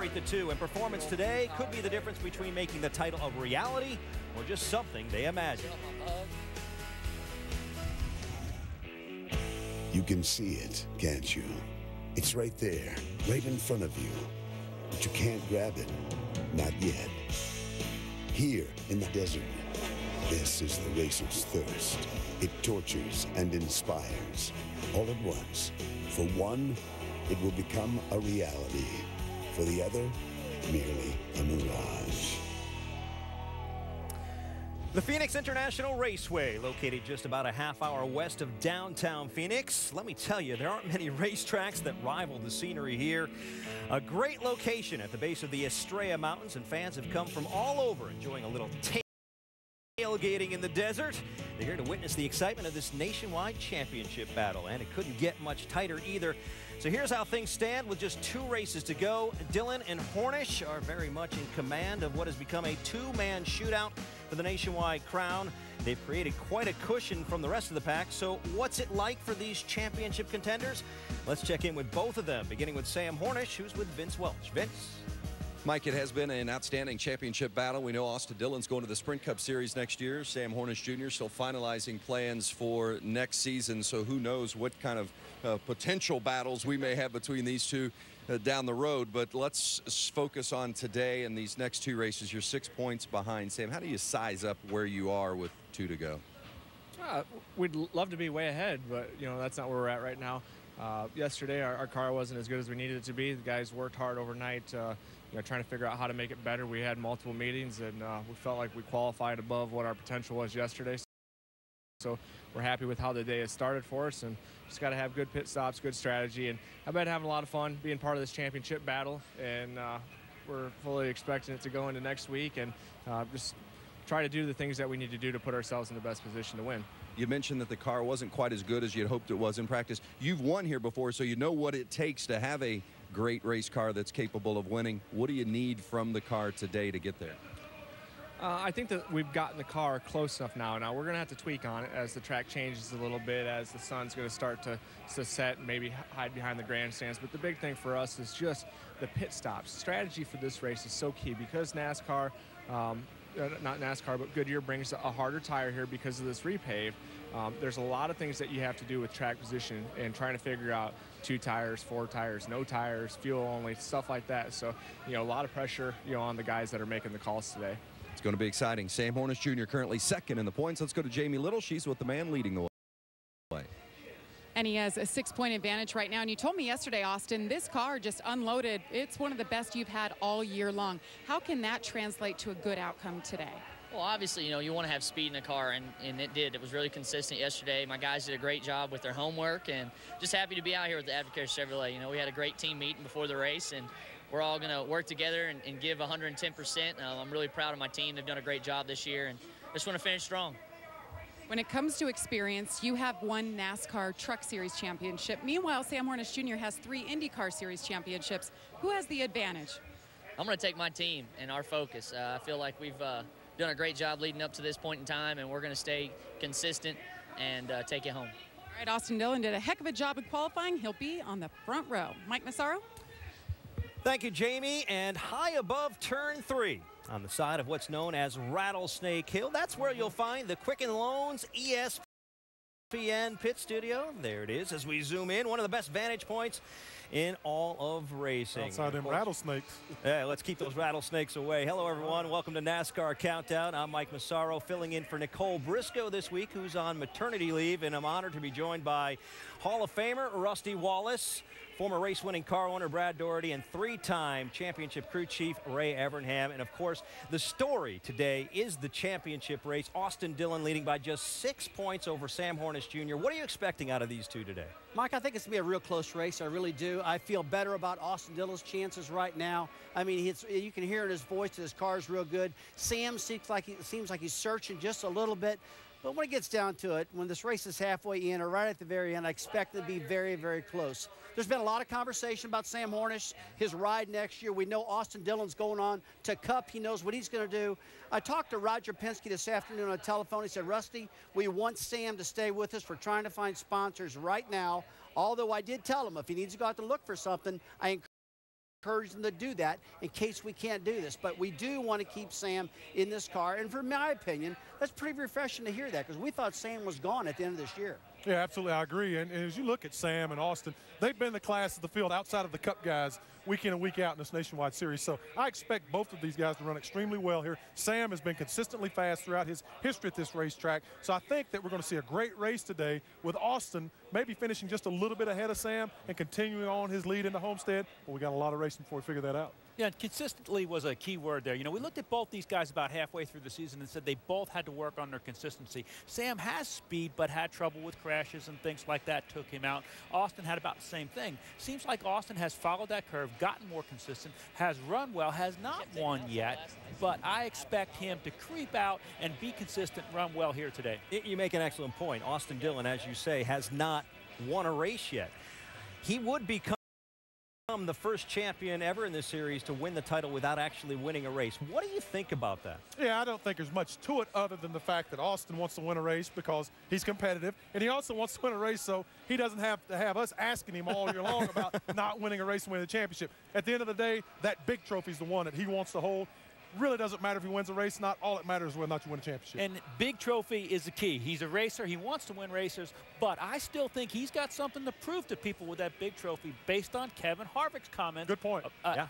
separate the two, and performance today could be the difference between making the title a reality or just something they imagine. You can see it, can't you? It's right there, right in front of you. But you can't grab it. Not yet. Here in the desert, this is the racer's thirst. It tortures and inspires, all at once. For one, it will become a reality. For the other, merely a mirage. The Phoenix International Raceway, located just about a half-hour west of downtown Phoenix. Let me tell you, there aren't many racetracks that rival the scenery here. A great location at the base of the Estrella Mountains, and fans have come from all over enjoying a little tailgating in the desert. They're here to witness the excitement of this nationwide championship battle, and it couldn't get much tighter either. So here's how things stand with just 2 races to go. Dillon and Hornish are very much in command of what has become a 2-man shootout for the nationwide crown. They've created quite a cushion from the rest of the pack. So what's it like for these championship contenders? Let's check in with both of them, beginning with Sam Hornish, who's with Vince Welch. Vince? Mike, it has been an outstanding championship battle. We know Austin Dillon's going to the Sprint Cup Series next year. Sam Hornish Jr. still finalizing plans for next season, so who knows what kind of potential battles we may have between these two down the road. But let's focus on today and these next 2 races. You're 6 points behind. Sam, how do you size up where you are with 2 to go? We'd love to be way ahead, but that's not where we're at right now. Yesterday our car wasn't as good as we needed it to be. The guys worked hard overnight, trying to figure out how to make it better. We had multiple meetings, and we felt like we qualified above what our potential was yesterday. So we're happy with how the day has started for us, and just got to have good pit stops, good strategy, and I've been having a lot of fun being part of this championship battle, and we're fully expecting it to go into next week, and just try to do the things that we need to do to put ourselves in the best position to win. You mentioned that the car wasn't quite as good as you'd hoped it was in practice. You've won here before, so you know what it takes to have a great race car that's capable of winning. What do you need from the car today to get there? I think that we've gotten the car close enough now. Now we're going to have to tweak on it as the track changes a little bit, as the sun's going to start to set and maybe hide behind the grandstands. But the big thing for us is just the pit stops. Strategy for this race is so key because NASCAR, not NASCAR, but Goodyear brings a harder tire here because of this repave. There's a lot of things that you have to do with track position and trying to figure out 2 tires, 4 tires, no tires, fuel only, stuff like that. So, a lot of pressure, on the guys that are making the calls today. It's going to be exciting. Sam Hornish Jr. currently 2nd in the points. Let's go to Jamie Little. She's with the man leading the way. And he has a 6-point advantage right now. And you told me yesterday, Austin, this car just unloaded. It's one of the best you've had all year long. How can that translate to a good outcome today? Well, obviously, you want to have speed in the car, and it did. It was really consistent yesterday. My guys did a great job with their homework, and just happy to be out here with the Advocare Chevrolet. We had a great team meeting before the race, and we're all going to work together and give 110%. I'm really proud of my team. They've done a great job this year, and just want to finish strong. When it comes to experience, you have 1 NASCAR Truck Series championship. Meanwhile, Sam Hornish Jr. has 3 IndyCar Series championships. Who has the advantage? I'm going to take my team and our focus. I feel like we've done a great job leading up to this point in time, and we're going to stay consistent and take it home. All right, Austin Dillon did a heck of a job in qualifying. He'll be on the front row. Mike Massaro? Thank you, Jamie. And high above turn 3, on the side of what's known as Rattlesnake Hill, that's where you'll find the Quicken Loans ESPN pit studio. There it is as we zoom in. One of the best vantage points in all of racing. Outside them rattlesnakes. Yeah, let's keep those rattlesnakes away. Hello, everyone. Welcome to NASCAR Countdown. I'm Mike Massaro, filling in for Nicole Briscoe this week, who's on maternity leave, and I'm honored to be joined by Hall of Famer Rusty Wallace, former race-winning car owner Brad Doherty, and 3-time championship crew chief Ray Evernham. And, of course, the story today is the championship race. Austin Dillon leading by just 6 points over Sam Hornish Jr. What are you expecting out of these 2 today? Mike, I think it's going to be a real close race. I really do. I feel better about Austin Dillon's chances right now. I mean, you can hear in his voice that his car is real good. Sam seems like he's searching just a little bit. But when it gets down to it, when this race is halfway in or right at the very end, I expect it to be very, very close. There's been a lot of conversation about Sam Hornish, his ride next year. We know Austin Dillon's going on to Cup. He knows what he's going to do. I talked to Roger Penske this afternoon on the telephone. He said, Rusty, we want Sam to stay with us. We're trying to find sponsors right now. Although I did tell him if he needs to go out to look for something, I encourage encourage them to do that in case we can't do this. But we do want to keep Sam in this car. And for my opinion, that's pretty refreshing to hear that because we thought Sam was gone at the end of this year. Yeah, absolutely. I agree. And as you look at Sam and Austin, they've been the class of the field outside of the Cup guys week in and week out in this nationwide series. So I expect both of these guys to run extremely well here. Sam has been consistently fast throughout his history at this racetrack. So I think that we're going to see a great race today with Austin maybe finishing just a little bit ahead of Sam and continuing on his lead into Homestead. But we got a lot of racing before we figure that out. Yeah, and consistently was a key word there. You know, we looked at both these guys about halfway through the season and said they both had to work on their consistency. Sam has speed, but had trouble with crashes and things like that, took him out. Austin had about the same thing. Seems like Austin has followed that curve, gotten more consistent, has run well, has not won yet, but I expect him to creep out and be consistent, run well here today. You make an excellent point. Austin Dillon, as you say, has not won a race yet. He would become the first champion ever in this series to win the title without actually winning a race. What do you think about that? Yeah, I don't think there's much to it other than the fact that Austin wants to win a race because he's competitive, and he also wants to win a race so he doesn't have to have us asking him all year long about not winning a race and winning the championship. At the end of the day, that big trophy is the one that he wants to hold. Really doesn't matter if he wins a race or not. All that matters is whether or not you win a championship. And big trophy is the key. He's a racer. He wants to win racers, but I still think he's got something to prove to people with that big trophy based on Kevin Harvick's comments. Good point.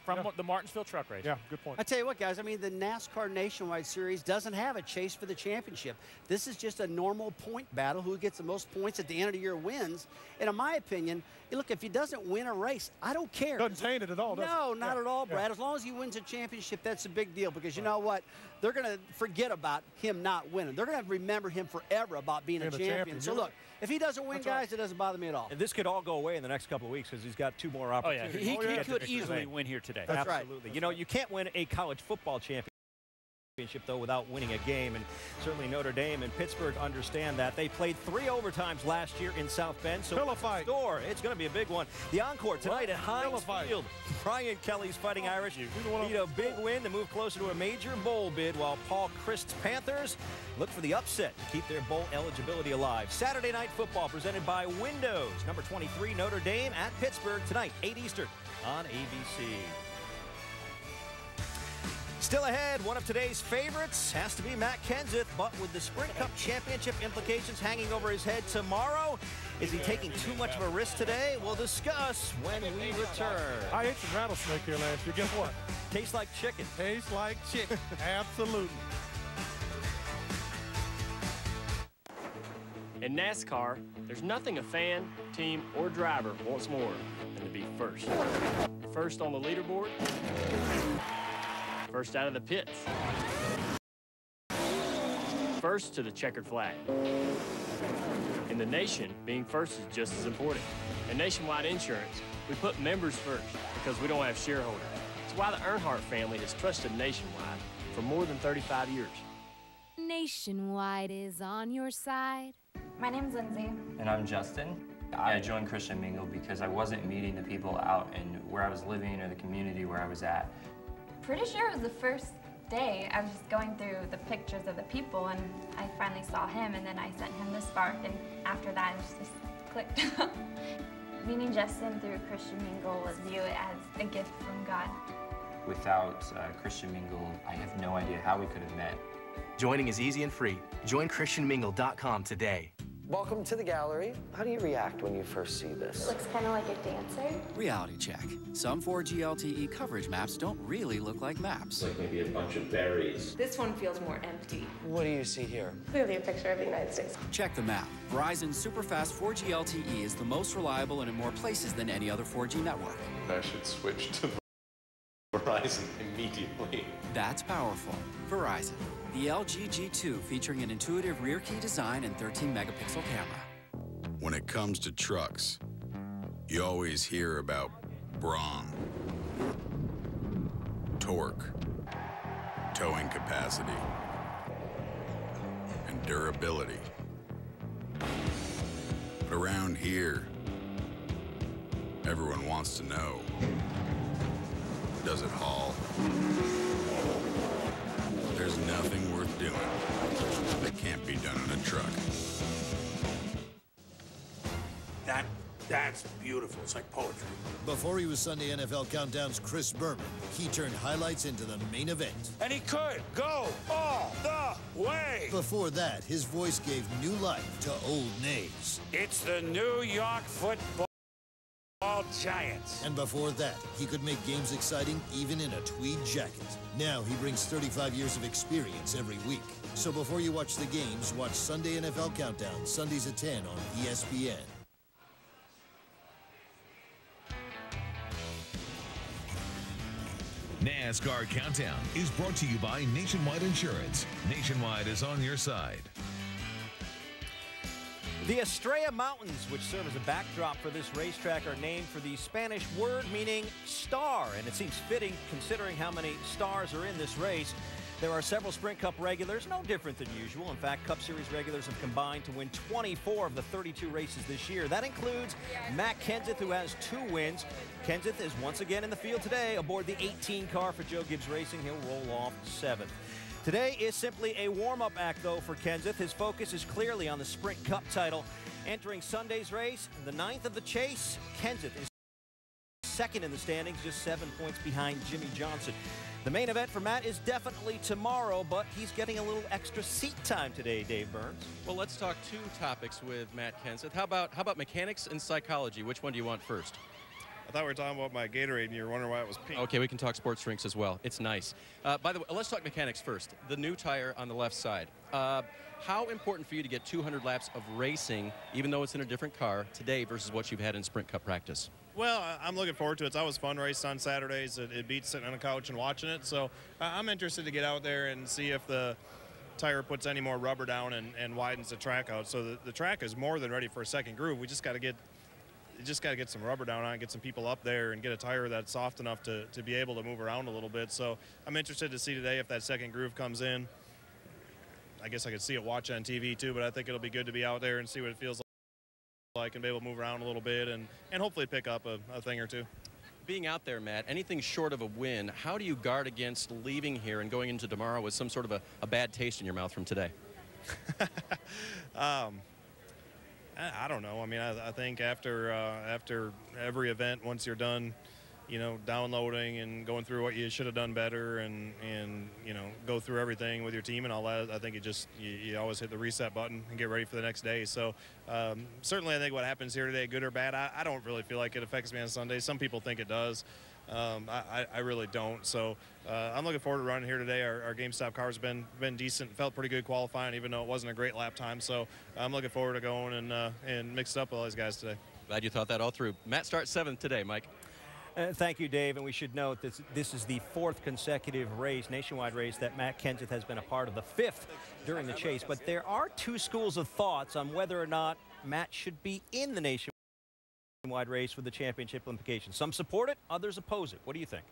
From the Martinsville truck race. Yeah, good point. I tell you what, guys, I mean, the NASCAR Nationwide Series doesn't have a chase for the championship. This is just a normal point battle. Who gets the most points at the end of the year wins. And in my opinion, look, if he doesn't win a race, I don't care. Doesn't taint it at all, does it? No, not at all, Brad. As long as he wins a championship, that's a big deal because you know what? They're going to forget about him not winning. They're going to remember him forever about being a champion. So, look, if he doesn't win, guys, it doesn't bother me at all. And this could all go away in the next couple of weeks because he's got 2 more opportunities. He could easily win here today. That's Absolutely. Right. You know, you can't win a college football championship, though, without winning a game, and certainly Notre Dame and Pittsburgh understand that. They played 3 overtimes last year in South Bend, so it's going to be a big one. The encore tonight at Heinz Field. Brian Kelly's Fighting Irish need a big win to move closer to a major bowl bid, while Paul Christ's Panthers look for the upset to keep their bowl eligibility alive. Saturday Night Football presented by Windows. Number 23 Notre Dame at Pittsburgh tonight, 8 Eastern on ABC. Still ahead, one of today's favorites has to be Matt Kenseth, but with the Sprint Cup Championship implications hanging over his head tomorrow, is he taking too much of a risk today? We'll discuss when we return. I ate some rattlesnake here last year. Guess what? Tastes like chicken. Tastes like chicken. Absolutely. In NASCAR, there's nothing a fan, team, or driver wants more than to be first. First on the leaderboard, first out of the pits, first to the checkered flag. In the nation, being first is just as important. At Nationwide Insurance, we put members first because we don't have shareholders. It's why the Earnhardt family has trusted Nationwide for more than 35 years. Nationwide is on your side. My name's Lindsay. And I'm Justin. I joined Christian Mingle because I wasn't meeting the people out in where I was living or the community where I was at. Pretty sure it was the first day. I was just going through the pictures of the people and I finally saw him and then I sent him the spark and after that it just clicked. Meeting Justin through Christian Mingle was view it as a gift from God. Without Christian Mingle, I have no idea how we could have met. Joining is easy and free. Join ChristianMingle.com today. Welcome to the gallery. How do you react when you first see this? It looks kind of like a dancer. Reality check. Some 4G LTE coverage maps don't really look like maps. Like maybe a bunch of berries. This one feels more empty. What do you see here? Clearly a picture of the United States. Check the map. Verizon Superfast 4G LTE is the most reliable and in more places than any other 4G network. I should switch to Verizon immediately. That's powerful. Verizon. The LG G2 featuring an intuitive rear key design and 13-megapixel camera. When it comes to trucks, you always hear about brawn, torque, towing capacity, and durability. But around here, everyone wants to know, does it haul? There's nothing worth doing that can't be done in a truck. That That's beautiful. It's like poetry. Before he was Sunday NFL Countdown's Chris Berman, he turned highlights into the main event. And he could go all the way. Before that, his voice gave new life to old nays. It's the New York Football Giants. And before that, he could make games exciting even in a tweed jacket. Now he brings 35 years of experience every week. So before you watch the games, watch Sunday NFL Countdown, Sundays at 10 on ESPN. NASCAR Countdown is brought to you by Nationwide Insurance. Nationwide is on your side. The Estrella Mountains, which serve as a backdrop for this racetrack, are named for the Spanish word meaning star, and it seems fitting considering how many stars are in this race. There are several Sprint Cup regulars, no different than usual. In fact, Cup Series regulars have combined to win 24 of the 32 races this year. That includes Matt Kenseth, who has 2 wins. Kenseth is once again in the field today aboard the 18 car for Joe Gibbs Racing. He'll roll off 7th. Today is simply a warm-up act, though, for Kenseth. His focus is clearly on the Sprint Cup title. Entering Sunday's race, the 9th of the chase, Kenseth is second in the standings, just 7 points behind Jimmy Johnson. The main event for Matt is definitely tomorrow, but he's getting a little extra seat time today, Dave Burns. Well, let's talk 2 topics with Matt Kenseth. How about mechanics and psychology? Which one do you want first? I thought we were talking about my Gatorade and you were wondering why it was pink. Okay, we can talk sports drinks as well. It's nice. By the way, let's talk mechanics first. The new tire on the left side. How important for you to get 200 laps of racing, even though it's in a different car, today versus what you've had in Sprint Cup practice? Well, I'm looking forward to it. It's always fun racing on Saturdays. It beats sitting on a couch and watching it. So I'm interested to get out there and see if the tire puts any more rubber down and widens the track out. So the track is more than ready for a second groove. We just got to get some rubber down on it, get some people up there, and get a tire that's soft enough to be able to move around a little bit. So I'm interested to see today if that second groove comes in. I guess I could see it watch on TV too, but I think it'll be good to be out there and see what it feels like and be able to move around a little bit and hopefully pick up a thing or two. Being out there, Matt, anything short of a win, how do you guard against leaving here and going into tomorrow with some sort of a bad taste in your mouth from today? I don't know. I mean, I think after every event, once you're done, you know, downloading and going through what you should have done better and you know, go through everything with your team and all that, I think you always hit the reset button and get ready for the next day. So certainly I think what happens here today, good or bad, I don't really feel like it affects me on Sunday. Some people think it does. I really don't. So I'm looking forward to running here today. Our GameStop car's been decent, felt pretty good qualifying, even though it wasn't a great lap time. So I'm looking forward to going and mix it up with all these guys today. Glad you thought that all through. Matt starts 7th today, Mike. Thank you, Dave. And we should note that this is the 4th consecutive race, nationwide race, that Matt Kenseth has been a part of, the 5th during the chase. But there are 2 schools of thoughts on whether or not Matt should be in the nationwide race with the championship implications. Some support it, others oppose it. What do you think?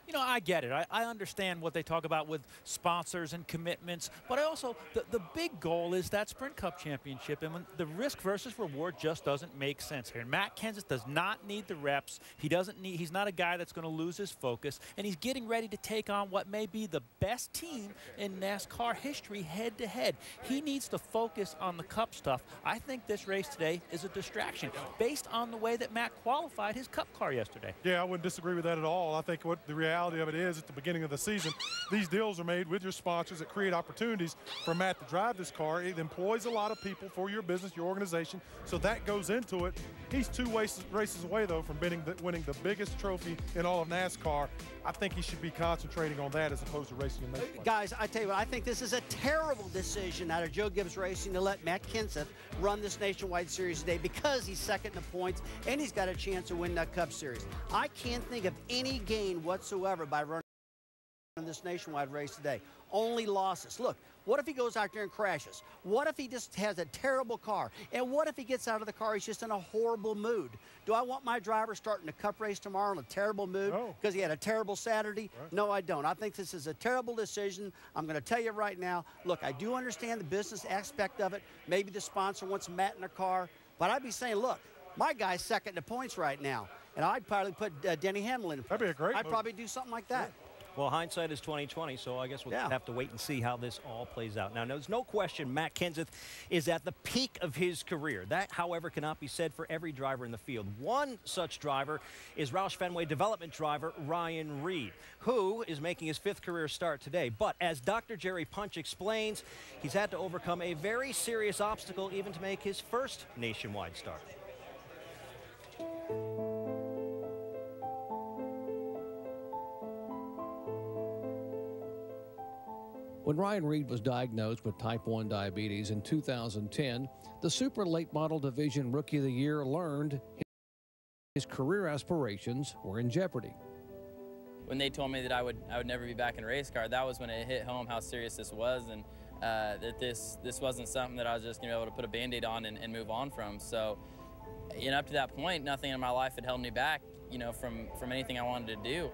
You know, I get it. I understand what they talk about with sponsors and commitments, but I also, the big goal is that Sprint Cup championship, and when the risk versus reward just doesn't make sense here. And Matt Kenseth does not need the reps. He's not a guy that's going to lose his focus, and he's getting ready to take on what may be the best team in NASCAR history head to head. He needs to focus on the Cup stuff. I think this race today is a distraction based on the way that Matt qualified his Cup car yesterday. Yeah, I wouldn't disagree with that at all. I think what the reality of it is, at the beginning of the season, these deals are made with your sponsors that create opportunities for Matt to drive this car. It employs a lot of people for your business, your organization, so that goes into it. He's 2 races away, though, from winning the biggest trophy in all of NASCAR. I think he should be concentrating on that as opposed to racing in this place. Guys, I tell you what, I think this is a terrible decision out of Joe Gibbs Racing to let Matt Kenseth run this nationwide series today because he's second in the points and he's got a chance to win that Cup Series. I can't think of any gain whatsoever by running this nationwide race today. Only losses. Look, what if he goes out there and crashes? What if he just has a terrible car? And what if he gets out of the car, he's just in a horrible mood? Do I want my driver starting a Cup race tomorrow in a terrible mood because he had a terrible Saturday? Right. No, I don't. I think this is a terrible decision. I'm going to tell you right now, look, I do understand the business aspect of it. Maybe the sponsor wants Matt in a car, but I'd be saying, look, my guy's second in the points right now, and I'd probably put Denny Hamlin in. That'd be a great I'd move. probably do something like that. Well, hindsight is 20/20, so I guess we'll have to wait and see how this all plays out. Now, there's no question Matt Kenseth is at the peak of his career. That, however, cannot be said for every driver in the field. One such driver is Roush Fenway development driver Ryan Reed, who is making his 5th career start today. But as Dr. Jerry Punch explains, he's had to overcome a very serious obstacle even to make his first nationwide start. When Ryan Reed was diagnosed with type 1 diabetes in 2010, the Super Late Model Division Rookie of the Year learned his career aspirations were in jeopardy. When they told me that I would never be back in a race car, that was when it hit home how serious this was, and that this wasn't something that I was just going to be able to put a Band-Aid on and move on from. So, up to that point, nothing in my life had held me back, from anything I wanted to do.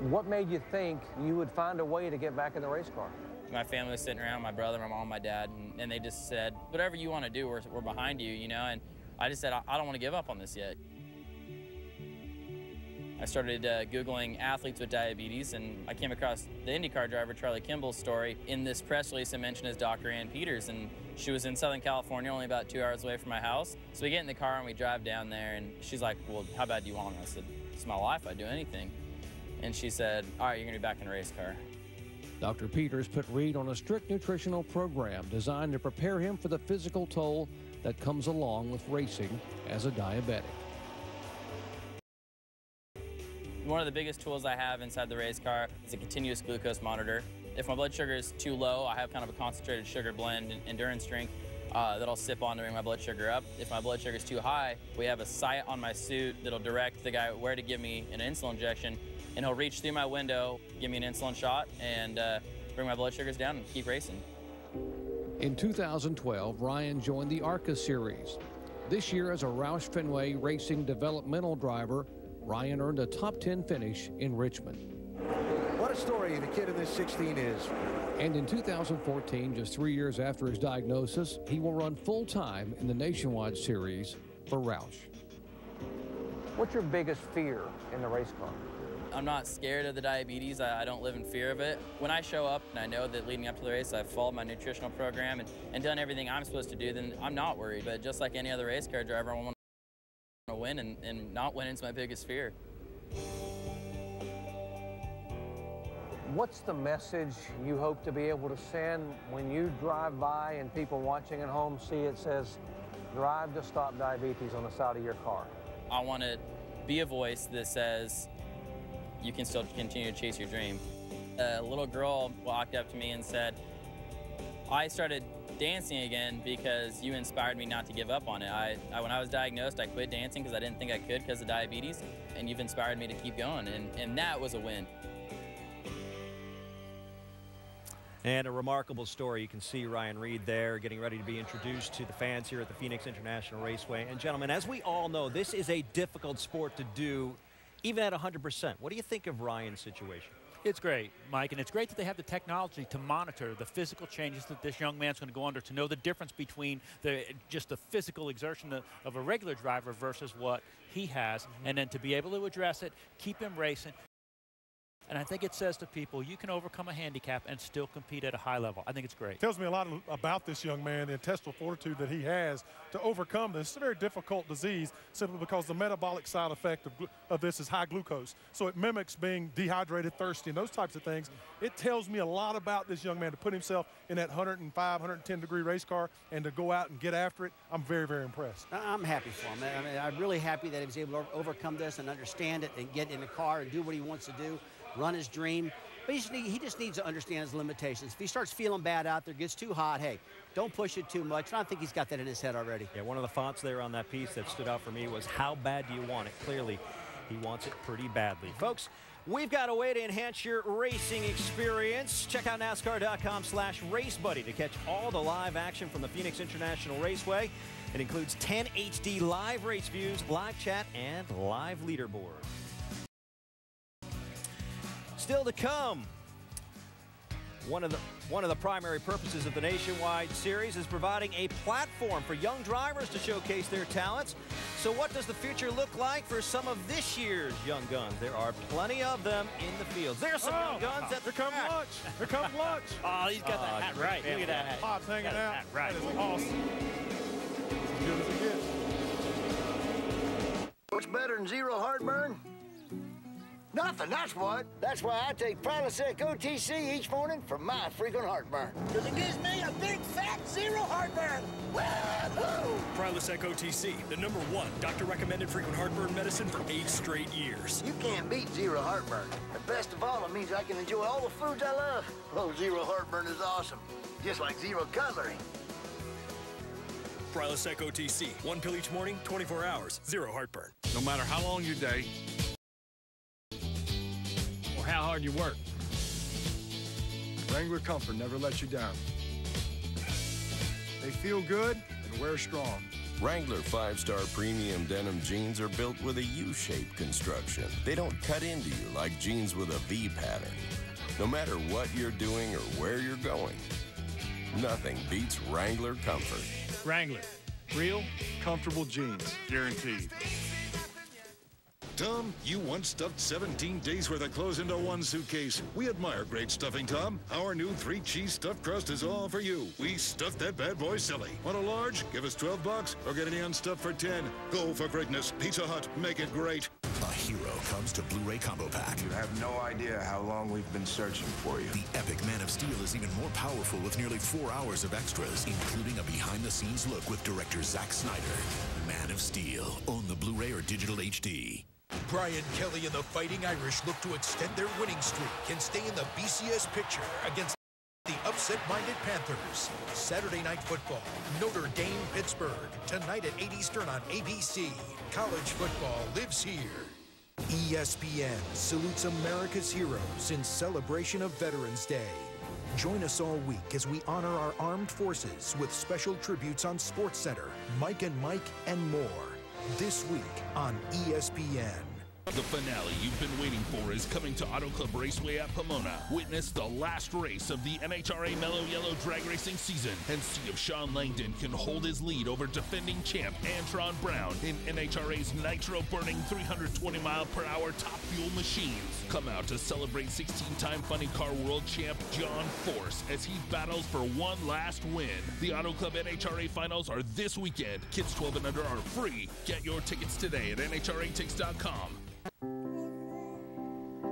What made you think you would find a way to get back in the race car? My family was sitting around, my brother, my mom, my dad, and they just said, whatever you want to do, we're behind you, and I just said, I don't want to give up on this yet. I started Googling athletes with diabetes, and I came across the IndyCar driver Charlie Kimball's story. In this press release, it mentioned as Dr. Ann Peters, and she was in Southern California, only about 2 hours away from my house. So we get in the car and we drive down there, and she's like, well, how bad do you want it? I said, it's my life, I'd do anything. And she said, all right, you're gonna be back in a race car. Dr. Peters put Reed on a strict nutritional program designed to prepare him for the physical toll that comes along with racing as a diabetic. One of the biggest tools I have inside the race car is a continuous glucose monitor. If my blood sugar is too low, I have kind of a concentrated sugar blend, endurance drink, that I'll sip on to bring my blood sugar up. If my blood sugar is too high, we have a sight on my suit that'll direct the guy where to give me an insulin injection, and he'll reach through my window, give me an insulin shot, and bring my blood sugars down and keep racing. In 2012, Ryan joined the ARCA Series. This year, as a Roush Fenway Racing developmental driver, Ryan earned a top 10 finish in Richmond. What a story the kid in this 16 is. And in 2014, just 3 years after his diagnosis, he will run full-time in the Nationwide Series for Roush. What's your biggest fear in the race car? I'm not scared of the diabetes. I don't live in fear of it. When I show up and I know that leading up to the race I've followed my nutritional program and done everything I'm supposed to do, then I'm not worried. But just like any other race car driver, I want to win, and not winning is my biggest fear. What's the message you hope to be able to send when you drive by and people watching at home see it says, drive to stop diabetes on the side of your car? I want to be a voice that says, you can still continue to chase your dream. A little girl walked up to me and said, I started dancing again because you inspired me not to give up on it. When I was diagnosed, I quit dancing because I didn't think I could because of diabetes, and you've inspired me to keep going, and that was a win. And a remarkable story. You can see Ryan Reed there getting ready to be introduced to the fans here at the Phoenix International Raceway. And gentlemen, as we all know, this is a difficult sport to do, even at 100%. What do you think of Ryan's situation? It's great, Mike, and it's great that they have the technology to monitor the physical changes that this young man's going to go under, to know the difference between just the physical exertion of a regular driver versus what he has, and then to be able to address it, keep him racing. And I think it says to people, you can overcome a handicap and still compete at a high level. I think it's great. Tells me a lot about this young man, the intestinal fortitude that he has to overcome this. It's a very difficult disease simply because the metabolic side effect of this is high glucose. So it mimics being dehydrated, thirsty, and those types of things. It tells me a lot about this young man to put himself in that 105, 110-degree race car and to go out and get after it. I'm very, very impressed. I'm happy for him. I mean, I'm really happy that he was able to overcome this and understand it and get in the car and do what he wants to do. Run his dream, but he just needs to understand his limitations. If he starts feeling bad out there, gets too hot, hey, don't push it too much. And I think he's got that in his head already. Yeah, one of the fonts there on that piece that stood out for me was, how bad do you want it? Clearly, he wants it pretty badly. Folks, we've got a way to enhance your racing experience. Check out NASCAR.com/RaceBuddy to catch all the live action from the Phoenix International Raceway. It includes 10 HD live race views, live chat, and live leaderboard. Still to come, one of the primary purposes of the Nationwide Series is providing a platform for young drivers to showcase their talents. So what does the future look like for some of this year's young guns? There are plenty of them in the fields. There's some young guns at the Here comes lunch. Here comes lunch. Oh, he's got that hat right. Look at that hat. Bob's hanging out. Hat right. That is awesome. As good as it gets. What's better than zero heartburn? Nothing, that's what. That's why I take Prilosec OTC each morning for my frequent heartburn. Because it gives me a big, fat, zero heartburn. Woo-hoo! Prilosec OTC, the #1 doctor-recommended frequent heartburn medicine for 8 straight years. You can't beat zero heartburn. And best of all, it means I can enjoy all the foods I love. Oh, zero heartburn is awesome. Just like zero cutlery. Prilosec OTC, 1 pill each morning, 24 hours, zero heartburn. No matter how long your day or how hard you work, Wrangler Comfort never lets you down. They feel good and wear strong. Wrangler 5-star premium denim jeans are built with a U-shaped construction. They don't cut into you like jeans with a V pattern. No matter what you're doing or where you're going, nothing beats Wrangler Comfort. Wrangler, real, comfortable jeans, guaranteed. Tom, you once stuffed 17 days worth of clothes into one suitcase. We admire great stuffing, Tom. Our new 3-cheese stuffed crust is all for you. We stuffed that bad boy silly. Want a large? Give us 12 bucks or get any unstuffed for 10. Go for greatness. Pizza Hut. Make it great. A Hero comes to Blu-ray Combo Pack. You have no idea how long we've been searching for you. The epic Man of Steel is even more powerful with nearly 4 hours of extras, including a behind-the-scenes look with director Zack Snyder. Man of Steel. Own the Blu-ray or digital HD. Brian Kelly and the Fighting Irish look to extend their winning streak and stay in the BCS picture against the upset-minded Panthers. Saturday Night Football, Notre Dame, Pittsburgh, tonight at 8 Eastern on ABC. College football lives here. ESPN salutes America's heroes in celebration of Veterans Day. Join us all week as we honor our armed forces with special tributes on SportsCenter, Mike and Mike, and more. This week on ESPN. The finale you've been waiting for is coming to Auto Club Raceway at Pomona. Witness the last race of the NHRA Mellow Yellow drag racing season and see if Sean Langdon can hold his lead over defending champ Antron Brown in NHRA's nitro-burning 320-mile-per-hour top fuel machines. Come out to celebrate 16-time Funny Car World champ John Force as he battles for one last win. The Auto Club NHRA finals are this weekend. Kids 12 and under are free. Get your tickets today at NHRATix.com.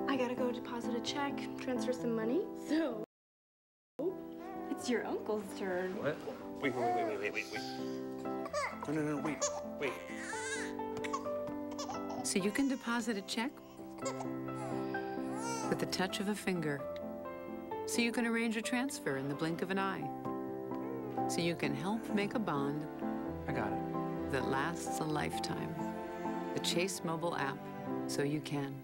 I gotta go deposit a check, transfer some money. So, it's your uncle's turn. What? Wait. No, wait. So you can deposit a check with the touch of a finger. So you can arrange a transfer in the blink of an eye. So you can help make a bond. I got it. That lasts a lifetime. The Chase mobile app, so you can.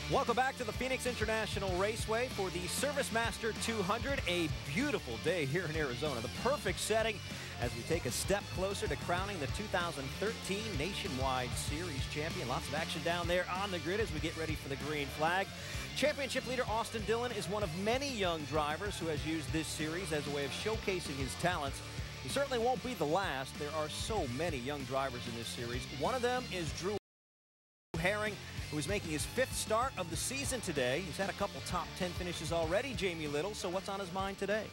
Welcome back to the Phoenix International Raceway for the ServiceMaster 200. A beautiful day here in Arizona. The perfect setting as we take a step closer to crowning the 2013 Nationwide Series champion. Lots of action down there on the grid as we get ready for the green flag. Championship leader Austin Dillon is one of many young drivers who has used this series as a way of showcasing his talents. He certainly won't be the last. There are so many young drivers in this series. One of them is Drew Herring, who is making his 5th start of the season today. He's had a couple top 10 finishes already, Jamie Little. So what's on his mind today?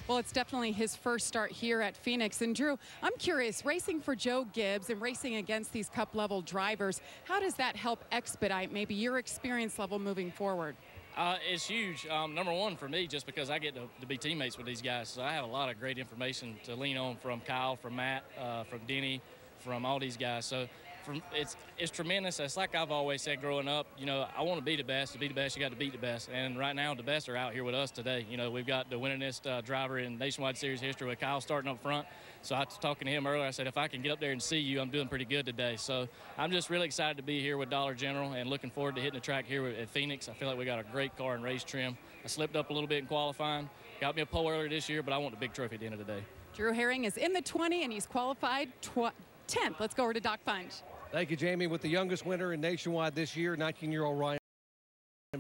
Well, it's definitely his first start here at Phoenix. And Drew, I'm curious, racing for Joe Gibbs and racing against these cup-level drivers, how does that help expedite maybe your experience level moving forward? It's huge. Number one for me, just because I get to be teammates with these guys. So I have a lot of great information to lean on from Kyle, from Matt, from Denny, from all these guys. So it's tremendous. It's like I've always said growing up, you know, I want to be the best. To be the best, you got to beat the best. And right now, the best are out here with us today. You know, we've got the winningest driver in Nationwide Series history with Kyle starting up front. So I was talking to him earlier. I said, if I can get up there and see you, I'm doing pretty good today. So I'm just really excited to be here with Dollar General and looking forward to hitting the track here at Phoenix. I feel like we got a great car and race trim. I slipped up a little bit in qualifying. Got me a pole earlier this year, but I want the big trophy at the end of the day. Drew Herring is in the 20, and he's qualified 10th. Let's go over to Doc Funch. Thank you, Jamie. With the youngest winner in Nationwide this year, 19-year-old Ryan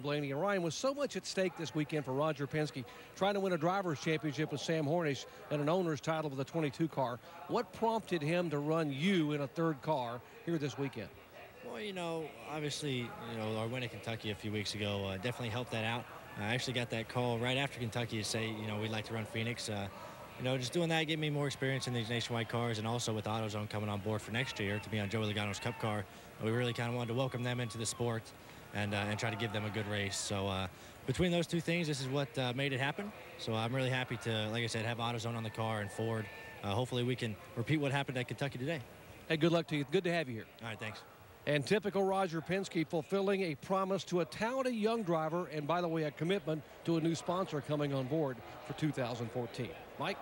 Blaney. And Ryan, with so much at stake this weekend for Roger Penske, trying to win a driver's championship with Sam Hornish and an owner's title with a 22 car, what prompted him to run you in a third car here this weekend? Well, you know, obviously, you know, our win at Kentucky a few weeks ago definitely helped that out. I actually got that call right after Kentucky to say, you know, we'd like to run Phoenix. You know, just doing that gave me more experience in these nationwide cars, and also with AutoZone coming on board for next year to be on Joey Logano's Cup car. We really kind of wanted to welcome them into the sport and try to give them a good race. So between those two things, this is what made it happen. So I'm really happy to, like I said, have AutoZone on the car and Ford. Hopefully we can repeat what happened at Kentucky today. Hey, good luck to you. Good to have you here. All right, thanks. And typical Roger Penske, fulfilling a promise to a talented young driver, and by the way, a commitment to a new sponsor coming on board for 2014. Mike?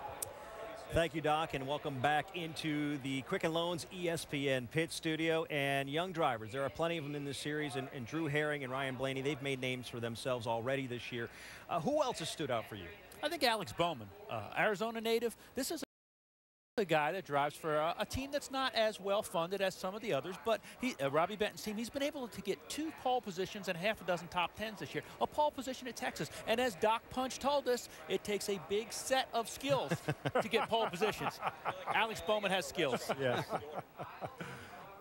Thank you, Doc, and welcome back into the Quicken Loans ESPN pit studio. And young drivers, there are plenty of them in this series, and Drew Herring and Ryan Blaney, they've made names for themselves already this year. Who else has stood out for you? I think Alex Bowman, Arizona native. This is a guy that drives for a team that's not as well funded as some of the others, but Robbie Benton's team, he's been able to get 2 pole positions and half a dozen top 10s this year. A pole position at Texas, and as Doc Punch told us, it takes a big set of skills to get pole positions. Alex Bowman has skills. Yes.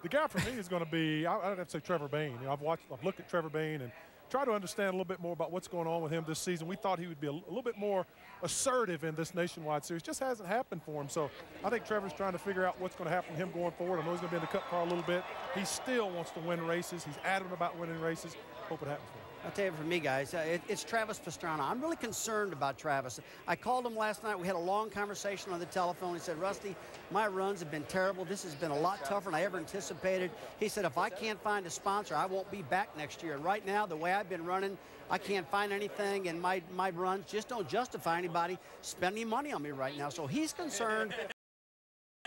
The guy for me is going to be, I'd have to say Trevor Bayne. You know, I've looked at Trevor Bayne and try to understand a little bit more about what's going on with him this season. We thought he would be a little bit more assertive in this nationwide series. Just hasn't happened for him. So I think Trevor's trying to figure out what's going to happen to him going forward. I know he's going to be in the Cup car a little bit. He still wants to win races. He's adamant about winning races. Hope it happens for him. I'll tell you, for me, guys, it's Travis Pastrana. I'm really concerned about Travis. I called him last night. We had a long conversation on the telephone. He said, Rusty, my runs have been terrible. This has been a lot tougher than I ever anticipated. He said, if I can't find a sponsor, I won't be back next year. And right now, the way I've been running, I can't find anything, and my runs just don't justify anybody spending money on me right now. So he's concerned.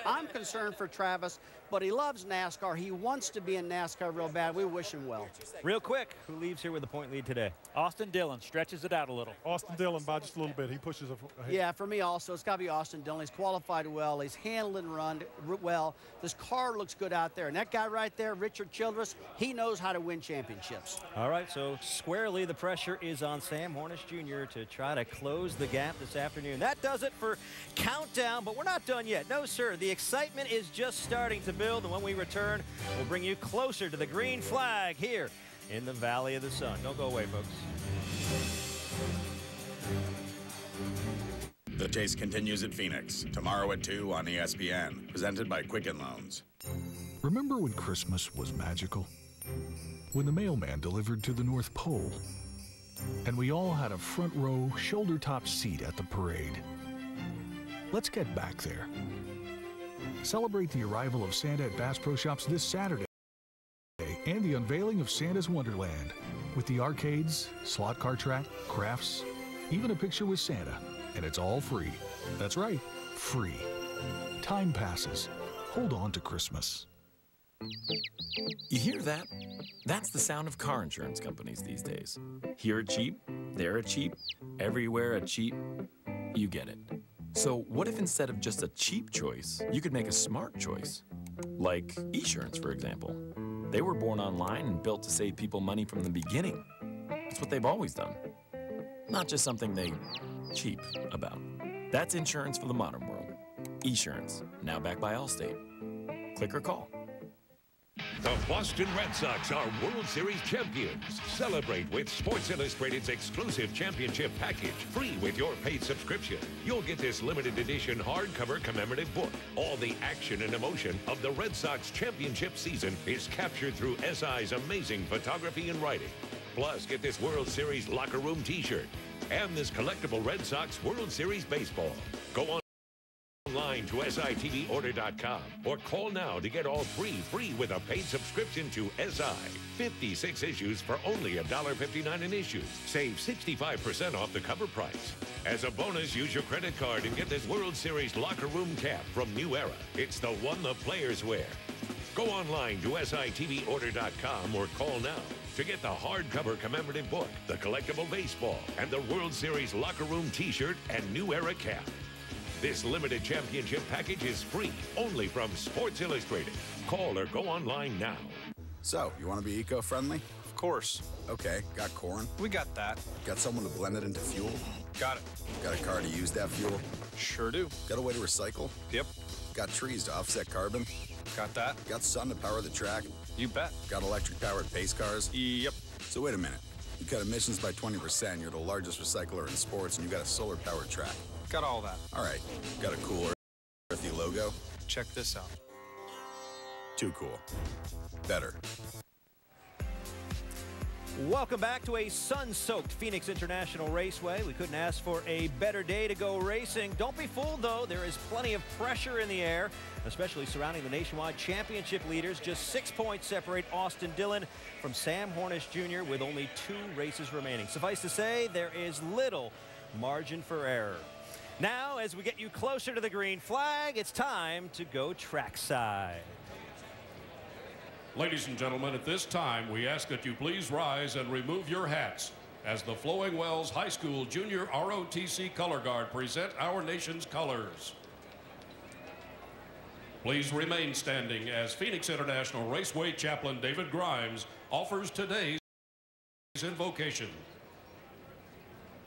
I'm concerned for Travis, but he loves NASCAR. He wants to be in NASCAR real bad. We wish him well. Real quick, who leaves here with a point lead today? Austin Dillon stretches it out a little. Austin Dillon by just a little bit. He pushes ahead. Yeah, for me also, it's got to be Austin Dillon. He's qualified well. He's handled and run well. This car looks good out there. And that guy right there, Richard Childress, he knows how to win championships. All right, so squarely the pressure is on Sam Hornish Jr. to try to close the gap this afternoon. That does it for Countdown, but we're not done yet. No, sir. The excitement is just starting to build, and when we return, we'll bring you closer to the green flag here in the Valley of the Sun. Don't go away, folks. The chase continues at Phoenix, tomorrow at 2 on ESPN, presented by Quicken Loans. Remember when Christmas was magical? When the mailman delivered to the North Pole, and we all had a front row, shoulder-top seat at the parade. Let's get back there. Celebrate the arrival of Santa at Bass Pro Shops this Saturday and the unveiling of Santa's Wonderland with the arcades, slot car track, crafts, even a picture with Santa, and it's all free. That's right, free. Time passes. Hold on to Christmas. You hear that? That's the sound of car insurance companies these days. Here a cheap, there a cheap, everywhere a cheap. You get it. So what if instead of just a cheap choice, you could make a smart choice? Like Esurance, for example. They were born online and built to save people money from the beginning. It's what they've always done. Not just something they cheap about. That's insurance for the modern world. Esurance, now backed by Allstate. Click or call. The Boston Red Sox are World Series champions. Celebrate with Sports Illustrated's exclusive championship package, free with your paid subscription. You'll get this limited edition hardcover commemorative book. All the action and emotion of the Red Sox championship season is captured through SI's amazing photography and writing. Plus, get this World Series locker room t-shirt and this collectible Red Sox World Series baseball. Go online to SITVorder.com or call now to get all free with a paid subscription to SI. 56 issues for only $1.59 an issue. Save 65% off the cover price. As a bonus, use your credit card and get this World Series locker room cap from New Era. It's the one the players wear. Go online to SITVorder.com or call now to get the hardcover commemorative book, the collectible baseball, and the World Series locker room t-shirt and New Era cap. This limited championship package is free, only from Sports Illustrated. Call or go online now. So, you want to be eco-friendly? Of Of course. Okay, got corn? We got that. Got someone to blend it into fuel? Got it. Got a car to use that fuel? Sure do. Got a way to recycle? Yep. Got trees to offset carbon? Got that. Got sun to power the track? You bet. Got electric-powered pace cars? Yep. So wait a minute. You cut emissions by 20%, you're the largest recycler in sports, and you got a solar-powered track. Got all that. All right. Got a cool earthy logo? Check this out. Too cool. Better. Welcome back to a sun-soaked Phoenix International Raceway. We couldn't ask for a better day to go racing. Don't be fooled, though. There is plenty of pressure in the air, especially surrounding the Nationwide Championship leaders. Just 6 points separate Austin Dillon from Sam Hornish Jr. with only 2 races remaining. Suffice to say, there is little margin for error. Now, as we get you closer to the green flag, it's time to go trackside. Ladies and gentlemen, at this time, we ask that you please rise and remove your hats as the Flowing Wells High School Junior ROTC Color Guard present our nation's colors. Please remain standing as Phoenix International Raceway Chaplain David Grimes offers today's invocation.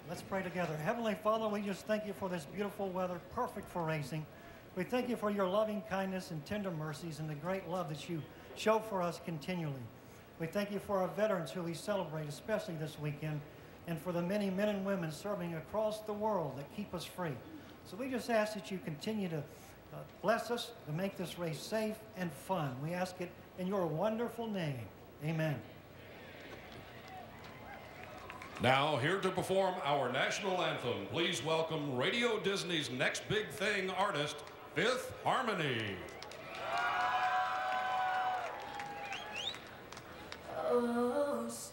Let's pray together. Heavenly Father, we just thank you for this beautiful weather, perfect for racing. We thank you for your loving kindness and tender mercies and the great love that you show for us continually. We thank you for our veterans who we celebrate, especially this weekend, and for the many men and women serving across the world that keep us free. So we just ask that you continue to bless us to make this race safe and fun. We ask it in your wonderful name. Amen. Now, here to perform our national anthem, please welcome Radio Disney's Next Big Thing artist, Fifth Harmony. Oh, say,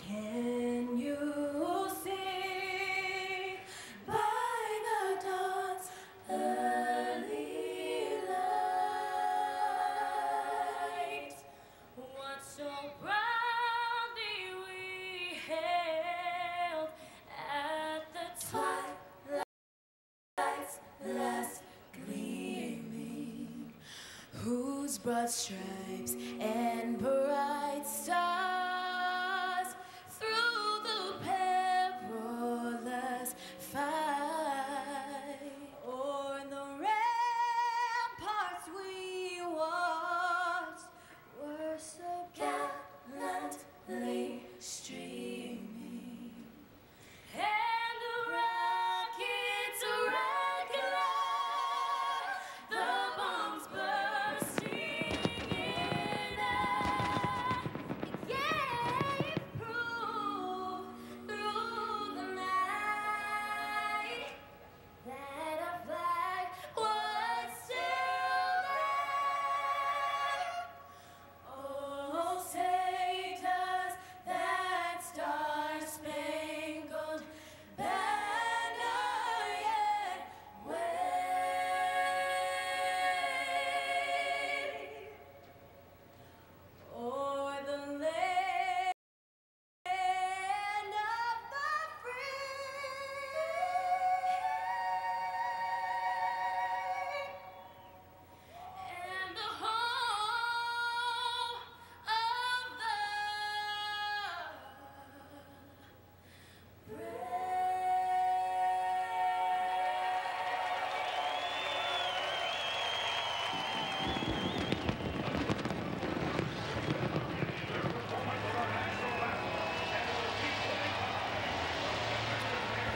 can you see by the dawn's early light what so proudly we hailed at the twilight's last gleaming, whose broad stripes and bright stars through the perilous fight o'er the ramparts we watched were so gallantly streaming, and the rockets regular, the bombs bursting in air, gave proof through the night that our flag was still there. Oh, say does that star-spangled banner yet wave o'er the land of the free and the home of the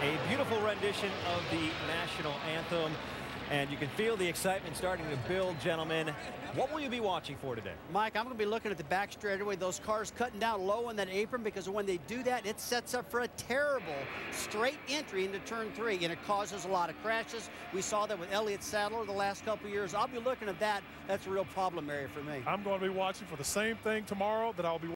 A beautiful rendition of the national anthem, and you can feel the excitement starting to build, gentlemen. What will you be watching for today? Mike, I'm going to be looking at the back straightaway, those cars cutting down low in that apron, because when they do that, it sets up for a terrible straight entry into turn 3, and it causes a lot of crashes. We saw that with Elliott Sadler the last couple of years. I'll be looking at that. That's a real problem area for me. I'm going to be watching for the same thing tomorrow that I'll be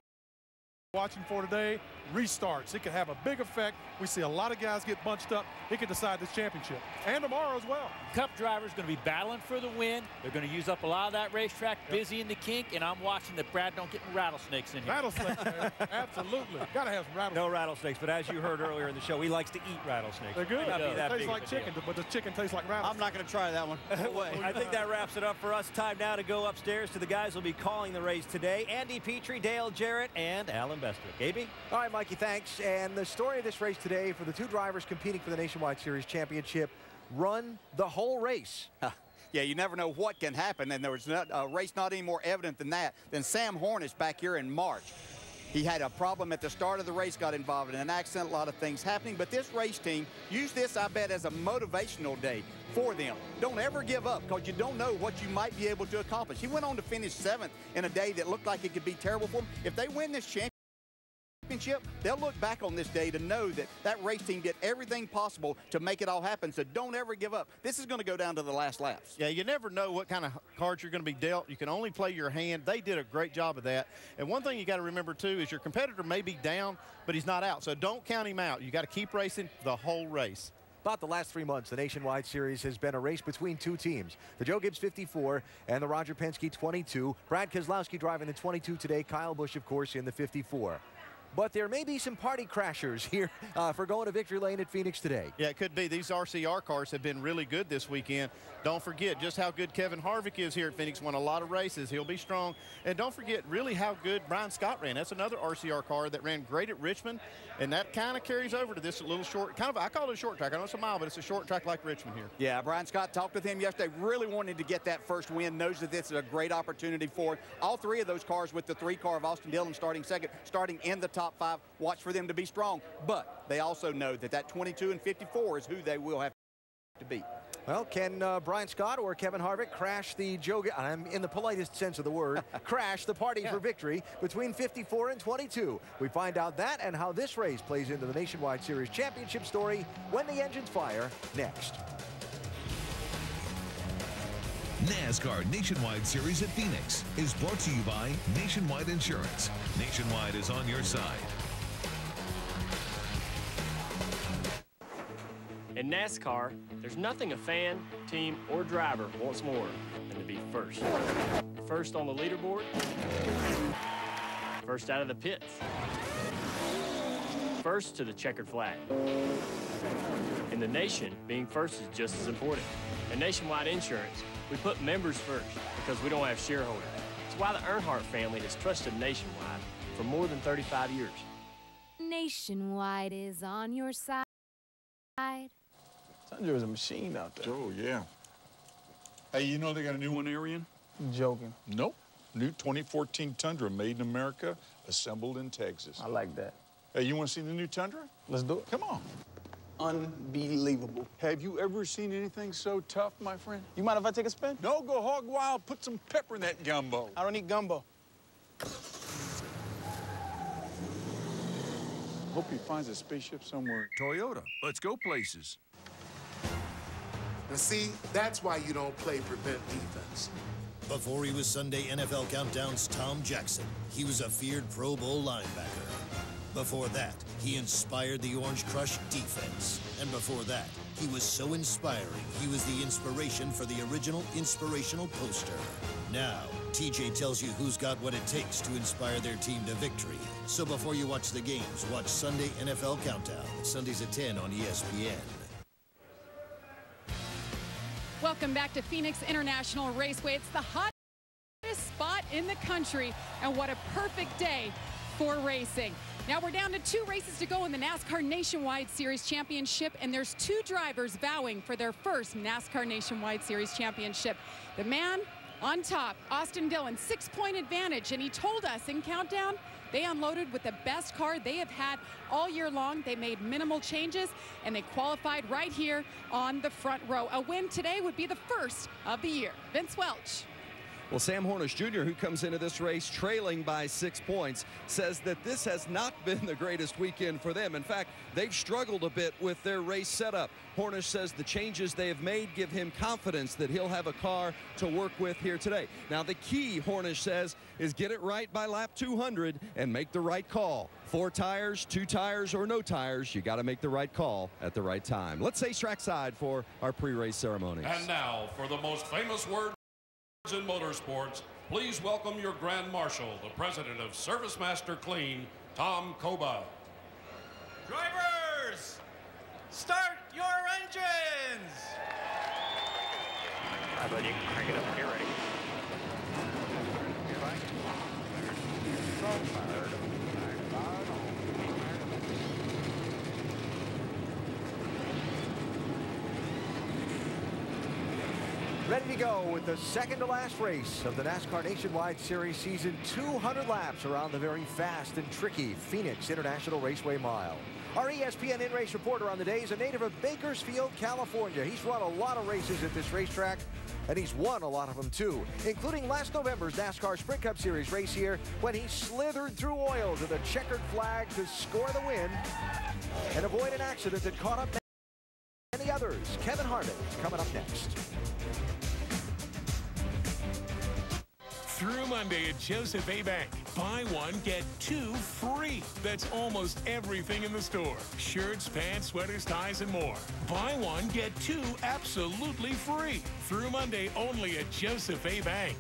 watching for today, restarts. It could have a big effect. We see a lot of guys get bunched up. It could decide this championship. And tomorrow as well. Cup driver's going to be battling for the win. They're going to use up a lot of that racetrack, busy in the kink, and I'm watching that Brad don't get any rattlesnakes in here. Rattlesnakes, man. Absolutely. Got to have some rattlesnakes. No rattlesnakes, but as you heard earlier in the show, he likes to eat rattlesnakes. They're good. May not be that It tastes big like of a deal. chicken, but the chicken tastes like rattlesnakes. I'm not going to try that one. No way. I think that wraps it up for us. Time now to go upstairs to the guys who'll be calling the race today. Andy Petrie, Dale Jarrett, and Alan Bestwick. AB? All right, Mikey, thanks. And the story of this race today for the two drivers competing for the Nationwide Series Championship, run the whole race. Yeah, you never know what can happen, and there was a race not any more evident than that than Sam Hornish back here in March. He had a problem at the start of the race, got involved in an accident, a lot of things happening, but this race team used this, I bet, as a motivational day for them. Don't ever give up, because you don't know what you might be able to accomplish. He went on to finish 7th in a day that looked like it could be terrible for him. If they win this championship, they'll look back on this day to know that that race team did everything possible to make it all happen. So don't ever give up. This is going to go down to the last laps. Yeah, you never know what kind of cards you're going to be dealt. You can only play your hand. They did a great job of that. And one thing you got to remember, too, is your competitor may be down, but he's not out. So don't count him out. You got to keep racing the whole race. About the last 3 months, the Nationwide Series has been a race between two teams. The Joe Gibbs 54 and the Roger Penske 22. Brad Keselowski driving the 22 today. Kyle Busch, of course, in the 54. But there may be some party crashers here for going to Victory Lane at Phoenix today. Yeah, it could be. These RCR cars have been really good this weekend. Don't forget just how good Kevin Harvick is here at Phoenix. Won a lot of races. He'll be strong. And don't forget really how good Brian Scott ran. That's another RCR car that ran great at Richmond. And that kind of carries over to this little short, I call it a short track. I know it's a mile, but it's a short track like Richmond here. Yeah, Brian Scott talked with him yesterday, really wanted to get that first win, knows that this is a great opportunity for him. All three of those cars with the 3 car of Austin Dillon starting second, starting in the top 5, watch for them to be strong. But they also know that that 22 and 54 is who they will have to beat. Well, can Brian Scott or Kevin Harvick crash the Joe, I'm in the politest sense of the word, crash the party for victory between 54 and 22? We find out that and how this race plays into the Nationwide Series Championship story when the engines fire next. NASCAR Nationwide Series at Phoenix is brought to you by Nationwide Insurance. Nationwide is on your side. In NASCAR, there's nothing a fan, team, or driver wants more than to be first. First on the leaderboard, first out of the pits, first to the checkered flag. In the nation, being first is just as important. At Nationwide Insurance, we put members first because we don't have shareholders. It's why the Earnhardt family has trusted Nationwide for more than 35 years. Nationwide is on your side. Tundra is a machine out there. Oh, yeah. Hey, you know they got a new one, Arian? You joking? Nope. New 2014 Tundra, made in America, assembled in Texas. I like that. Hey, you want to see the new Tundra? Let's do it. Come on. Unbelievable. Have you ever seen anything so tough, my friend? You mind if I take a spin? No, go hog wild. Put some pepper in that gumbo. I don't eat gumbo. Hope he finds a spaceship somewhere. Toyota, let's go places. And see, that's why you don't play prevent defense. Before he was Sunday NFL Countdown's Tom Jackson, he was a feared Pro Bowl linebacker. Before that, he inspired the Orange Crush defense. And before that, he was so inspiring, he was the inspiration for the original inspirational poster. Now, TJ tells you who's got what it takes to inspire their team to victory. So before you watch the games, watch Sunday NFL Countdown, Sundays at 10 on ESPN. Welcome back to Phoenix International Raceway. It's the hottest spot in the country, and what a perfect day for racing. Now we're down to 2 races to go in the NASCAR Nationwide Series Championship, and there's 2 drivers vowing for their first NASCAR Nationwide Series Championship. The man on top, Austin Dillon, 6-point advantage, and he told us in Countdown they unloaded with the best car they have had all year long. They made minimal changes, and they qualified right here on the front row. A win today would be the first of the year. Vince Welch. Well, Sam Hornish Jr., who comes into this race trailing by 6 points, says that this has not been the greatest weekend for them. In fact, they've struggled a bit with their race setup. Hornish says the changes they have made give him confidence that he'll have a car to work with here today. Now, the key, Hornish says, is get it right by lap 200 and make the right call. 4 tires, 2 tires, or no tires, you got to make the right call at the right time. Let's say trackside for our pre-race ceremony. And now, for the most famous word in motorsports, please welcome your Grand Marshal, the president of Service Master Clean, Tom Koba. Drivers, start your engines! All right, buddy, you can crank it up when you're ready. Ready to go with the second to last race of the NASCAR Nationwide Series season. 200 laps around the very fast and tricky Phoenix International Raceway Mile. Our ESPN in-race reporter on the day is a native of Bakersfield, California. He's run a lot of races at this racetrack, and he's won a lot of them too, including last November's NASCAR Sprint Cup Series race here when he slithered through oil to the checkered flag to score the win and avoid an accident that caught up many others. Kevin Harvick coming up next. Through Monday at Joseph A. Bank, buy one, get two free. That's almost everything in the store. Shirts, pants, sweaters, ties, and more. Buy one, get two absolutely free. Through Monday only at Joseph A. Bank.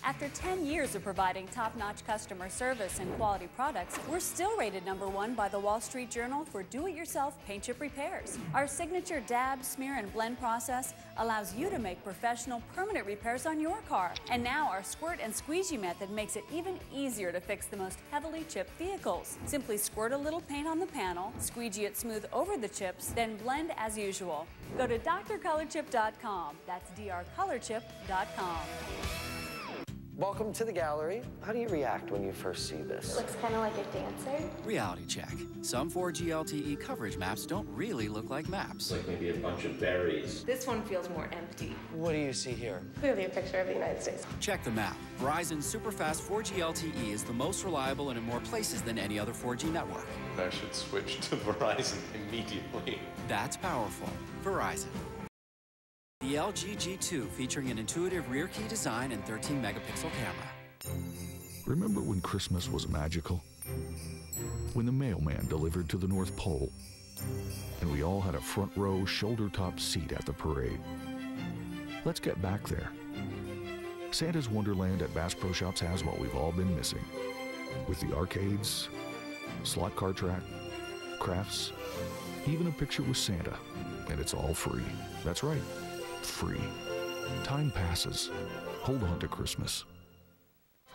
After 10 years of providing top-notch customer service and quality products, we're still rated #1 by the Wall Street Journal for do-it-yourself paint chip repairs. Our signature dab, smear, and blend process allows you to make professional, permanent repairs on your car. And now our squirt and squeegee method makes it even easier to fix the most heavily chipped vehicles. Simply squirt a little paint on the panel, squeegee it smooth over the chips, then blend as usual. Go to drcolorchip.com. That's drcolorchip.com. Welcome to the gallery. How do you react when you first see this? Looks kind of like a dancer. Reality check. Some 4G LTE coverage maps don't really look like maps. Like maybe a bunch of berries. This one feels more empty. What do you see here? Clearly a picture of the United States. Check the map. Verizon's superfast 4G LTE is the most reliable and in more places than any other 4G network. I should switch to Verizon immediately. That's powerful. Verizon. The LG G2 featuring an intuitive rear key design and 13-megapixel camera. Remember when Christmas was magical? When the mailman delivered to the North Pole, and we all had a front row, shoulder-top seat at the parade. Let's get back there. Santa's Wonderland at Bass Pro Shops has what we've all been missing. With the arcades, slot car track, crafts, even a picture with Santa. And it's all free. That's right. Free. Time passes. Hold on to Christmas.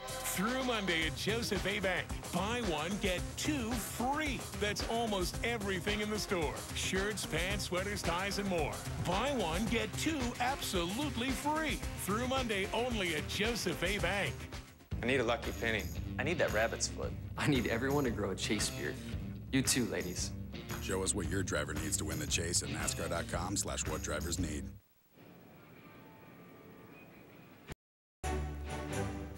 Through Monday at Joseph A. Bank, buy one, get two free. That's almost everything in the store. Shirts, pants, sweaters, ties, and more. Buy one, get two absolutely free. Through Monday only at Joseph A. Bank. I need a lucky penny. I need that rabbit's foot. I need everyone to grow a chase beard. You too, ladies. Show us what your driver needs to win the chase at NASCAR.com/whatdriversneed.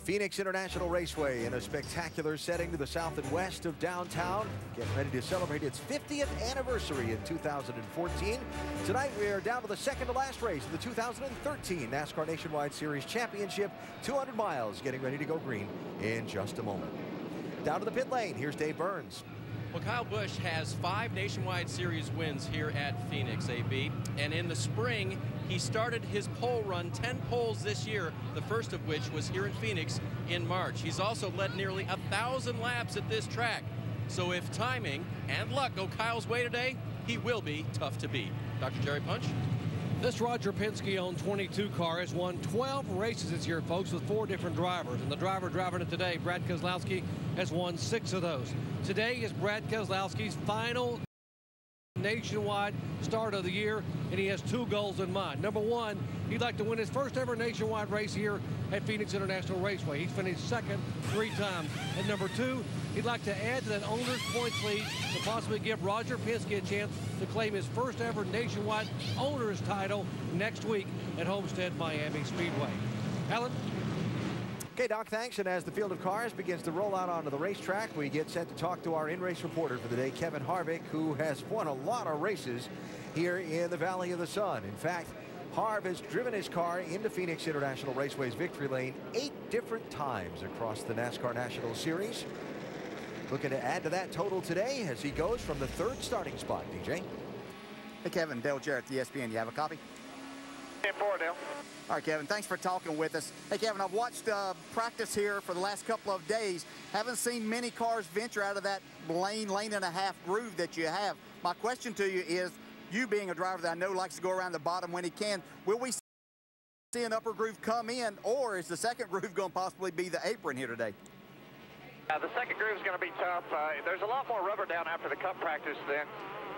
Phoenix International Raceway in a spectacular setting to the south and west of downtown, getting ready to celebrate its 50th anniversary in 2014. Tonight we are down to the second to last race of the 2013 NASCAR Nationwide Series Championship, 200 miles, getting ready to go green in just a moment. Down to the pit lane, here's Dave Burns. Well, Kyle Busch has 5 Nationwide Series wins here at Phoenix, AB. And in the spring, he started his pole run, 10 poles this year, the first of which was here in Phoenix in March. He's also led nearly 1,000 laps at this track. So if timing and luck go Kyle's way today, he will be tough to beat. Dr. Jerry Punch? This Roger Penske-owned 22 car has won 12 races this year, folks, with 4 different drivers. And the driver driving it today, Brad Keselowski, has won 6 of those. Today is Brad Keselowski's final nationwide start of the year, and he has 2 goals in mind. Number 1, he'd like to win his first ever nationwide race here at Phoenix International Raceway. He's finished second 3 times. And number 2, he'd like to add to that owner's points lead to possibly give Roger Penske a chance to claim his first ever nationwide owner's title next week at Homestead Miami Speedway. Alan? Okay, Doc, thanks. And as the field of cars begins to roll out onto the racetrack, we get set to talk to our in-race reporter for the day, Kevin Harvick, who has won a lot of races here in the Valley of the Sun. In fact, Harv has driven his car into Phoenix International Raceway's victory lane 8 different times across the NASCAR National Series. Looking to add to that total today as he goes from the 3rd starting spot, DJ. Hey, Kevin, Dale Jarrett, ESPN. You have a copy? 10-4, Dale. All right, Kevin, thanks for talking with us. Hey, Kevin, I've watched practice here for the last couple of days. Haven't seen many cars venture out of that lane and a half groove that you have. My question to you is, you being a driver that I know likes to go around the bottom when he can, will we see an upper groove come in, or is the second groove going to possibly be the apron here today? The second groove is going to be tough. There's a lot more rubber down after the cup practice than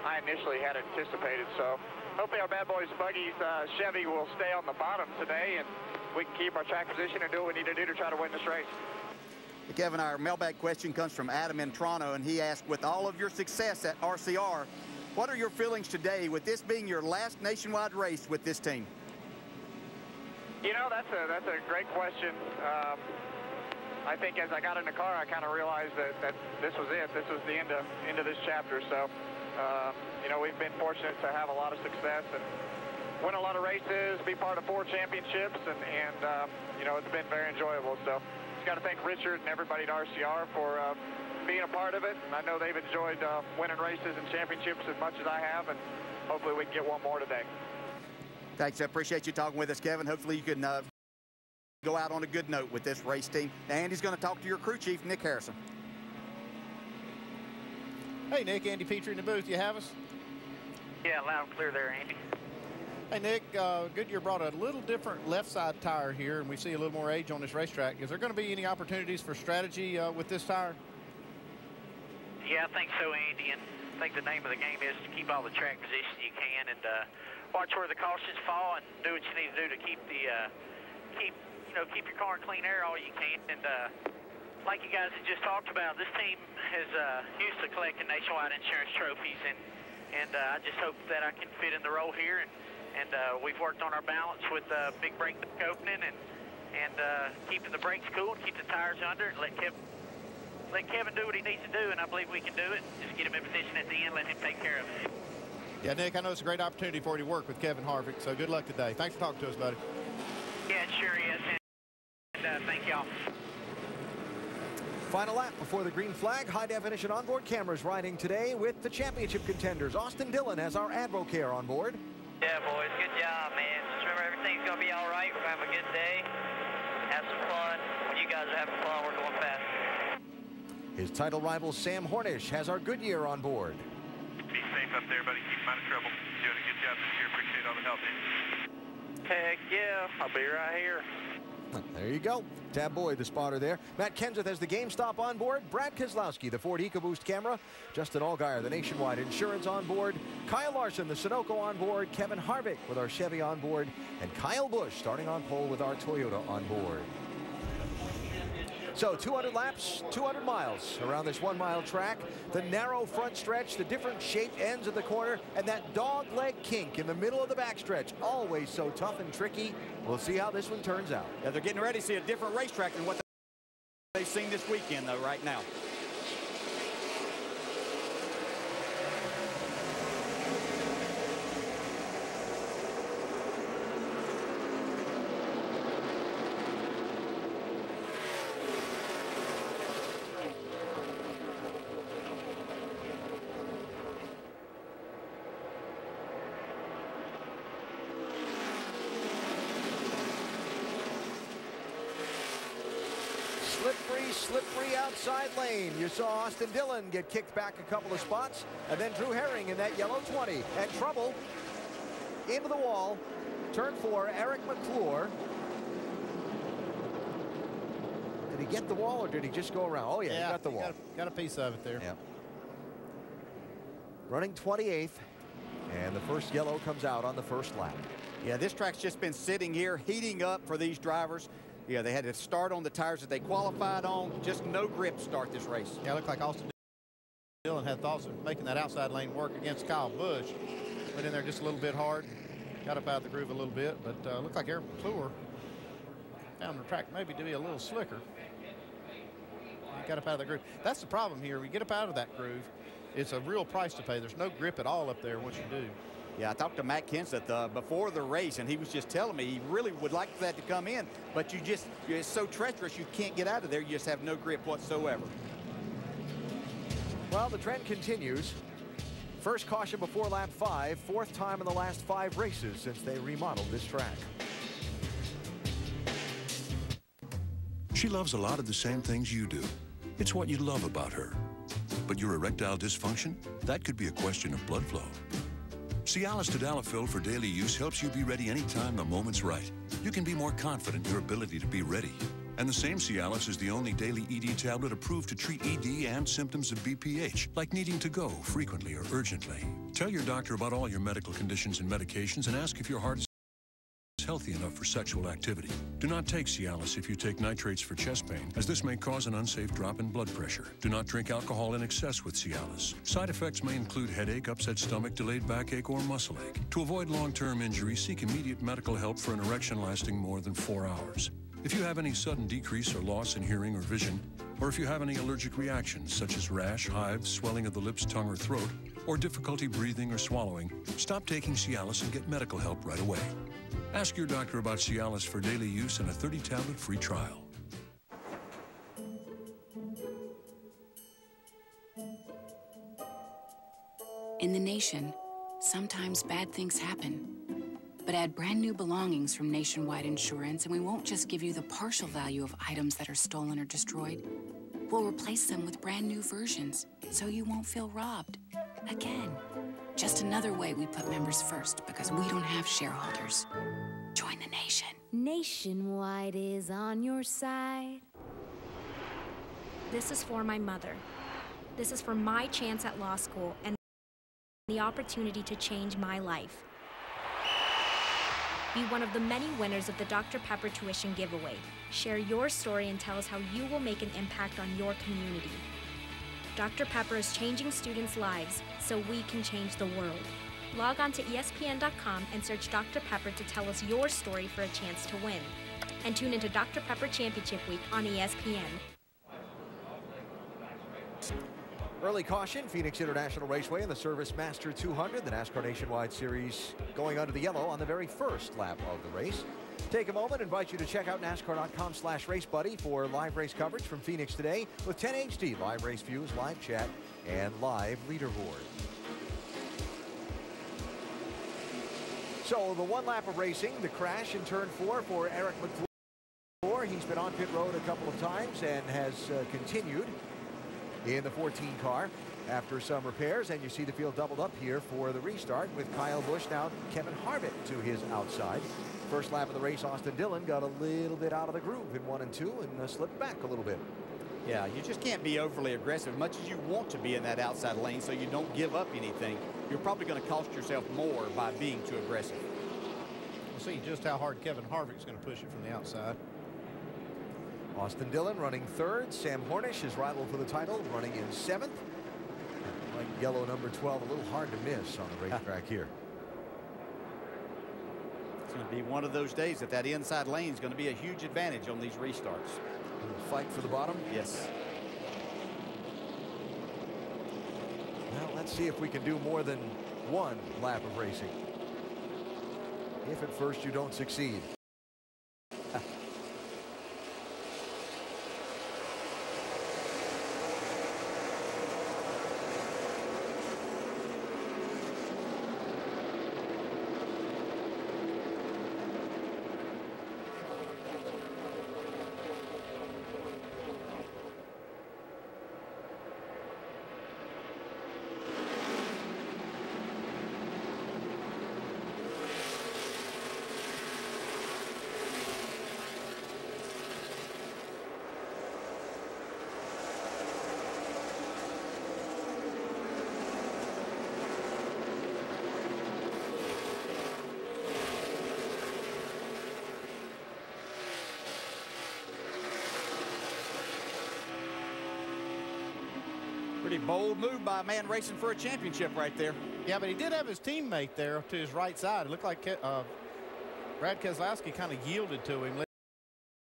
I initially had anticipated, so hopefully our Bad Boys Buggies Chevy will stay on the bottom today, and we can keep our track position and do what we need to do to try to win this race. Kevin, our mailbag question comes from Adam in Toronto, and he asked, with all of your success at RCR, what are your feelings today with this being your last nationwide race with this team? You know, that's a great question. I think as I got in the car, I kind of realized that this was it. This was the end of this chapter. So, you know, we've been fortunate to have a lot of success and win a lot of races, be part of 4 championships, and you know, it's been very enjoyable. So, just got to thank Richard and everybody at RCR for being a part of it. And I know they've enjoyed winning races and championships as much as I have, and hopefully we can get one more today. Thanks. I appreciate you talking with us, Kevin. Hopefully you can go out on a good note with this race team. And he's going to talk to your crew chief, Nick Harrison. Hey, Nick. Andy Petrie in the booth. You have us? Yeah, loud and clear there, Andy. Hey, Nick. Goodyear brought a little different left side tire here, and we see a little more age on this racetrack. Is there going to be any opportunities for strategy with this tire? Yeah, I think so, Andy. And I think the name of the game is to keep all the track position you can and watch where the cautions fall and do what you need to do to keep your car in clean air all you can. And like you guys have just talked about, this team is used to collecting nationwide insurance trophies, and I just hope that I can fit in the role here. And we've worked on our balance with big brake opening and keeping the brakes cool and keep the tires under and let Kevin do what he needs to do, and I believe we can do it. Just get him in position at the end, let him take care of it. Yeah, Nick, I know it's a great opportunity for you to work with Kevin Harvick, so good luck today. Thanks for talking to us, buddy. Yeah, it sure is. And thank y'all. Final lap before the green flag. High-definition onboard cameras riding today with the championship contenders. Austin Dillon has our AdvoCare on board. Yeah, boys, good job, man. Just remember, everything's going to be all right. We're going to have a good day. Have some fun. When you guys are having fun, we're going fast. His title rival, Sam Hornish, has our Goodyear on board. Be safe up there, buddy. Keep him out of trouble. Doing a good job this year. Appreciate all the help, dude. Heck yeah. I'll be right here. There you go. Tab Boyd, the spotter there. Matt Kenseth has the GameStop on board. Brad Keselowski, the Ford EcoBoost camera. Justin Allgaier, the Nationwide Insurance on board. Kyle Larson, the Sunoco on board. Kevin Harvick with our Chevy on board. And Kyle Busch starting on pole with our Toyota on board. So 200 laps, 200 miles around this 1 mile track. The narrow front stretch, the different shaped ends of the corner, and that dog leg kink in the middle of the backstretch. Always so tough and tricky. We'll see how this one turns out. Yeah, they're getting ready to see a different racetrack than what they've seen this weekend, though, right now. Slippery outside lane. You saw Austin Dillon get kicked back a couple of spots, and then Drew Herring in that yellow 20. And trouble into the wall. Turn 4, Eric McClure. Did he get the wall, or did he just go around? Oh, yeah, he got the wall. Got a piece of it there. Yeah. Running 28th, and the first yellow comes out on the first lap. Yeah, this track's just been sitting here, heating up for these drivers. Yeah, they had to start on the tires that they qualified on. Just no grip to start this race. Yeah, it looked like Austin Dillon had thoughts of making that outside lane work against Kyle Busch. Went in there just a little bit hard. Got up out of the groove a little bit, but looked like Eric McClure found the track maybe to be a little slicker. He got up out of the groove. That's the problem here. We get up out of that groove, it's a real price to pay. There's no grip at all up there once you do. Yeah, I talked to Matt Kenseth before the race, and he was just telling me he really would like that to come in, but it's so treacherous you can't get out of there. You just have no grip whatsoever. Well, the trend continues. First caution before lap 5, fourth time in the last 5 races since they remodeled this track. She loves a lot of the same things you do. It's what you love about her. But your erectile dysfunction? That could be a question of blood flow. Cialis Tadalafil for daily use helps you be ready anytime the moment's right. You can be more confident in your ability to be ready. And the same Cialis is the only daily ED tablet approved to treat ED and symptoms of BPH, like needing to go frequently or urgently. Tell your doctor about all your medical conditions and medications and ask if your heart is healthy enough for sexual activity. Do not take Cialis if you take nitrates for chest pain, as this may cause an unsafe drop in blood pressure. Do not drink alcohol in excess with Cialis. Side effects may include headache, upset stomach, delayed backache, or muscle ache. To avoid long-term injury, seek immediate medical help for an erection lasting more than 4 hours. If you have any sudden decrease or loss in hearing or vision, or if you have any allergic reactions such as rash, hives, swelling of the lips, tongue, or throat, or difficulty breathing or swallowing, stop taking Cialis and get medical help right away. Ask your doctor about Cialis for daily use and a 30-tablet free trial. In the nation, sometimes bad things happen. But add brand new belongings from Nationwide Insurance, and we won't just give you the partial value of items that are stolen or destroyed. We'll replace them with brand new versions, so you won't feel robbed. Again, just another way we put members first because we don't have shareholders. Join the nation. Nationwide is on your side. This is for my mother. This is for my chance at law school and the opportunity to change my life. Be one of the many winners of the Dr. Pepper Tuition Giveaway. Share your story and tell us how you will make an impact on your community. Dr. Pepper is changing students' lives so we can change the world. Log on to ESPN.com and search Dr. Pepper to tell us your story for a chance to win. And tune into Dr. Pepper Championship Week on ESPN. Early caution, Phoenix International Raceway in the Service Master 200, the NASCAR Nationwide Series going under the yellow on the very first lap of the race. Take a moment, invite you to check out NASCAR.com/RaceBuddy for live race coverage from Phoenix today with 10HD, live race views, live chat, and live leaderboard. So the one lap of racing, the crash in turn 4 for Eric McClure. He's been on pit road a couple of times and has continued in the 14 car after some repairs, and you see the field doubled up here for the restart with Kyle Busch, now Kevin Harvick to his outside. First lap of the race, Austin Dillon got a little bit out of the groove in 1 and 2 and slipped back a little bit. Yeah, you just can't be overly aggressive, much as you want to be in that outside lane so you don't give up anything. You're probably going to cost yourself more by being too aggressive. We'll see just how hard Kevin Harvick's going to push it from the outside. Austin Dillon running 3rd. Sam Hornish, his rival for the title, running in 7th. Like yellow number 12, a little hard to miss on the racetrack here. It's going to be one of those days that inside lane is going to be a huge advantage on these restarts. Fight for the bottom? Yes. Well, let's see if we can do more than one lap of racing. If at first you don't succeed. Pretty bold move by a man racing for a championship right there. Yeah, but he did have his teammate there to his right side. It looked like Brad Keselowski kind of yielded to him, let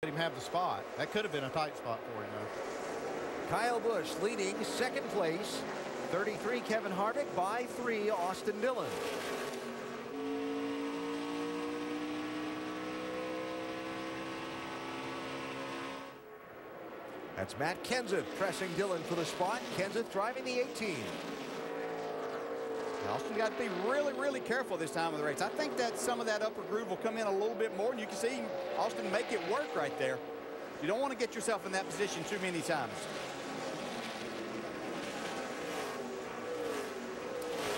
him have the spot. That could have been a tight spot for him, though. Kyle Busch leading 2nd place. 33 Kevin Harvick, by 3 Austin Dillon. That's Matt Kenseth pressing Dillon for the spot. Kenseth driving the 18. Austin got to be really, really careful this time of the race. I think that some of that upper groove will come in a little bit more, and you can see Austin make it work right there. You don't want to get yourself in that position too many times.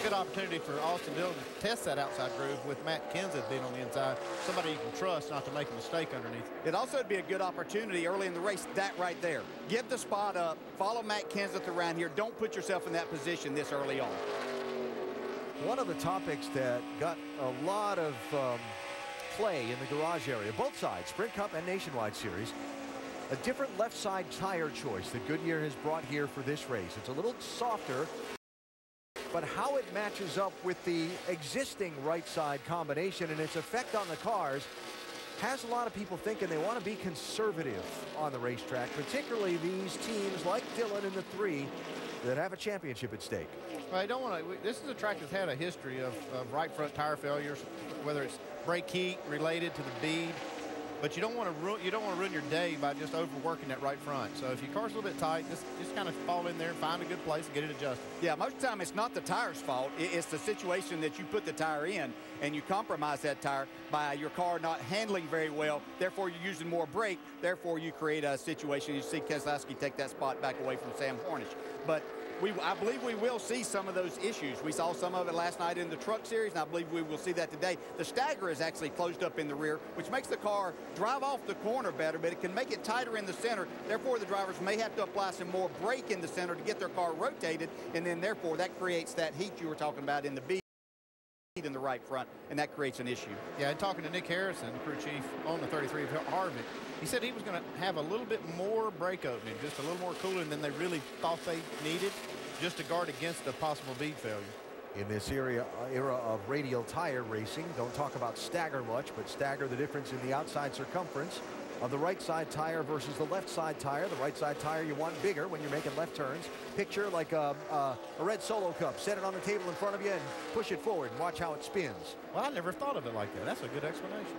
Good opportunity for Austin Dillon to test that outside groove with Matt Kenseth being on the inside. Somebody you can trust not to make a mistake underneath. It'd also be a good opportunity early in the race, that right there. Give the spot up, follow Matt Kenseth around here. Don't put yourself in that position this early on. One of the topics that got a lot of play in the garage area, both sides, Sprint Cup and Nationwide Series, a different left side tire choice that Goodyear has brought here for this race. It's a little softer, but how it matches up with the existing right side combination and its effect on the cars has a lot of people thinking they want to be conservative on the racetrack, particularly these teams like Dillon in the 3 that have a championship at stake. Well, I don't want to. This is a track that's had a history of right front tire failures, whether it's brake heat related to the bead. But you don't want to ruin your day by just overworking that right front. So if your car's a little bit tight, just kind of fall in there and find a good place and get it adjusted. Yeah, most of the time it's not the tire's fault. It's the situation that you put the tire in and you compromise that tire by your car not handling very well. Therefore, you're using more brake. Therefore, you create a situation. You see Keselowski take that spot back away from Sam Hornish. But I believe we will see some of those issues. We saw some of it last night in the Truck Series, and I believe we will see that today. The stagger is actually closed up in the rear, which makes the car drive off the corner better, but it can make it tighter in the center. Therefore, the drivers may have to apply some more brake in the center to get their car rotated, and then therefore that creates that heat you were talking about in the bead in the right front, and that creates an issue. Yeah, and talking to Nick Harrison, crew chief on the 33 of Harvick, he said he was going to have a little bit more brake opening, just a little more cooling than they really thought they needed, just to guard against a possible bead failure. In this era of radial tire racing, don't talk about stagger much, but stagger the difference in the outside circumference of the right side tire versus the left side tire. The right side tire you want bigger when you're making left turns. Picture like a red Solo Cup. Set it on the table in front of you and push it forward and watch how it spins. Well, I never thought of it like that. That's a good explanation.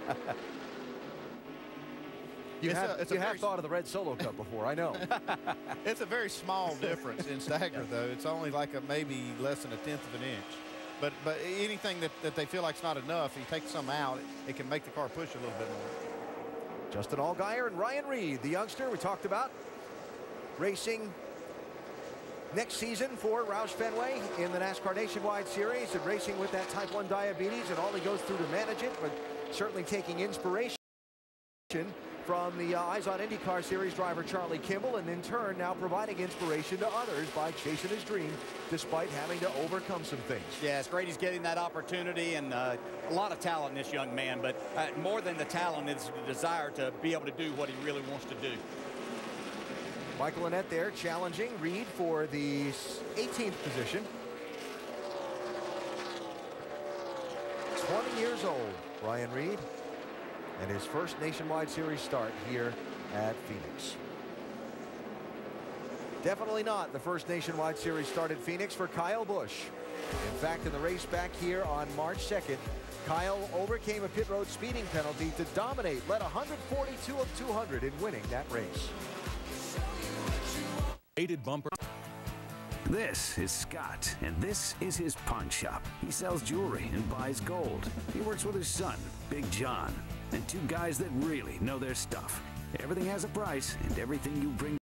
You have thought of the red Solo Cup before, I know. It's a very small difference in stagger, though. It's only like maybe less than 1/10 of an inch. But anything that they feel like it's not enough, you take some out, it can make the car push a little bit more. Justin Allgaier and Ryan Reed, the youngster we talked about, racing next season for Roush Fenway in the NASCAR Nationwide Series and racing with that Type 1 diabetes and all he goes through to manage it, but certainly taking inspiration from the Eyes on IndyCar Series driver Charlie Kimball, and in turn now providing inspiration to others by chasing his dream despite having to overcome some things. Yeah, it's great he's getting that opportunity, and a lot of talent in this young man, but more than the talent is the desire to be able to do what he really wants to do. Michael Annett there challenging Reed for the 18th position. 20 years old, Ryan Reed, and his first Nationwide Series start here at Phoenix. Definitely not the first Nationwide Series start at Phoenix for Kyle Busch. In fact, in the race back here on March 2nd, Kyle overcame a pit road speeding penalty to dominate, led 142 of 200 in winning that race. Bumper. This is Scott, and this is his pawn shop. He sells jewelry and buys gold. He works with his son, Big John, and two guys that really know their stuff. Everything has a price, and everything you bring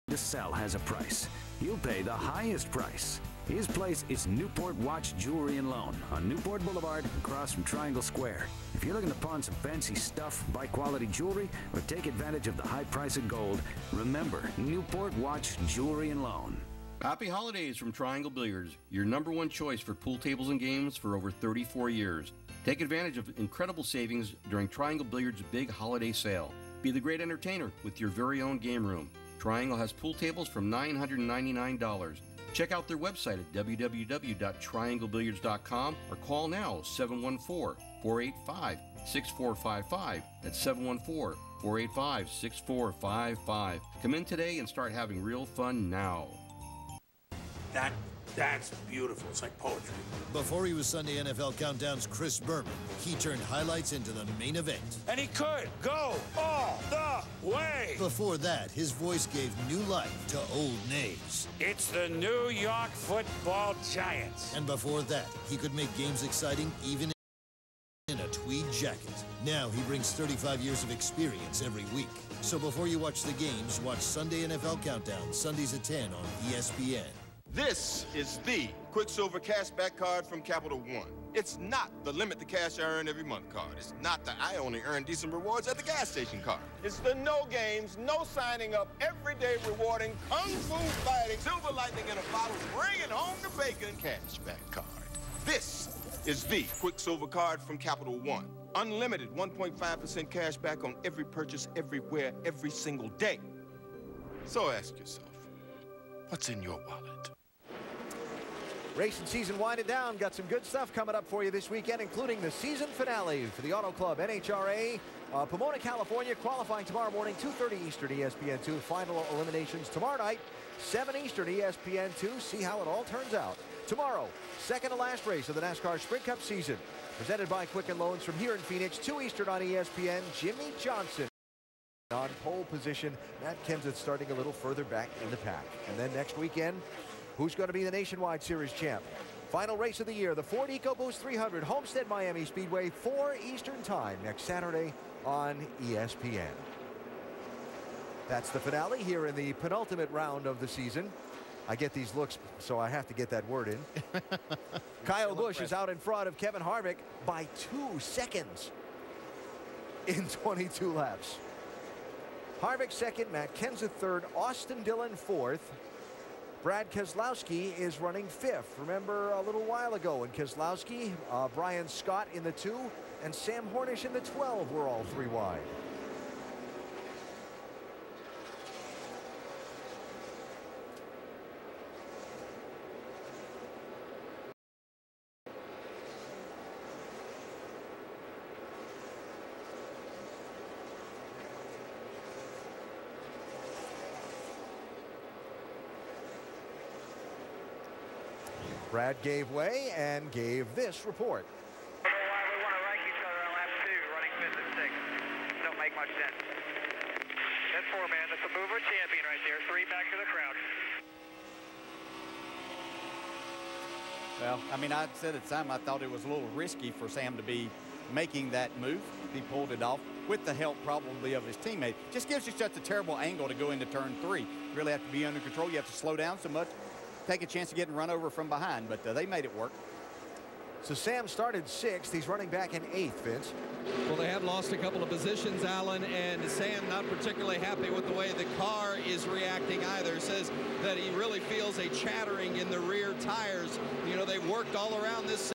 to sell has a price. You'll pay the highest price. His place is Newport Watch Jewelry and Loan on Newport Boulevard across from Triangle Square. If you're looking to pawn some fancy stuff, buy quality jewelry, or take advantage of the high price of gold, remember Newport Watch Jewelry and Loan. Happy holidays from Triangle Billiards, your #1 choice for pool tables and games for over 34 years. Take advantage of incredible savings during Triangle Billiards' big holiday sale. Be the great entertainer with your very own game room. Triangle has pool tables from $999. Check out their website at www.trianglebilliards.com or call now 714-485-6455. That's 714-485-6455. Come in today and start having real fun now. That's beautiful. It's like poetry. Before he was Sunday NFL Countdown's Chris Berman, he turned highlights into the main event. And he could go all the way. Before that, his voice gave new life to old names. It's the New York Football Giants. And before that, he could make games exciting even in a tweed jacket. Now he brings 35 years of experience every week. So before you watch the games, watch Sunday NFL Countdown, Sundays at 10 on ESPN. This is the Quicksilver Cashback Card from Capital One. It's not the limit the cash I earn every month card. It's not the I only earn decent rewards at the gas station card. It's the no games, no signing up, everyday rewarding, kung fu fighting, silver lightning in a bottle, bringing home the bacon cashback card. This is the Quicksilver Card from Capital One. Unlimited 1.5% cash back on every purchase, everywhere, every single day. So ask yourself, what's in your wallet? Racing season winding down. Got some good stuff coming up for you this weekend, including the season finale for the Auto Club NHRA. Pomona, California, qualifying tomorrow morning, 2:30 Eastern, ESPN2. Final eliminations tomorrow night, 7 Eastern, ESPN2. See how it all turns out. Tomorrow, second to last race of the NASCAR Sprint Cup season. Presented by Quicken Loans from here in Phoenix, 2 Eastern on ESPN. Jimmy Johnson on pole position. Matt Kenseth starting a little further back in the pack. And then next weekend, who's going to be the Nationwide Series champ? Final race of the year, the Ford EcoBoost 300, Homestead Miami Speedway, 4 Eastern time next Saturday on ESPN. That's the finale here in the penultimate round of the season. I get these looks, so I have to get that word in. Kyle Busch is out in front of Kevin Harvick by 2 seconds in 22 laps. Harvick second, Matt Kenseth third, Austin Dillon fourth. Brad Keselowski is running fifth. Remember a little while ago in Keselowski, Brian Scott in the 2 and Sam Hornish in the 12 were all 3 wide. Brad gave way and gave this report. We want to rank each other on lap 2, running 5th and 6th. Don't make much sense. That's 4, man. That's a mover champion right there. 3 back to the crowd. Well, I mean, I said at the time I thought it was a little risky for Sam to be making that move. He pulled it off with the help probably of his teammate. Just gives you such a terrible angle to go into turn 3. You really have to be under control. You have to slow down so much. Take a chance of getting run over from behind, but they made it work. So Sam started 6th. He's running back in 8th, Vince. Well, they have lost a couple of positions, Alan, and Sam not particularly happy with the way the car is reacting either. Says that he really feels a chattering in the rear tires. You know, they've worked all around this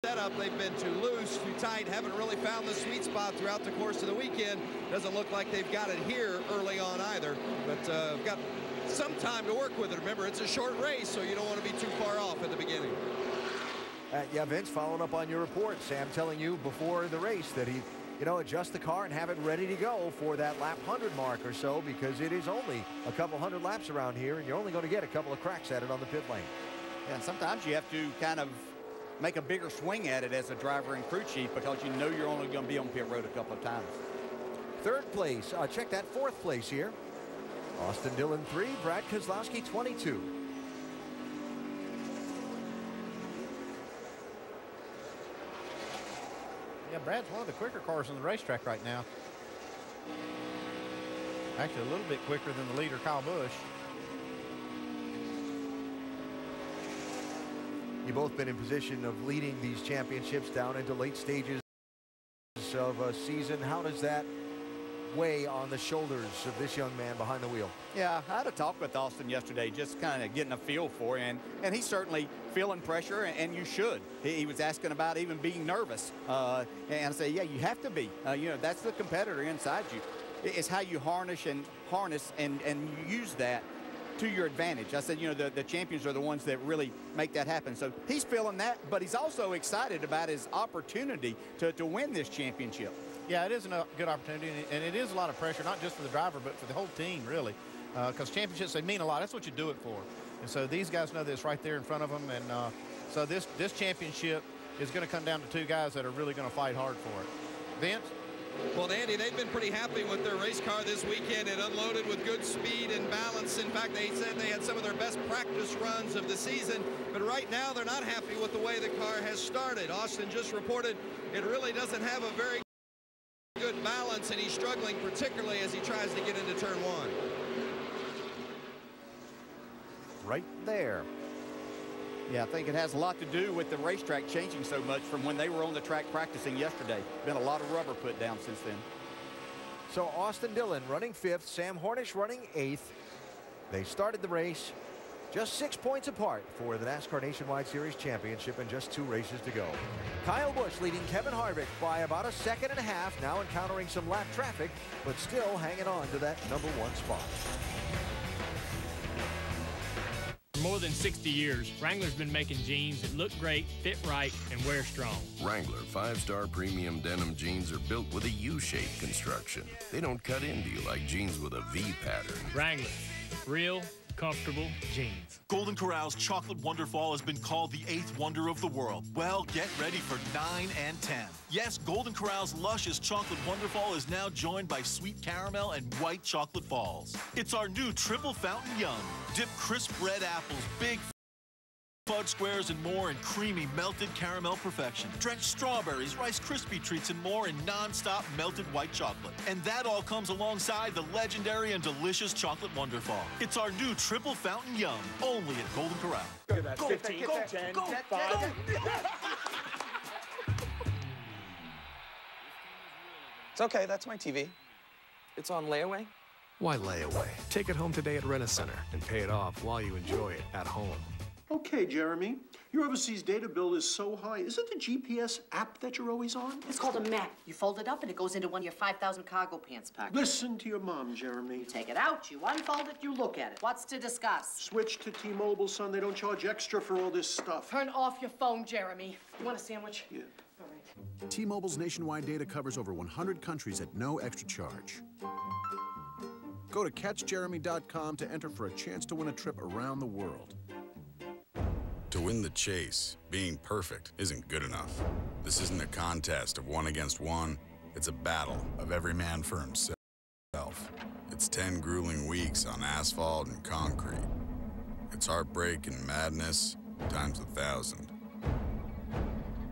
setup. They've been too loose, too tight, haven't really found the sweet spot throughout the course of the weekend. Doesn't look like they've got it here early on either, but got some time to work with it. Remember, it's a short race, so you don't want to be too far off at the beginning. Yeah, Vince, following up on your report, Sam telling you before the race that he, you know, adjust the car and have it ready to go for that lap 100 mark or so, because it is only a couple hundred laps around here, and you're only going to get a couple of cracks at it on the pit lane. Yeah, and sometimes you have to kind of make a bigger swing at it as a driver and crew chief because you know you're only going to be on pit road a couple of times. 3rd place, check that 4th place here. Austin Dillon 3, Brad Keselowski 22. Yeah, Brad's one of the quicker cars on the racetrack right now. Actually, a little bit quicker than the leader, Kyle Busch. You've both been in position of leading these championships down into late stages of a season. How does that weigh on the shoulders of this young man behind the wheel? Yeah, I had a talk with Austin yesterday, just kind of getting a feel for it, and he's certainly feeling pressure, and you should. He was asking about even being nervous, and I say, yeah, you have to be. You know, that's the competitor inside you. It's how you harness and use that to your advantage. I said, you know, the champions are the ones that really make that happen. So he's feeling that, but he's also excited about his opportunity to win this championship. Yeah, it is a good opportunity, and it is a lot of pressure, not just for the driver, but for the whole team, really, because championships, they mean a lot. That's what you do it for. And so these guys know this right there in front of them, and so this championship is going to come down to 2 guys that are really going to fight hard for it. Vince? Well, Andy, they've been pretty happy with their race car this weekend. It unloaded with good speed and balance. In fact, they said they had some of their best practice runs of the season. But right now, they're not happy with the way the car has started. Austin just reported it really doesn't have a very good balance, and he's struggling particularly as he tries to get into turn 1. right there. Yeah, I think it has a lot to do with the racetrack changing so much from when they were on the track practicing yesterday. Been a lot of rubber put down since then. So Austin Dillon running 5th, Sam Hornish running 8th. They started the race just 6 points apart for the NASCAR Nationwide Series Championship and just 2 races to go. Kyle Busch leading Kevin Harvick by about a second and a half, now encountering some lap traffic, but still hanging on to that #1 spot. For more than 60 years, Wrangler's been making jeans that look great, fit right, and wear strong. Wrangler 5-star premium denim jeans are built with a U-shaped construction. They don't cut into you like jeans with a V pattern. Wrangler, real, comfortable jeans. Golden Corral's Chocolate Wonderfall has been called the 8th wonder of the world. Well, get ready for 9 and 10. Yes, Golden Corral's luscious Chocolate Wonderfall is now joined by sweet caramel and white chocolate falls. It's our new Triple Fountain Yum. Dip crisp red apples, big fudge squares and more in creamy melted caramel perfection. Drench strawberries, Rice Krispie treats and more in non-stop melted white chocolate. And that all comes alongside the legendary and delicious Chocolate Wonderfall. It's our new Triple Fountain Yum, only at Golden Corral. Go 15, go 10, go 5. It's okay, that's my TV. It's on layaway? Why layaway? Take it home today at Rent-A-Center and pay it off while you enjoy it at home. Okay, Jeremy. Your overseas data bill is so high. Is it the GPS app that you're always on? It's called a map. You fold it up and it goes into one of your 5,000 cargo pants pockets. Listen to your mom, Jeremy. You take it out, you unfold it, you look at it. What's to discuss? Switch to T-Mobile, son. They don't charge extra for all this stuff. Turn off your phone, Jeremy. You want a sandwich? Yeah. All right. T-Mobile's nationwide data covers over 100 countries at no extra charge. Go to catchjeremy.com to enter for a chance to win a trip around the world. To win the chase, being perfect isn't good enough. This isn't a contest of one against one. It's a battle of every man for himself. It's 10 grueling weeks on asphalt and concrete. It's heartbreak and madness times 1,000.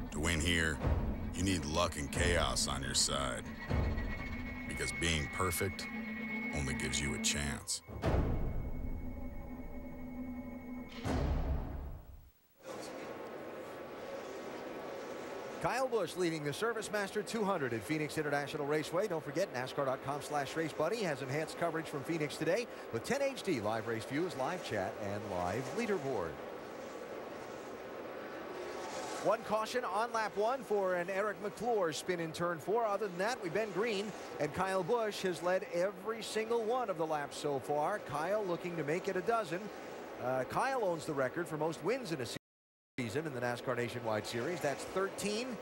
To win here, you need luck and chaos on your side. Because being perfect only gives you a chance. Kyle Busch leading the ServiceMaster 200 at Phoenix International Raceway. Don't forget, NASCAR.com/RaceBuddy has enhanced coverage from Phoenix today with 10 HD live race views, live chat, and live leaderboard. One caution on lap 1 for an Eric McClure spin in turn 4. Other than that, we've been green, and Kyle Busch has led every single one of the laps so far. Kyle looking to make it a dozen. Kyle owns the record for most wins in a season in the NASCAR Nationwide Series. That's 13.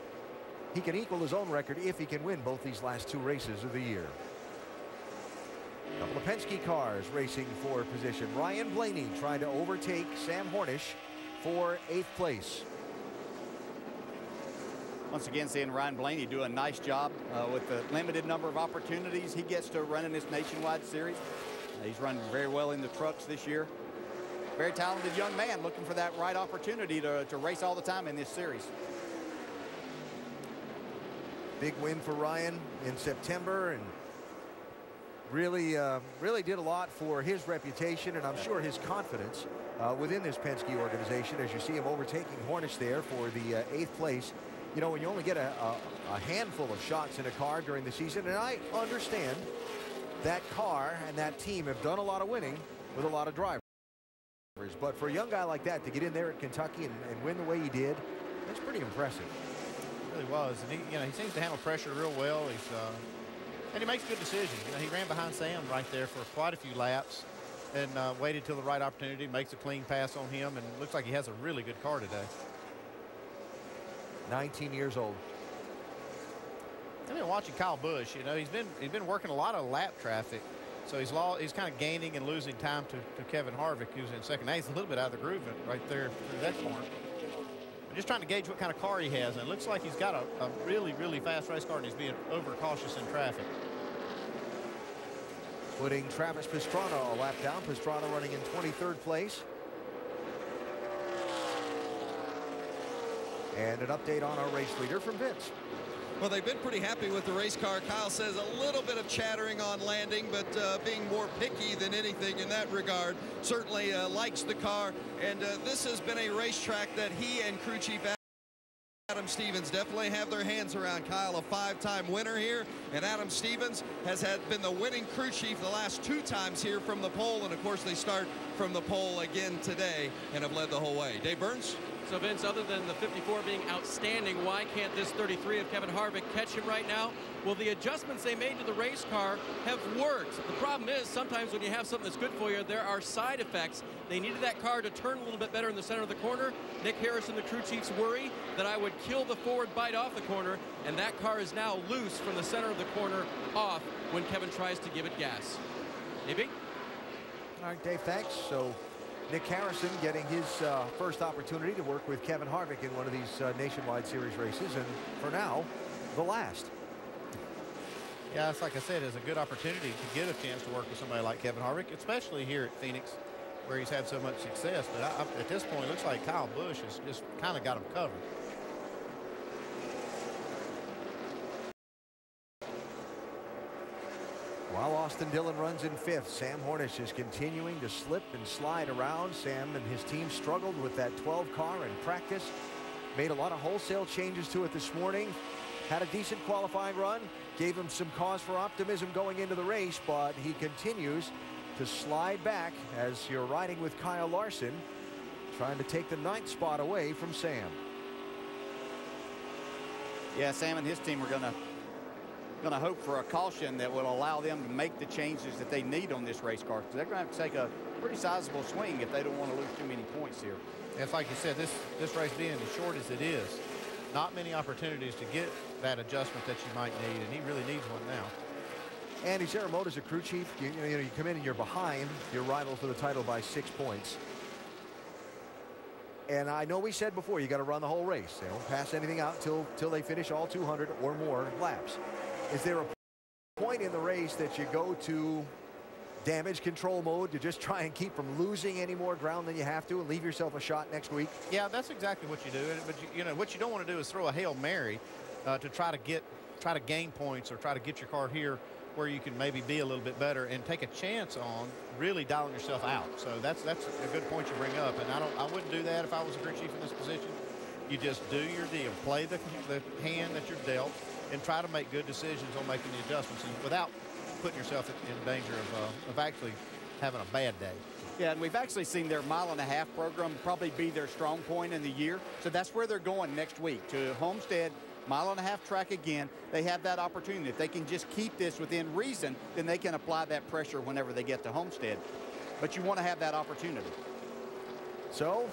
He can equal his own record if he can win both these last 2 races of the year. A couple of Penske cars racing for position. Ryan Blaney trying to overtake Sam Hornish for 8th place. Once again, seeing Ryan Blaney do a nice job with the limited number of opportunities he gets to run in this Nationwide Series. He's run very well in the trucks this year. Very talented young man looking for that right opportunity to race all the time in this series. Big win for Ryan in September, and really did a lot for his reputation and I'm sure his confidence within this Penske organization as you see him overtaking Hornish there for the 8th place. You know, when you only get a handful of shots in a car during the season, and I understand that car and that team have done a lot of winning with a lot of drivers. But for a young guy like that to get in there at Kentucky and win the way he did, that's pretty impressive. It really was, and he seems to handle pressure real well. And he makes good decisions. You know, he ran behind Sam right there for quite a few laps, and waited till the right opportunity, makes a clean pass on him, and looks like he has a really good car today. 19 years old. I've been watching Kyle Busch. You know, he's been working a lot of lap traffic. So he's kind of gaining and losing time to Kevin Harvick, who's in second. Now he's a little bit out of the groove right there through that corner. I'm just trying to gauge what kind of car he has, and it looks like he's got a really, really fast race car, and he's being overcautious in traffic. Putting Travis Pastrana a lap down. Pastrana running in 23rd place. And an update on our race leader from Vince. Well, they've been pretty happy with the race car. Kyle says a little bit of chattering on landing, but being more picky than anything in that regard. Certainly likes the car, and this has been a racetrack that he and crew chief Adam Stevens definitely have their hands around. Kyle, a 5-time winner here, and Adam Stevens has been the winning crew chief the last 2 times here from the pole, and of course they start from the pole again today and have led the whole way. Dave Burns? So Vince, other than the 54 being outstanding, why can't this 33 of Kevin Harvick catch him right now? Well, the adjustments they made to the race car have worked. The problem is sometimes when you have something that's good for you, there are side effects. They needed that car to turn a little bit better in the center of the corner. Nick Harrison, the crew chief's worry that I would kill the forward bite off the corner, and that car is now loose from the center of the corner off when Kevin tries to give it gas. AB? All right, Dave, thanks. So Nick Harrison getting his first opportunity to work with Kevin Harvick in one of these Nationwide Series races, and for now, the last. Yeah, it's like I said, it's a good opportunity to get a chance to work with somebody like Kevin Harvick, especially here at Phoenix, where he's had so much success. But at this point, it looks like Kyle Busch has just kind of got him covered. While Austin Dillon runs in 5th, Sam Hornish is continuing to slip and slide around. Sam and his team struggled with that 12 car in practice. Made a lot of wholesale changes to it this morning. Had a decent qualifying run. Gave him some cause for optimism going into the race, but he continues to slide back as you're riding with Kyle Larson, trying to take the 9th spot away from Sam. Yeah, Sam and his team are going to hope for a caution that will allow them to make the changes that they need on this race car, because they're going to have to take a pretty sizable swing if they don't want to lose too many points here. It's like you said, this race being as short as it is, not many opportunities to get that adjustment that you might need, and he really needs one now. Andy Zaramota's a crew chief. You come in and you're behind your rival for the title by 6 points. And I know we said before, you got to run the whole race. They don't pass anything out till they finish all 200 or more laps. Is there a point in the race that you go to damage control mode to just try and keep from losing any more ground than you have to and leave yourself a shot next week? Yeah, that's exactly what you do. But you know what you don't want to do is throw a Hail Mary to try to gain points or try to get your car here where you can maybe be a little bit better and take a chance on really dialing yourself out. So that's a good point you bring up, and I wouldn't do that if I was a crew chief in this position. You just do your deal, play the hand that you're dealt, and try to make good decisions on making the adjustments and without putting yourself in danger of actually having a bad day. Yeah, and we've actually seen their 1.5-mile program probably be their strong point in the year. So that's where they're going next week, to Homestead, 1.5-mile track again. They have that opportunity. If they can just keep this within reason, then they can apply that pressure whenever they get to Homestead. But you want to have that opportunity. So,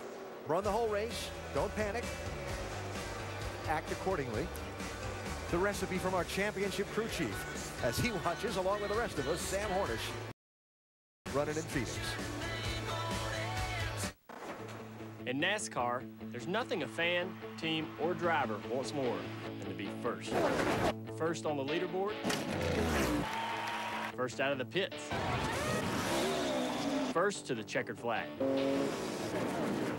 run the whole race. Don't panic. Act accordingly. The recipe from our championship crew chief as he watches, along with the rest of us, Sam Hornish running in Phoenix. In NASCAR, there's nothing a fan, team, or driver wants more than to be first. First on the leaderboard, first out of the pits, first to the checkered flag.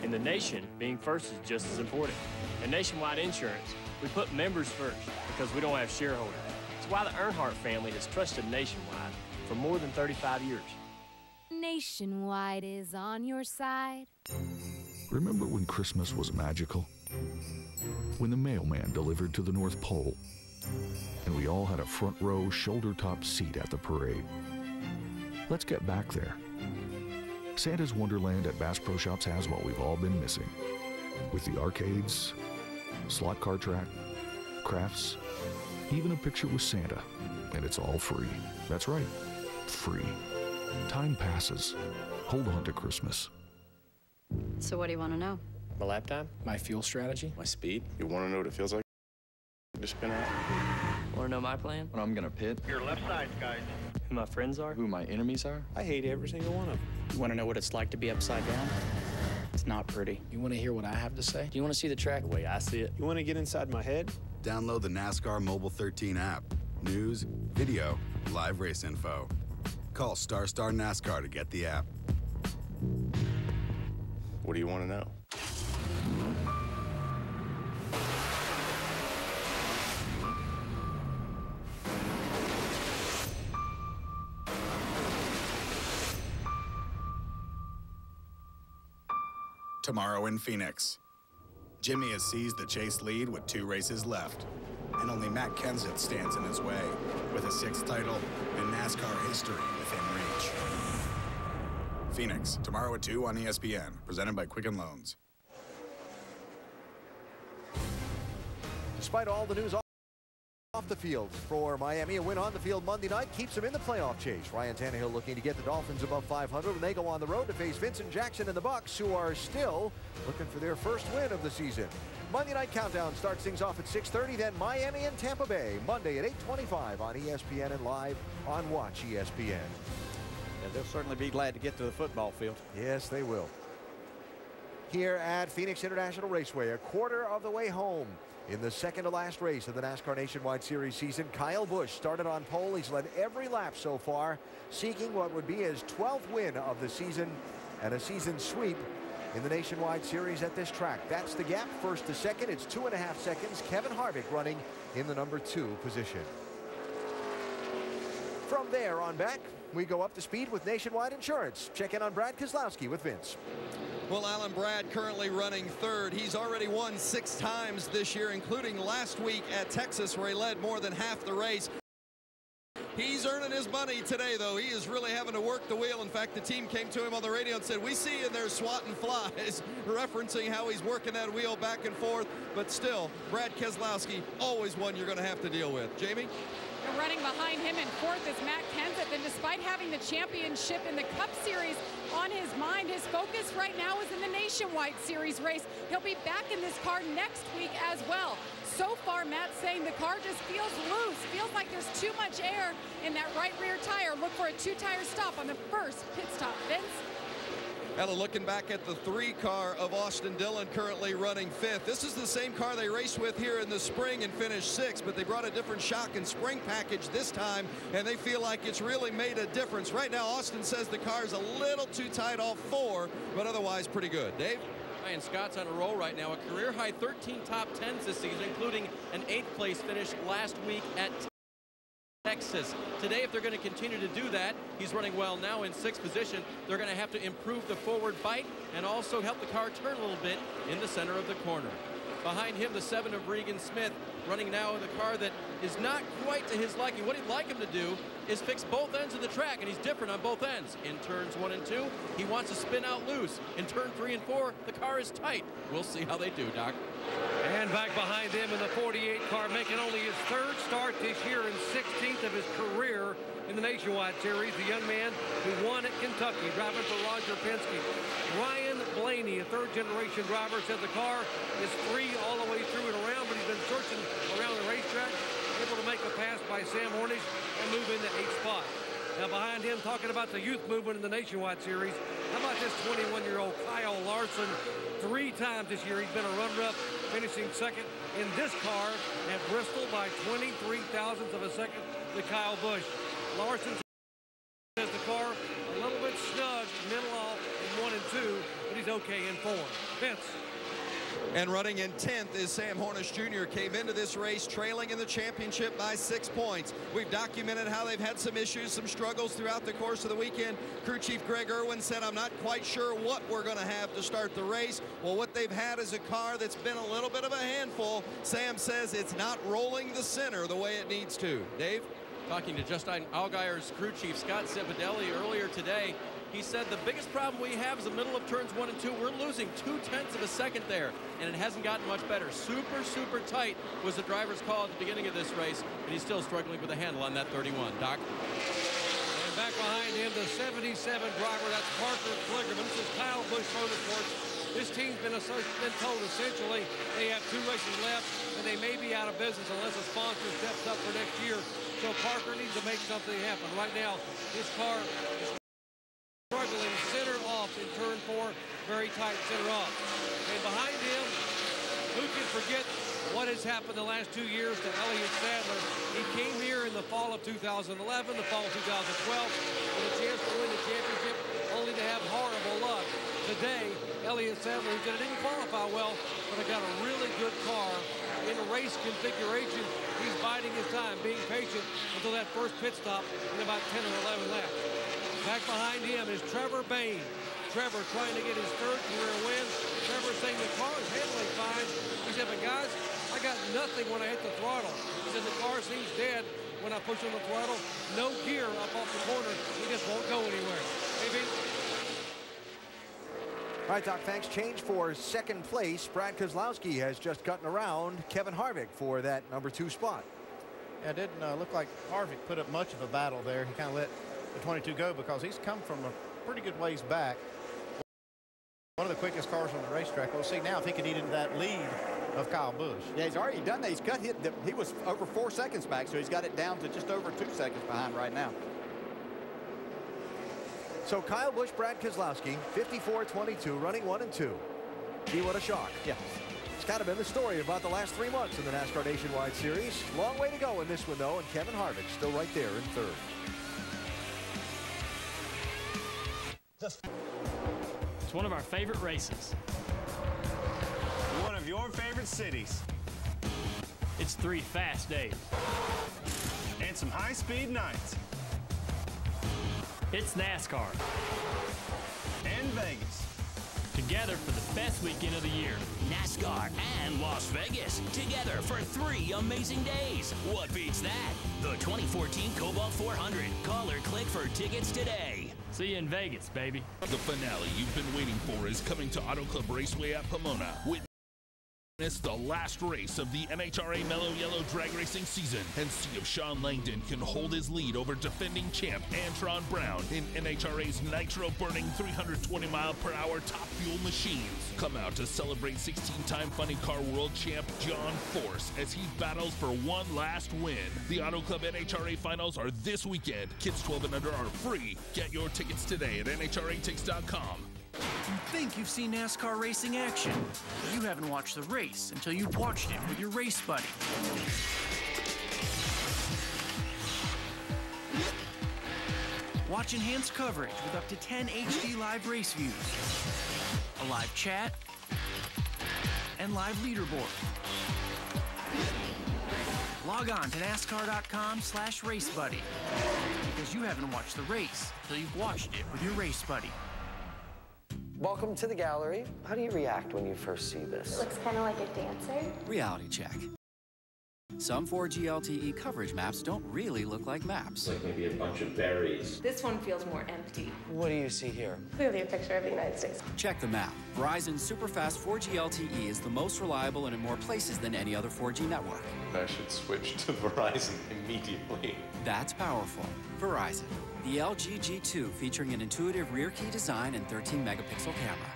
In the nation, being first is just as important. At Nationwide Insurance, we put members first because we don't have shareholders. It's why the Earnhardt family has trusted Nationwide for more than 35 years. Nationwide is on your side. Remember when Christmas was magical? When the mailman delivered to the North Pole, and we all had a front row, shoulder-top seat at the parade. Let's get back there. Santa's Wonderland at Bass Pro Shops has what we've all been missing. With the arcades, slot car track, crafts, even a picture with Santa, and it's all free. That's right, free. Time passes. Hold on to Christmas. So what do you want to know? My lap time, my fuel strategy, my speed. You want to know what it feels like to spin out? Want to know my plan? When I'm going to pit. Your left side, guys. Who my friends are? Who my enemies are? I hate every single one of them. You want to know what it's like to be upside down? It's not pretty. You want to hear what I have to say? Do you want to see the track the way I see it? You want to get inside my head? Download the NASCAR Mobile 13 app. News, video, live race info. Call Star NASCAR to get the app. What do you want to know? tomorrow in Phoenix. Jimmy has seized the chase lead with 2 races left, and only Matt Kenseth stands in his way, with a 6th title and NASCAR history within reach. Phoenix, tomorrow at 2 on ESPN, presented by Quicken Loans. Despite all the news off the field for Miami, a win on the field Monday night keeps them in the playoff chase. Ryan Tannehill looking to get the Dolphins above 500 when they go on the road to face Vincent Jackson and the Bucs, who are still looking for their first win of the season. Monday Night Countdown starts things off at 6:30, then Miami and Tampa Bay, Monday at 8:25 on ESPN and live on Watch ESPN. Yeah, they'll certainly be glad to get to the football field. Yes, they will. Here at Phoenix International Raceway, a quarter of the way home. In the second to last race of the NASCAR Nationwide Series season, Kyle Busch started on pole. He's led every lap so far, seeking what would be his 12th win of the season and a season sweep in the Nationwide Series at this track. That's the gap, first to second. It's 2.5 seconds. Kevin Harvick running in the number 2 position. From there on back, we go up to speed with Nationwide Insurance. Check in on Brad Keselowski with Vince. Well, Alan, Brad currently running 3rd. He's already won 6 times this year, including last week at Texas, where he led more than half the race. He's earning his money today, though. He is really having to work the wheel. In fact, the team came to him on the radio and said, "We see you in there swatting flies," referencing how he's working that wheel back and forth. But still, Brad Keselowski, always one you're going to have to deal with. Jamie? Running behind him in 4th is Matt Kenseth, and despite having the championship in the Cup Series on his mind, his focus right now is in the Nationwide Series race. He'll be back in this car next week as well. So far, Matt's saying the car just feels loose, feels like there's too much air in that right rear tire. Look for a 2-tire stop on the first pit stop. Vince? Ella, looking back at the 3 car of Austin Dillon, currently running 5th. This is the same car they raced with here in the spring and finished 6th, but they brought a different shock and spring package this time, and they feel like it's really made a difference. Right now, Austin says the car is a little too tight off 4, but otherwise pretty good. Dave? Ryan Scott's on a roll right now. A career-high 13 top 10s this season, including an 8th place finish last week at Texas. Today, if they're going to continue to do that, he's running well now in 6th position. They're going to have to improve the forward bite and also help the car turn a little bit in the center of the corner. Behind him, the 7 of Regan Smith, running now in the car that is not quite to his liking. What he'd like him to do is fix both ends of the track, and he's different on both ends. In turns 1 and 2, he wants to spin out loose. In turn 3 and 4, the car is tight. We'll see how they do, Doc. And back behind him in the 48 car, making only his 3rd start this year and 16th of his career in the Nationwide Series, the young man who won at Kentucky, driving for Roger Penske. Ryan Blaney, a 3rd-generation driver, said the car is free all the way through and around, but he's been searching around the racetrack, able to make a pass by Sam Hornish and move into 8th spot. Now behind him, talking about the youth movement in the Nationwide Series, how about this 21-year-old Kyle Larson? 3 times this year he's been a runner-up, finishing 2nd in this car at Bristol by 23 thousandths of a second to Kyle Busch. Larson says the car a little bit snug, middle off in 1 and 2, but he's okay in 4. Vince. And running in 10th is Sam Hornish Jr. Came into this race trailing in the championship by 6 points. We've documented how they've had some issues, some struggles throughout the course of the weekend. Crew Chief Greg Irwin said, "I'm not quite sure what we're going to have to start the race." Well, what they've had is a car that's been a little bit of a handful. Sam says it's not rolling the center the way it needs to. Dave? Talking to Justin Allgaier's crew chief, Scott Cividelli, earlier today, he said the biggest problem we have is the middle of turns 1 and 2. We're losing 0.2 of a second there, and it hasn't gotten much better. Super, super tight was the driver's call at the beginning of this race, and he's still struggling with the handle on that 31. Doc? And back behind him, the 77 driver, that's Parker Kligerman. This is Kyle Busch Motorsports. This team's been told essentially they have 2 races left, and they may be out of business unless a sponsor steps up for next year. So Parker needs to make something happen. Right now, his car is struggling center off in turn 4, very tight center off. And behind him, who can forget what has happened the last 2 years to Elliott Sadler? He came here in the fall of 2011, the fall of 2012, with a chance to win the championship, only to have horrible luck. Today, Elliott Sadler, who didn't qualify well, but got a really good car in a race configuration. He's biding his time, being patient until that first pit stop in about 10 or 11 laps. Back behind him is Trevor Bayne. Trevor trying to get his third career win. Trevor saying the car is handling fine. He said, but guys, I got nothing when I hit the throttle. He said the car seems dead when I push on the throttle. No gear up off the corner. He just won't go anywhere. Maybe. All right, Doc, thanks. Change for second place. Brad Keselowski has just gotten around Kevin Harvick for that #2 spot. Yeah, it didn't look like Harvick put up much of a battle there. He kind of let the 22 go because he's come from a pretty good ways back. One of the quickest cars on the racetrack. We'll see now if he can eat into that lead of Kyle Busch. Yeah, he's already done that. He's cut hit. He was over 4 seconds back, so he's got it down to just over 2 seconds behind right now. So Kyle Busch, Brad Keselowski, 54-22, running 1 and 2. Gee, what a shock. Yeah. It's kind of been the story about the last 3 months in the NASCAR Nationwide Series. Long way to go in this one, though, and Kevin Harvick still right there in third. It's one of our favorite races. One of your favorite cities. It's 3 fast days. And some high-speed nights. It's NASCAR. And Vegas. Together for the best weekend of the year. NASCAR and Las Vegas. Together for 3 amazing days. What beats that? The 2014 Cobalt 400. Call or click for tickets today. See you in Vegas, baby. The finale you've been waiting for is coming to Auto Club Raceway at Pomona. Witness the last race of the NHRA Mellow Yellow drag racing season and see if Sean Langdon can hold his lead over defending champ Antron Brown in NHRA's nitro-burning 320-mile-per-hour top fuel machines. Come out to celebrate 16-time Funny Car World champ John Force as he battles for one last win. The Auto Club NHRA finals are this weekend. Kids 12 and under are free. Get your tickets today at NHRATix.com. You think you've seen NASCAR racing action, but you haven't watched the race until you've watched it with your race buddy. Watch enhanced coverage with up to 10 HD live race views, a live chat, and live leaderboard. Log on to NASCAR.com/racebuddy because you haven't watched the race until you've watched it with your race buddy. Welcome to the gallery. How do you react when you first see this? It looks kind of like a dancer. Reality check. Some 4G LTE coverage maps don't really look like maps. Like maybe a bunch of berries. This one feels more empty. What do you see here? Clearly a picture of the United States. Check the map. Verizon Superfast 4G LTE is the most reliable and in more places than any other 4G network. I should switch to Verizon immediately. That's powerful. Verizon. The LG G2 featuring an intuitive rear key design and 13-megapixel camera.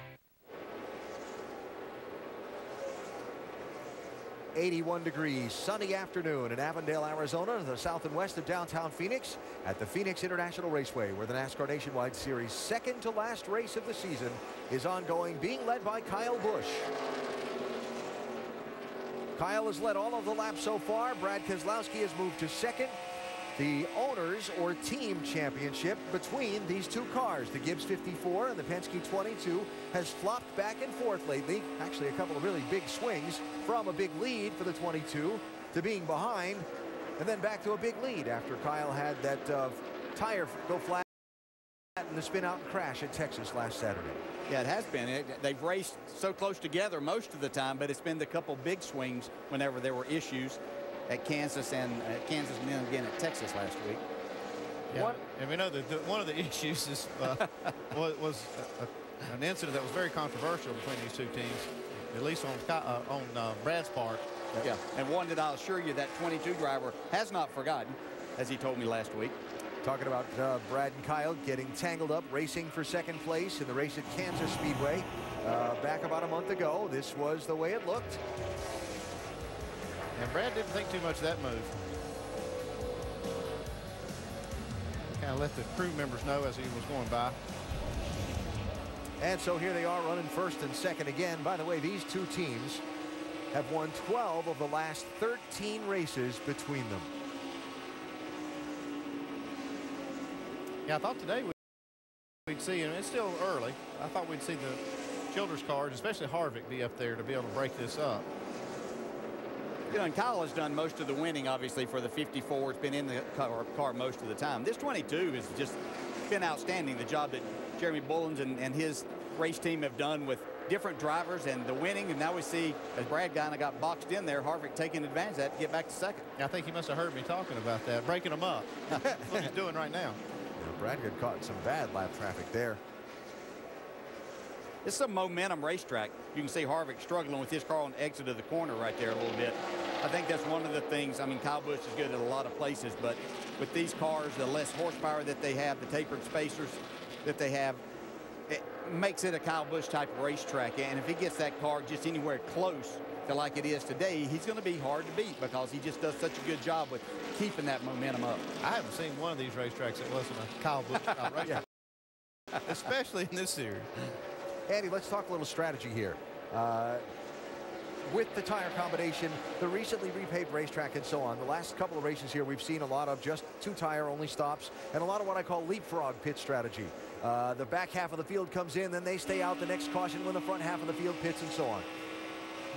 81 degrees, sunny afternoon in Avondale, Arizona, to the south and west of downtown Phoenix at the Phoenix International Raceway, where the NASCAR Nationwide Series second to last race of the season is ongoing, being led by Kyle Busch. Kyle has led all of the laps so far. Brad Keselowski has moved to second. The owners or team championship between these two cars, the Gibbs 54 and the Penske 22, has flopped back and forth lately. Actually, a couple of really big swings from a big lead for the 22 to being behind, and then back to a big lead after Kyle had that tire go flat in the spin out and crash at Texas last Saturday. Yeah, it has been. They've raced so close together most of the time, but it's been the couple big swings whenever there were issues at Kansas and then again at Texas last week. Yeah, and we know that one of the issues is was an incident that was very controversial between these two teams, at least on Brad's part. Yeah, and one that I'll assure you that 22 driver has not forgotten, as he told me last week. Talking about Brad and Kyle getting tangled up racing for second place in the race at Kansas Speedway back about a month ago. This was the way it looked. And Brad didn't think too much of that move. Kind of let the crew members know as he was going by. And so here they are running first and second again. By the way, these two teams have won 12 of the last 13 races between them. Yeah, I thought today we'd see, and it's still early, I thought we'd see the Childress cars, especially Harvick, be up there to be able to break this up. You know, and Kyle has done most of the winning, obviously, for the 54. It's been in the car most of the time. This 22 is just been outstanding, the job that Jeremy Bullins and his race team have done with different drivers and the winning. And now we see, as Brad kind of got boxed in there, Harvick taking advantage of that to get back to second. I think he must have heard me talking about that, breaking them up. That's what he's doing right now. Yeah, Brad got caught in some bad lap traffic there. It's a momentum racetrack. You can see Harvick struggling with his car on the exit of the corner right there a little bit. I think that's one of the things. I mean, Kyle Busch is good at a lot of places, but with these cars, the less horsepower that they have, the tapered spacers that they have, it makes it a Kyle Busch type of racetrack. And if he gets that car just anywhere close to like it is today, he's going to be hard to beat because he just does such a good job with keeping that momentum up. I haven't seen one of these racetracks that wasn't a Kyle Busch racetrack, especially in this series. Andy, let's talk a little strategy here. With the tire combination, the recently repaved racetrack and so on, the last couple of races here, we've seen a lot of just two-tire only stops and a lot of what I call leapfrog pit strategy. The back half of the field comes in, then they stay out the next caution when the front half of the field pits and so on.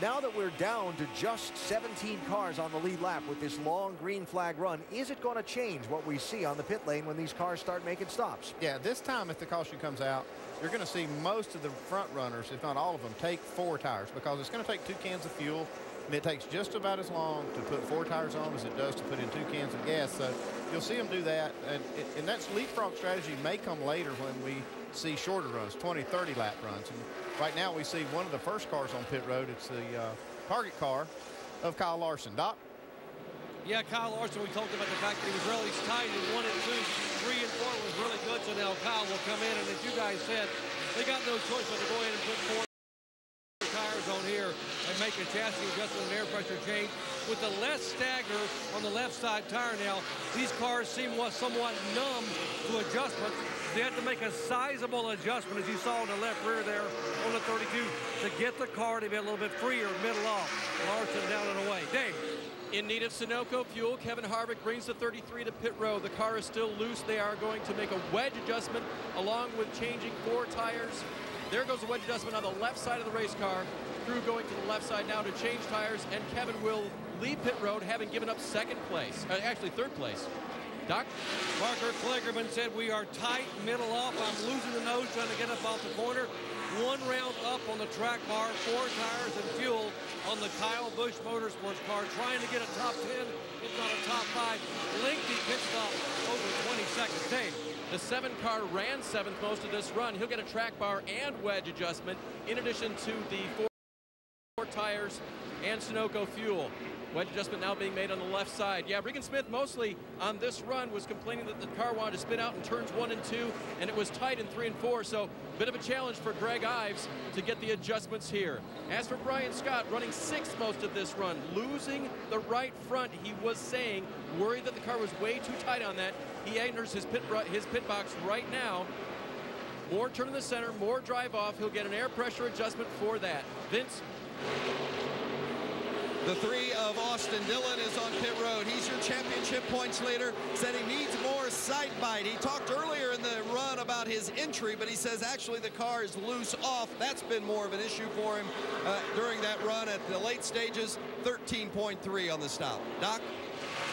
Now that we're down to just 17 cars on the lead lap with this long green flag run, is it going to change what we see on the pit lane when these cars start making stops? Yeah, this time if the caution comes out, you're going to see most of the front runners, if not all of them, take 4 tires because it's going to take 2 cans of fuel, and it takes just about as long to put 4 tires on as it does to put in 2 cans of gas. So you'll see them do that, and that's leapfrog strategy may come later when we see shorter runs, 20, 30 lap runs. And right now we see one of the first cars on pit road. It's the target car of Kyle Larson. Doc? Yeah, Kyle Larson, we talked about the fact that he was really tight in 1 and 2, 3 and 4 was really good. So now Kyle will come in, and as you guys said, they got no choice but to go ahead and put 4 tires on here and make a chassis adjustment and air pressure change. With the less stagger on the left side tire now, these cars seem somewhat numb to adjustment. They had to make a sizable adjustment, as you saw in the left rear there on the 32, to get the car to be a little bit freer middle off. Larson down and away. Dave. In need of Sunoco fuel, Kevin Harvick brings the 33 to pit road. The car is still loose. They are going to make a wedge adjustment along with changing 4 tires. There goes the wedge adjustment on the left side of the race car. Drew going to the left side now to change tires, and Kevin will leave pit road having given up second place, actually third place. Doc? Parker Kligerman said we are tight, middle off. I'm losing the nose trying to get up off the corner. 1 round up on the track bar, 4 tires and fuel on the Kyle Busch Motorsports car, trying to get a top 10, if not a top 5. Lengthy pit stop over 20 seconds. Dave. The 7 car ran 7th most of this run. He'll get a track bar and wedge adjustment in addition to the 4 tires and Sunoco fuel. Wedge adjustment now being made on the left side. Yeah, Regan Smith mostly on this run was complaining that the car wanted to spin out in turns 1 and 2, and it was tight in 3 and 4, so a bit of a challenge for Greg Ives to get the adjustments here. As for Brian Scott, running 6th most of this run, losing the right front, he was saying, worried that the car was way too tight on that. He enters his pit box right now. More turn in the center, more drive off. He'll get an air pressure adjustment for that. Vince? The 3 of Austin Dillon is on pit road. He's your championship points leader. Said he needs more side bite. He talked earlier in the run about his entry, but he says actually the car is loose off. That's been more of an issue for him during that run at the late stages. 13.3 on the stop. Doc?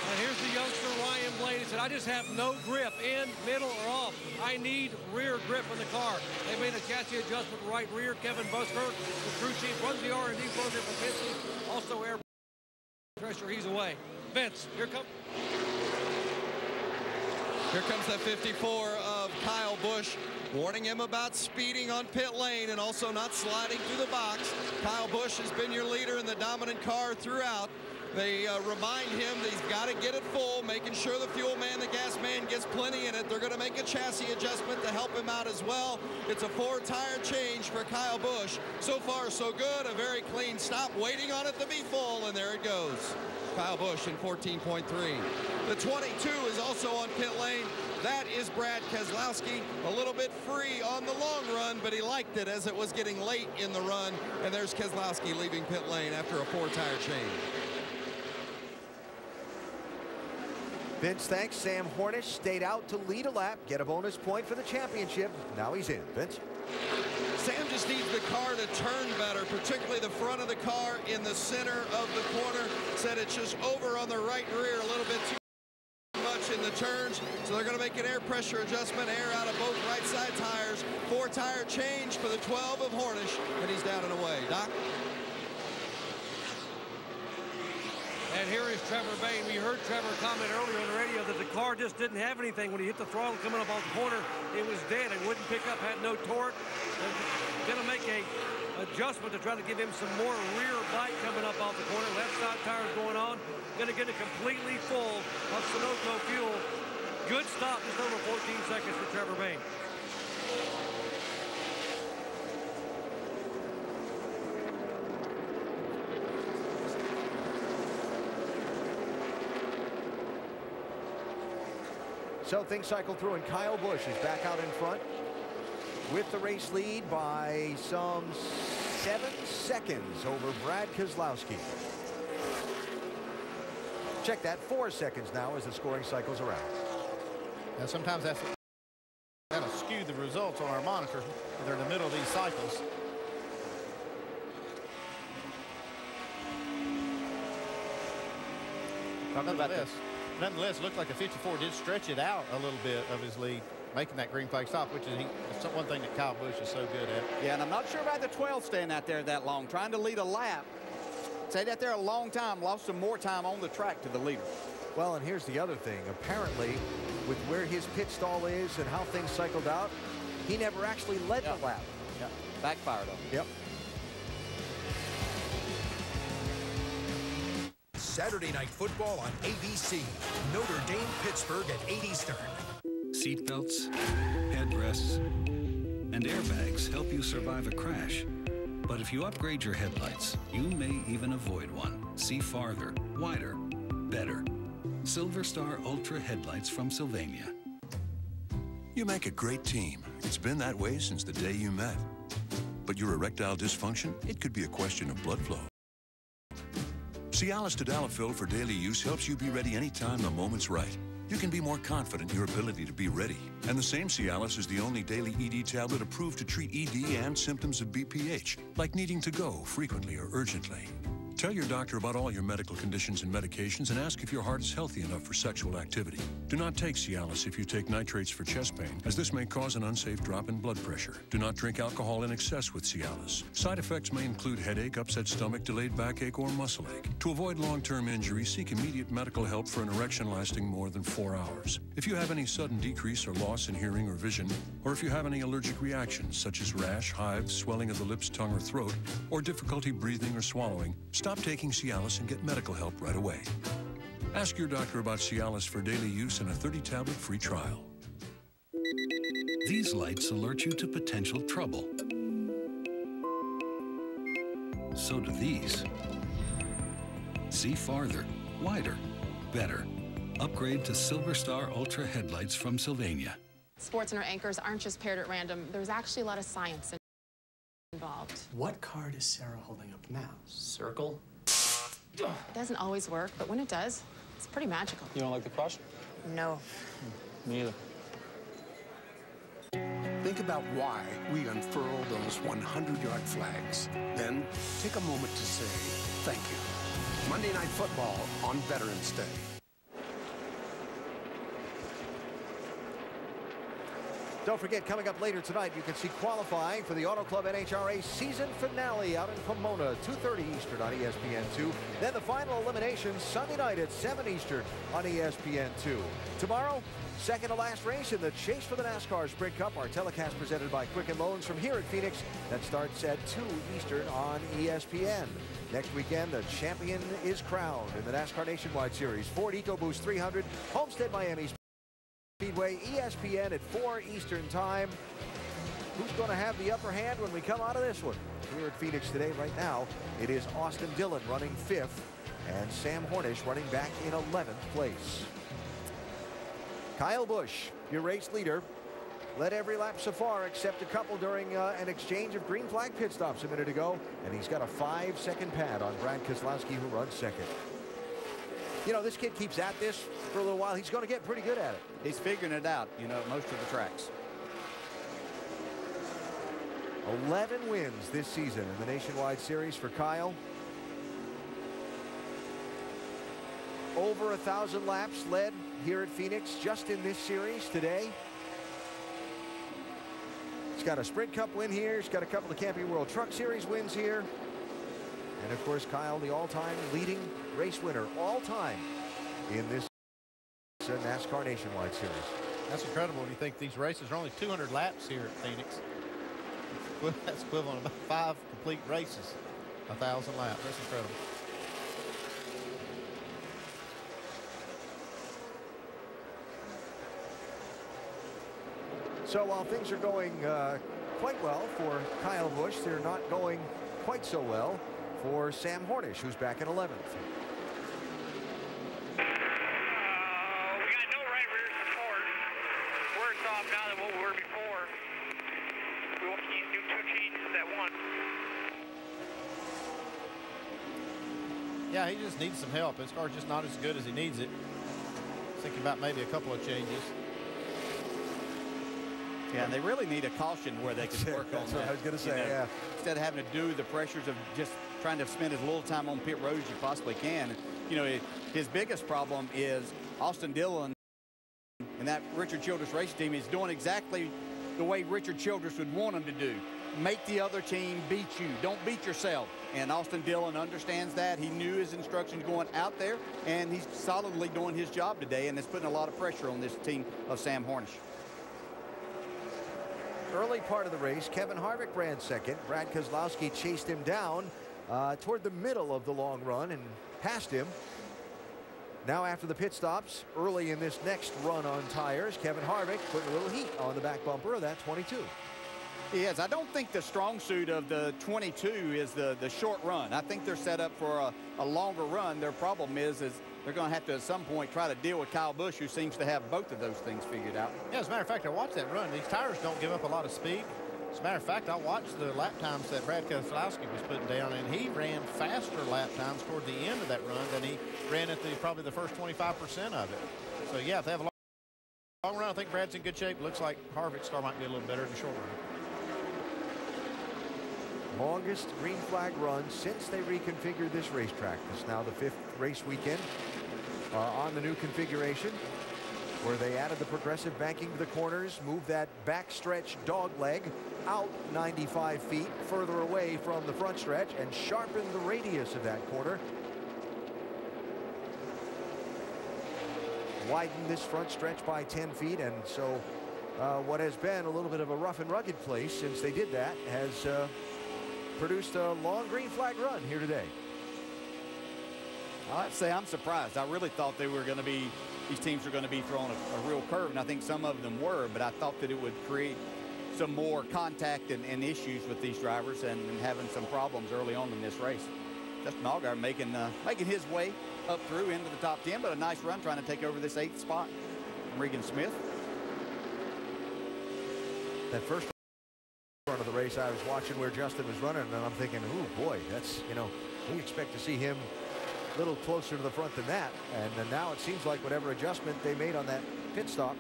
And here's the youngster Ryan Blaney. He said, I just have no grip, in, middle, or off. I need rear grip in the car. They made a chassis adjustment right rear. Kevin Buskirk, the crew chief, runs the R&D program for Penske. Also air pressure, he's away. Vince, here comes that 54 of Kyle Busch, warning him about speeding on pit lane and also not sliding through the box. Kyle Busch has been your leader in the dominant car throughout. They remind him that he's got to get it full, making sure the fuel man, the gas man gets plenty in it. They're going to make a chassis adjustment to help him out as well. It's a 4-tire change for Kyle Busch. So far, so good. A very clean stop, waiting on it to be full, and there it goes. Kyle Busch in 14.3. The 22 is also on pit lane. That is Brad Keselowski, a little bit free on the long run, but he liked it as it was getting late in the run. And there's Keselowski leaving pit lane after a 4-tire change. Vince thanks Sam Hornish, stayed out to lead a lap, get a bonus point for the championship. Now he's in. Vince? Sam just needs the car to turn better, particularly the front of the car in the center of the corner. Said it's just over on the right rear a little bit too much in the turns, so they're going to make an air pressure adjustment, air out of both right side tires. 4-tire change for the 12 of Hornish, and he's down and away. Doc? And here is Trevor Bayne. We heard Trevor comment earlier on the radio that the car just didn't have anything. When he hit the throttle coming up off the corner, it was dead. It wouldn't pick up, had no torque. They're going to make a adjustment to try to give him some more rear bite coming up off the corner. Left side tires going on. Going to get it completely full of Sunoco fuel. Good stop, just over 14 seconds for Trevor Bayne. So things cycle through, and Kyle Busch is back out in front with the race lead by some 7 seconds over Brad Keselowski. Check that, 4 seconds now as the scoring cycles around. Now sometimes that'll skew the results on our monitor when they're in the middle of these cycles. Nonetheless, it looked like the 54 did stretch it out a little bit of his lead, making that green flag stop, which is one thing that Kyle Busch is so good at. Yeah, and I'm not sure about the 12 staying out there that long, trying to lead a lap. Stayed out there a long time, lost some more time on the track to the leader. Well, and here's the other thing. Apparently, with where his pit stall is and how things cycled out, he never actually led the lap. Yeah, backfired on him. Yep. Saturday Night Football on ABC. Notre Dame, Pittsburgh at 8 Eastern. Seatbelts, headrests, and airbags help you survive a crash. But if you upgrade your headlights, you may even avoid one. See farther, wider, better. Silver Star Ultra headlights from Sylvania. You make a great team. It's been that way since the day you met. But your erectile dysfunction, it could be a question of blood flow. Cialis Tadalafil for daily use helps you be ready anytime the moment's right. You can be more confident in your ability to be ready. And the same Cialis is the only daily ED tablet approved to treat ED and symptoms of BPH, like needing to go frequently or urgently. Tell your doctor about all your medical conditions and medications and ask if your heart is healthy enough for sexual activity. Do not take Cialis if you take nitrates for chest pain, as this may cause an unsafe drop in blood pressure. Do not drink alcohol in excess with Cialis. Side effects may include headache, upset stomach, delayed backache, or muscle ache. To avoid long-term injury, seek immediate medical help for an erection lasting more than 4 hours. If you have any sudden decrease or loss in hearing or vision, or if you have any allergic reactions such as rash, hives, swelling of the lips, tongue, or throat, or difficulty breathing or swallowing, stop taking Cialis and get medical help right away. Ask your doctor about Cialis for daily use and a 30-tablet free trial. These lights alert you to potential trouble. So do these. See farther, wider, better. Upgrade to Silver Star Ultra headlights from Sylvania. SportsCenter anchors aren't just paired at random. There's actually a lot of science involved. What card is Sarah holding up now? Circle? It doesn't always work, but when it does, it's pretty magical. You don't like the crush? No. Me either. Think about why we unfurl those 100-yard flags. Then take a moment to say thank you. Monday Night Football on Veterans Day. Don't forget, coming up later tonight, you can see qualifying for the Auto Club NHRA season finale out in Pomona, 2:30 Eastern on ESPN2. Then the final elimination Sunday night at 7 Eastern on ESPN2. Tomorrow, second to last race in the chase for the NASCAR Sprint Cup. Our telecast presented by Quicken Loans from here at Phoenix. That starts at 2 Eastern on ESPN. Next weekend, the champion is crowned in the NASCAR Nationwide Series. Ford EcoBoost 300, Homestead Miami Speedway, ESPN at 4 Eastern time. Who's going to have the upper hand when we come out of this one? Here at Phoenix today, right now, it is Austin Dillon running 5th and Sam Hornish running back in 11th place. Kyle Busch, your race leader, led every lap so far except a couple during an exchange of green flag pit stops a minute ago, and he's got a 5-second pad on Brad Keselowski, who runs second. You know, this kid keeps at this for a little while. He's going to get pretty good at it. He's figuring it out, you know, most of the tracks. 11 wins this season in the Nationwide Series for Kyle. Over 1,000 laps led here at Phoenix just in this series today. He's got a Sprint Cup win here. He's got a couple of Camping World Truck Series wins here. And, of course, Kyle, the all-time leading race winner, all-time in this NASCAR Nationwide Series. That's incredible when you think these races are only 200 laps here at Phoenix. That's equivalent to about 5 complete races, 1,000 laps. That's incredible. So while things are going quite well for Kyle Busch, they're not going quite so well for Sam Hornish, who's back in 11th. Now than what we were before. We can't do 2 changes at once. Yeah, he just needs some help. His car's just not as good as he needs it. Thinking about maybe a couple of changes. Yeah, and they really need a caution where they can work on that. That's what I was going to say, yeah. Instead of having to do the pressures of just trying to spend as little time on pit road as you possibly can. You know, his biggest problem is Austin Dillon and that Richard Childress race team is doing exactly the way Richard Childress would want them to do. Make the other team beat you. Don't beat yourself. And Austin Dillon understands that. He knew his instructions going out there, and he's solidly doing his job today, and it's putting a lot of pressure on this team of Sam Hornish. Early part of the race, Kevin Harvick ran second. Brad Keselowski chased him down toward the middle of the long run and passed him. Now after the pit stops, early in this next run on tires, Kevin Harvick putting a little heat on the back bumper of that 22. Yes, I don't think the strong suit of the 22 is the short run. I think they're set up for a longer run. Their problem is they're going to have to at some point try to deal with Kyle Busch, who seems to have both of those things figured out. Yeah, as a matter of fact, I watched that run. These tires don't give up a lot of speed. As a matter of fact, I watched the lap times that Brad Keselowski was putting down, and he ran faster lap times toward the end of that run than he ran at probably the first 25% of it. So, yeah, if they have a long run, I think Brad's in good shape. Looks like Harvick's car might be a little better in the short run. Longest green flag run since they reconfigured this racetrack. It's now the 5th race weekend on the new configuration, where they added the progressive banking to the corners, moved that backstretch dog leg out 95 feet further away from the front stretch, and sharpened the radius of that corner. Widened this front stretch by 10 feet, and so what has been a little bit of a rough and rugged place since they did that has produced a long green flag run here today. I'd say I'm surprised. I really thought they were going to be, these teams are going to be throwing a real curve, and I think some of them were, but I thought that it would create some more contact and issues with these drivers and having some problems early on in this race. Justin Allgaier making his way up through into the top 10, but a nice run trying to take over this 8th spot from Regan Smith. That first run of the race, I was watching where Justin was running, and I'm thinking, oh boy, that's, you know, we expect to see him a little closer to the front than that. And then now it seems like whatever adjustment they made on that pit stop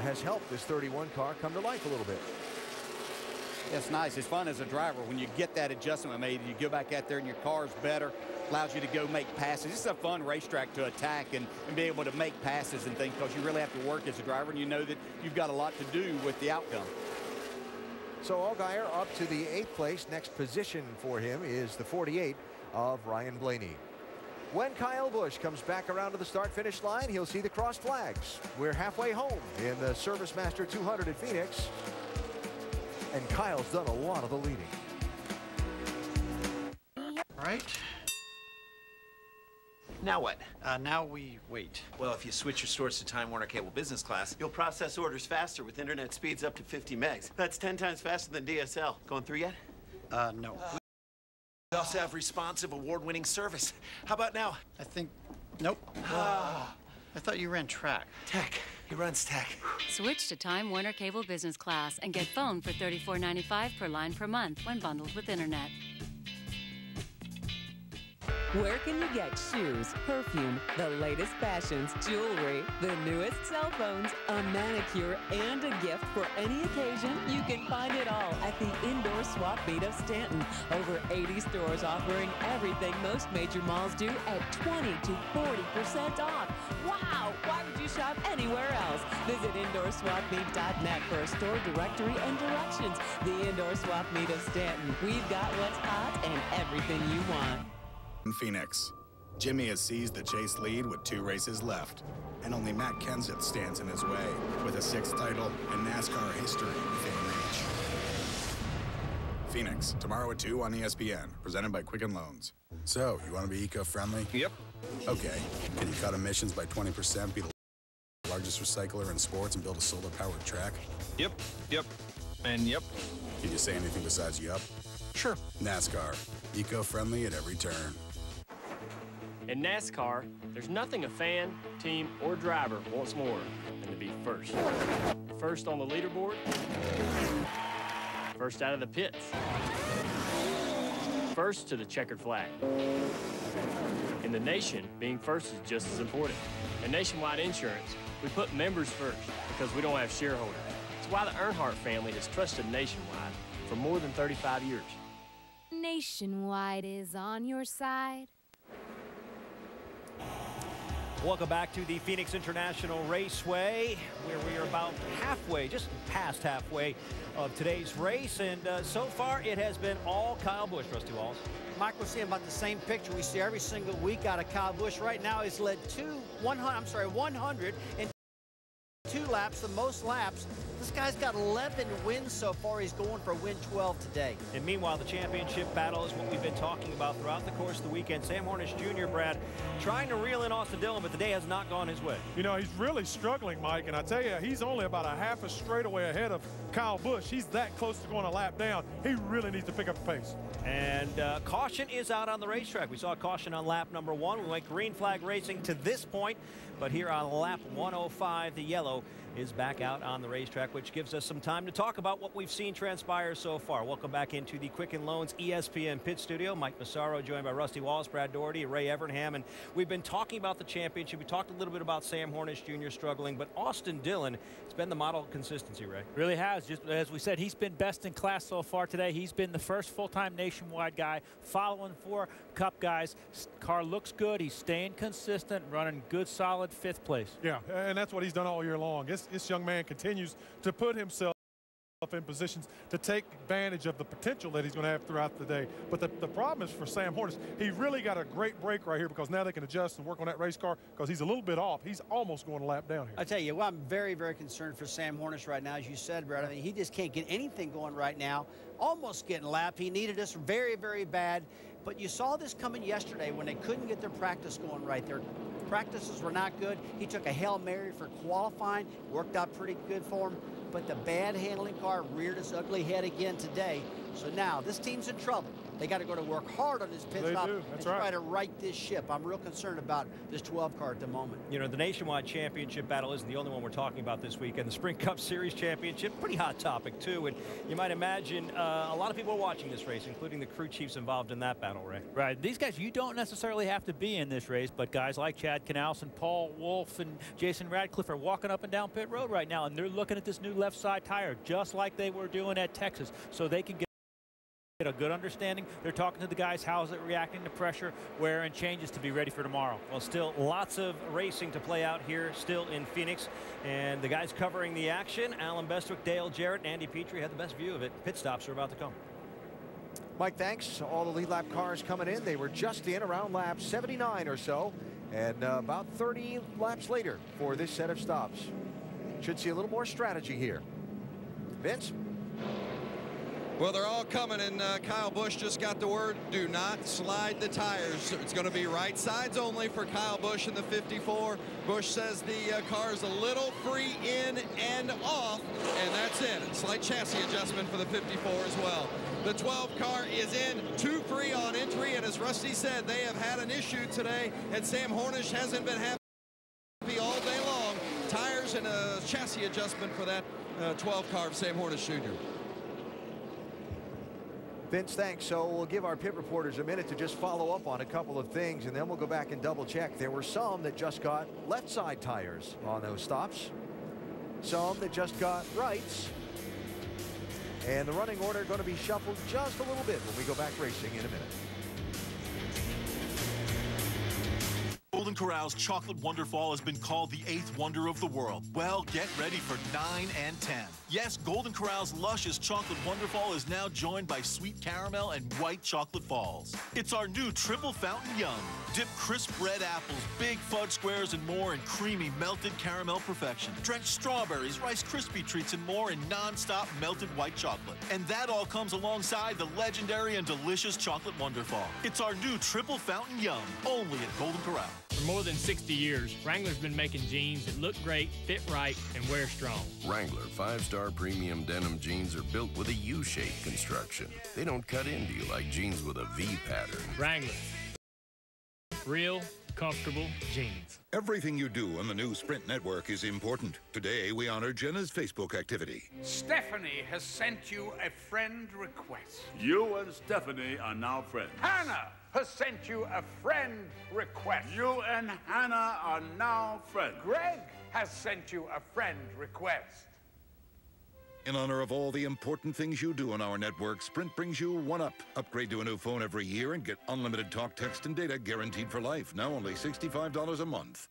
has helped this 31 car come to life a little bit. It's nice. It's fun as a driver when you get that adjustment made. You go back out there and your car's better, allows you to go make passes. This is a fun racetrack to attack and be able to make passes and things, because you really have to work as a driver, and you know that you've got a lot to do with the outcome. So Allgaier up to the 8th place. Next position for him is the 48 of Ryan Blaney. When Kyle Busch comes back around to the start-finish line, he'll see the crossed flags. We're halfway home in the ServiceMaster 200 at Phoenix. And Kyle's done a lot of the leading. All right. Now what? Now we wait. Well, if you switch your source to Time Warner Cable Business Class, you'll process orders faster with internet speeds up to 50 megs. That's 10 times faster than DSL. Going through yet? No. We also have responsive, award-winning service. How about now? I think, nope. I thought you ran track. Tech. He runs tech. Switch to Time Warner Cable Business Class and get phone for $34.95 per line per month when bundled with internet. Where can you get shoes, perfume, the latest fashions, jewelry, the newest cell phones, a manicure, and a gift for any occasion? You can find it all at the indoor swap meet of Stanton. Over 80 stores offering everything most major malls do at 20 to 40% off. Wow! Why would you shop anywhere else? Visit indoorswapmeet.net for a store directory and directions. The Indoor Swap Meet of Stanton. We've got what's hot and everything you want. In Phoenix, Jimmy has seized the chase lead with 2 races left, and only Matt Kenseth stands in his way with a 6th title in NASCAR history within reach. Phoenix, tomorrow at 2 on ESPN, presented by Quicken Loans. So, you want to be eco-friendly? Yep. Okay. Can you cut emissions by 20%, be the largest recycler in sports, and build a solar-powered track? Yep. And yep. Can you say anything besides yep? Sure. NASCAR, eco-friendly at every turn. In NASCAR, there's nothing a fan, team, or driver wants more than to be first. First on the leaderboard, first out of the pits, first to the checkered flag. In the nation, being first is just as important. At Nationwide Insurance, we put members first because we don't have shareholders. It's why the Earnhardt family has trusted Nationwide for more than 35 years. Nationwide is on your side. Welcome back to the Phoenix International Raceway, where we are about halfway, just past halfway of today's race. And so far, it has been all Kyle Busch, Rusty Walls. Mike, we're seeing about the same picture we see every single week out of Kyle Busch. Right now, he's led 102 laps, the most laps. This guy's got 11 wins so far. He's going for win 12 today. And meanwhile, the championship battle is what we've been talking about throughout the course of the weekend. Sam Hornish Jr., Brad, trying to reel in Austin Dillon, but the day has not gone his way. You know, he's really struggling, Mike, and I tell you, he's only about a half a straightaway ahead of Kyle Busch. He's that close to going a lap down. He really needs to pick up the pace. And caution is out on the racetrack. We saw caution on lap number 1. We went green flag racing to this point, but here on lap 105, the yellow is back out on the racetrack, which gives us some time to talk about what we've seen transpire so far. Welcome back into the Quicken Loans ESPN pit studio. Mike Massaro joined by Rusty Wallace, Brad Doherty, Ray Evernham, and we've been talking about the championship. We talked a little bit about Sam Hornish Jr. struggling, but Austin Dillon, it's been the model of consistency, Ray. Really has. Just as we said, he's been best in class so far today. He's been the first full-time Nationwide guy, following 4 Cup guys. Car looks good. He's staying consistent, running good, solid 5th place. Yeah, and that's what he's done all year long. This young man continues to put himself in positions to take advantage of the potential that he's going to have throughout the day. But the problem is for Sam Hornish, he really got a great break right here because now they can adjust and work on that race car because he's a little bit off. He's almost going a lap down here. I tell you, well, I'm very, very concerned for Sam Hornish right now, as you said, Brad. I mean, he just can't get anything going right now. Almost getting lapped. He needed us very, very bad. But you saw this coming yesterday when they couldn't get their practice going right. Their practices were not good. He took a Hail Mary for qualifying. Worked out pretty good for him. But the bad handling car reared its ugly head again today. So now this team's in trouble. They got to go to work hard on this pit stop and try to right this ship. I'm real concerned about this 12 car at the moment. You know, the Nationwide Championship battle isn't the only one we're talking about this weekend. The Sprint Cup Series Championship, pretty hot topic too. And you might imagine a lot of people are watching this race, including the crew chiefs involved in that battle, Ray. Right. These guys, you don't necessarily have to be in this race, but guys like Chad Knaus and Paul Wolfe and Jason Radcliffe are walking up and down pit road right now, and they're looking at this new left side tire just like they were doing at Texas, so they can get a good understanding. They're talking to the guys, how is it reacting to pressure, wear, and changes to be ready for tomorrow. Well, still lots of racing to play out here still in Phoenix. And the guys covering the action, Alan Bestwick, Dale Jarrett, and Andy Petrie had the best view of it. Pit stops are about to come. Mike, thanks. All the lead lap cars coming in. They were just in around lap 79 or so. And about 30 laps later for this set of stops. Should see a little more strategy here. Vince? Well, they're all coming, and Kyle Busch just got the word, do not slide the tires. It's going to be right sides only for Kyle Busch in the 54. Busch says the car is a little free in and off, and that's it. A slight chassis adjustment for the 54 as well. The 12 car is in, 2 free on entry, and as Rusty said, they have had an issue today, and Sam Hornish hasn't been happy all day long. Tires and a chassis adjustment for that 12 car of Sam Hornish Jr. Vince, thanks. So we'll give our pit reporters a minute to just follow up on a couple of things, and then we'll go back and double check. There were some that just got left side tires on those stops, some that just got rights, And the running order going to be shuffled just a little bit when we go back racing in a minute. Golden Corral's Chocolate Wonderfall has been called the 8th wonder of the world. Well, get ready for 9 and 10. Yes, Golden Corral's luscious Chocolate Wonderfall is now joined by sweet caramel and white chocolate falls. It's our new triple fountain yum. Dip crisp red apples, big fudge squares, and more in creamy melted caramel perfection. Drench strawberries, Rice Krispie treats, and more in non-stop melted white chocolate. And that all comes alongside the legendary and delicious Chocolate Wonderfall. It's our new triple fountain yum, only at Golden Corral. For more than 60 years, Wrangler's been making jeans that look great, fit right, and wear strong. Wrangler 5-star premium denim jeans are built with a U-shaped construction. They don't cut into you like jeans with a V pattern. Wrangler. Real, comfortable jeans. Everything you do on the new Sprint network is important. Today, we honor Jenna's Facebook activity. Stephanie has sent you a friend request. You and Stephanie are now friends. Hannah has sent you a friend request. You and Hannah are now friends. Greg has sent you a friend request. In honor of all the important things you do on our network, Sprint brings you 1UP. Upgrade to a new phone every year and get unlimited talk, text, and data guaranteed for life. Now only $65 a month.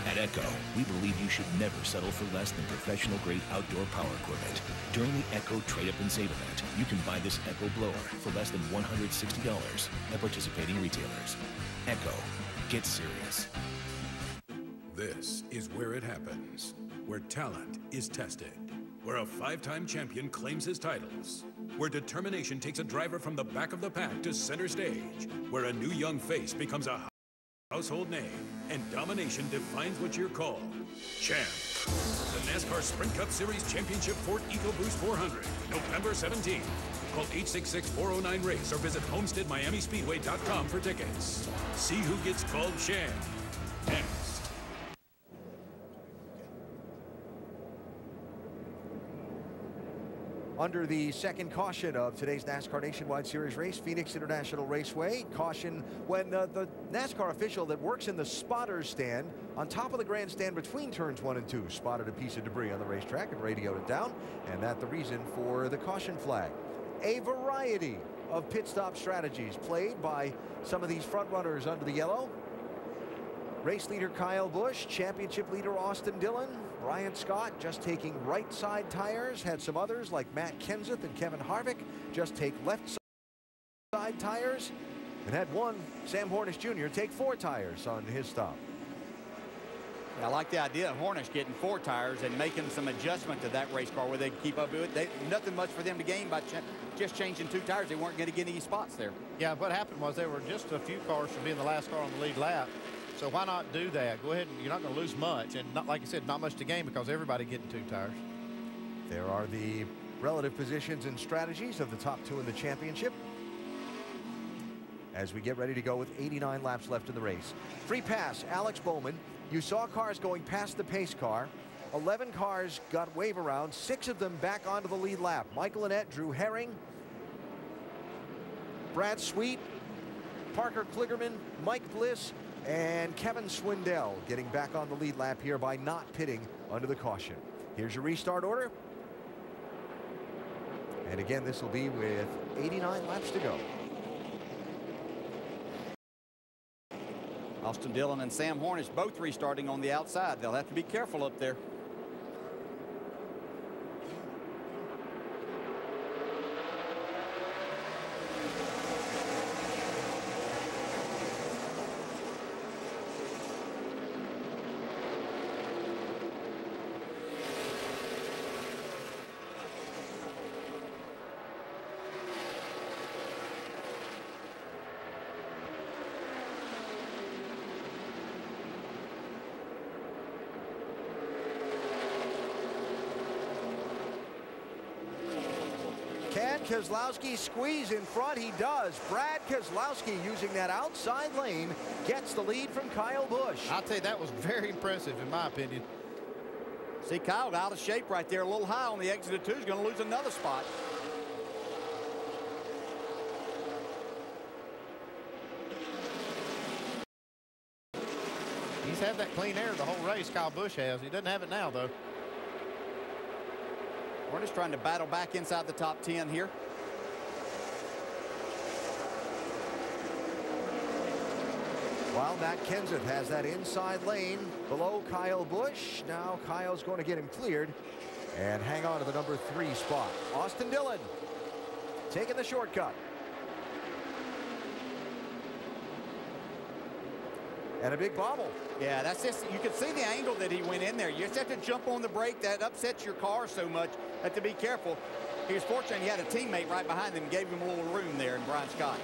At Echo, we believe you should never settle for less than professional-grade outdoor power equipment. During the Echo Trade Up and Save event, you can buy this Echo blower for less than $160 at participating retailers. Echo, get serious. This is where it happens, where talent is tested, where a 5-time champion claims his titles, where determination takes a driver from the back of the pack to center stage, where a new young face becomes a household name, and domination defines what you're called. Champ. The NASCAR Sprint Cup Series Championship Ford EcoBoost 400, November 17th. Call 866-409-RACE or visit HomesteadMiamiSpeedway.com for tickets. See who gets called champ next. Under the second caution of today's NASCAR Nationwide Series race, Phoenix International Raceway. Caution when the NASCAR official that works in the spotters stand on top of the grandstand between turns 1 and 2 spotted a piece of debris on the racetrack and radioed it down, and that's the reason for the caution flag. A variety of pit stop strategies played by some of these front runners under the yellow. Race leader Kyle Busch, championship leader Austin Dillon, Brian Scott just taking right side tires. Had some others like Matt Kenseth and Kevin Harvick just take left side tires. And had one, Sam Hornish Jr., take 4 tires on his stop. I like the idea of Hornish getting 4 tires and making some adjustment to that race car where they can keep up with it. Nothing much for them to gain by just changing 2 tires. They weren't going to get any spots there. Yeah, what happened was they were just a few cars from being the last car on the lead lap. So why not do that? Go ahead, and you're not going to lose much, and not, like I said, not much to gain because everybody getting 2 tires. There are the relative positions and strategies of the top 2 in the championship as we get ready to go with 89 laps left in the race. Free pass, Alex Bowman. You saw cars going past the pace car. 11 cars got wave around, 6 of them back onto the lead lap. Michael Annett, Drew Herring, Brad Sweet, Parker Kligerman, Mike Bliss, and Kevin Swindell getting back on the lead lap here by not pitting under the caution. Here's your restart order. And again, this will be with 89 laps to go. Austin Dillon and Sam Hornish both restarting on the outside. They'll have to be careful up there. Can Keselowski squeeze in front? He does. Brad Keselowski, using that outside lane, gets the lead from Kyle Busch. I'll tell you, that was very impressive in my opinion. See, Kyle out of shape right there, a little high on the exit of 2. He's going to lose another spot. He's had that clean air the whole race, Kyle Busch has. He doesn't have it now, though. Hornish trying to battle back inside the top 10 here. While Matt Kenseth has that inside lane below Kyle Busch. Now Kyle's going to get him cleared and hang on to the number 3 spot. Austin Dillon taking the shortcut. And a big bobble. Yeah, that's just, you can see the angle that he went in there. You just have to jump on the brake. That upsets your car so much. Have to be careful. He was fortunate he had a teammate right behind him and gave him a little room there in Brian Scott.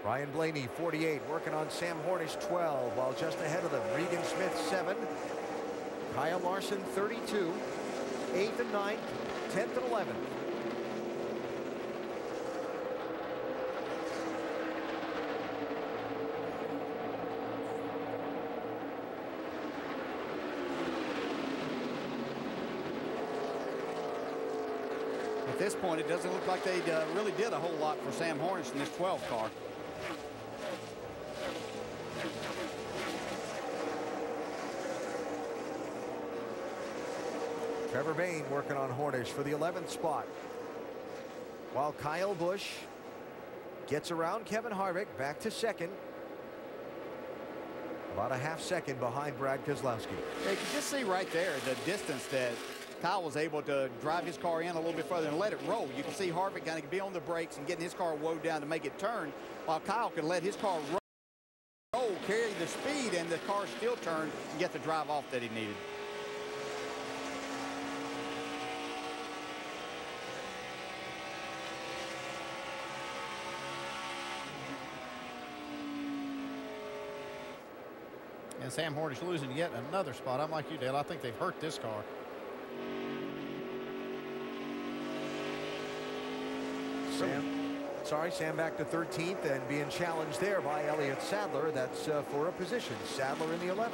Ryan Blaney, 48, working on Sam Hornish, 12, while just ahead of them, Regan Smith, 7. Kyle Larson, 32, 8th and 9th, 10th and 11th. At this point, it doesn't look like they really did a whole lot for Sam Hornish in this 12 car. Trevor Bayne working on Hornish for the 11th spot. While Kyle Busch gets around Kevin Harvick back to second. About a half second behind Brad Keselowski. Yeah, you can just see right there the distance that Kyle was able to drive his car in a little bit further and let it roll. You can see Harvick kind of be on the brakes and getting his car woed down to make it turn, while Kyle could let his car roll, carry the speed, and the car still turn and get the drive off that he needed. And Sam Hornish losing yet another spot. I'm like you, Dale. I think they've hurt this car. Sam back to 13th and being challenged there by Elliott Sadler. That's for a position. Sadler in the 11th.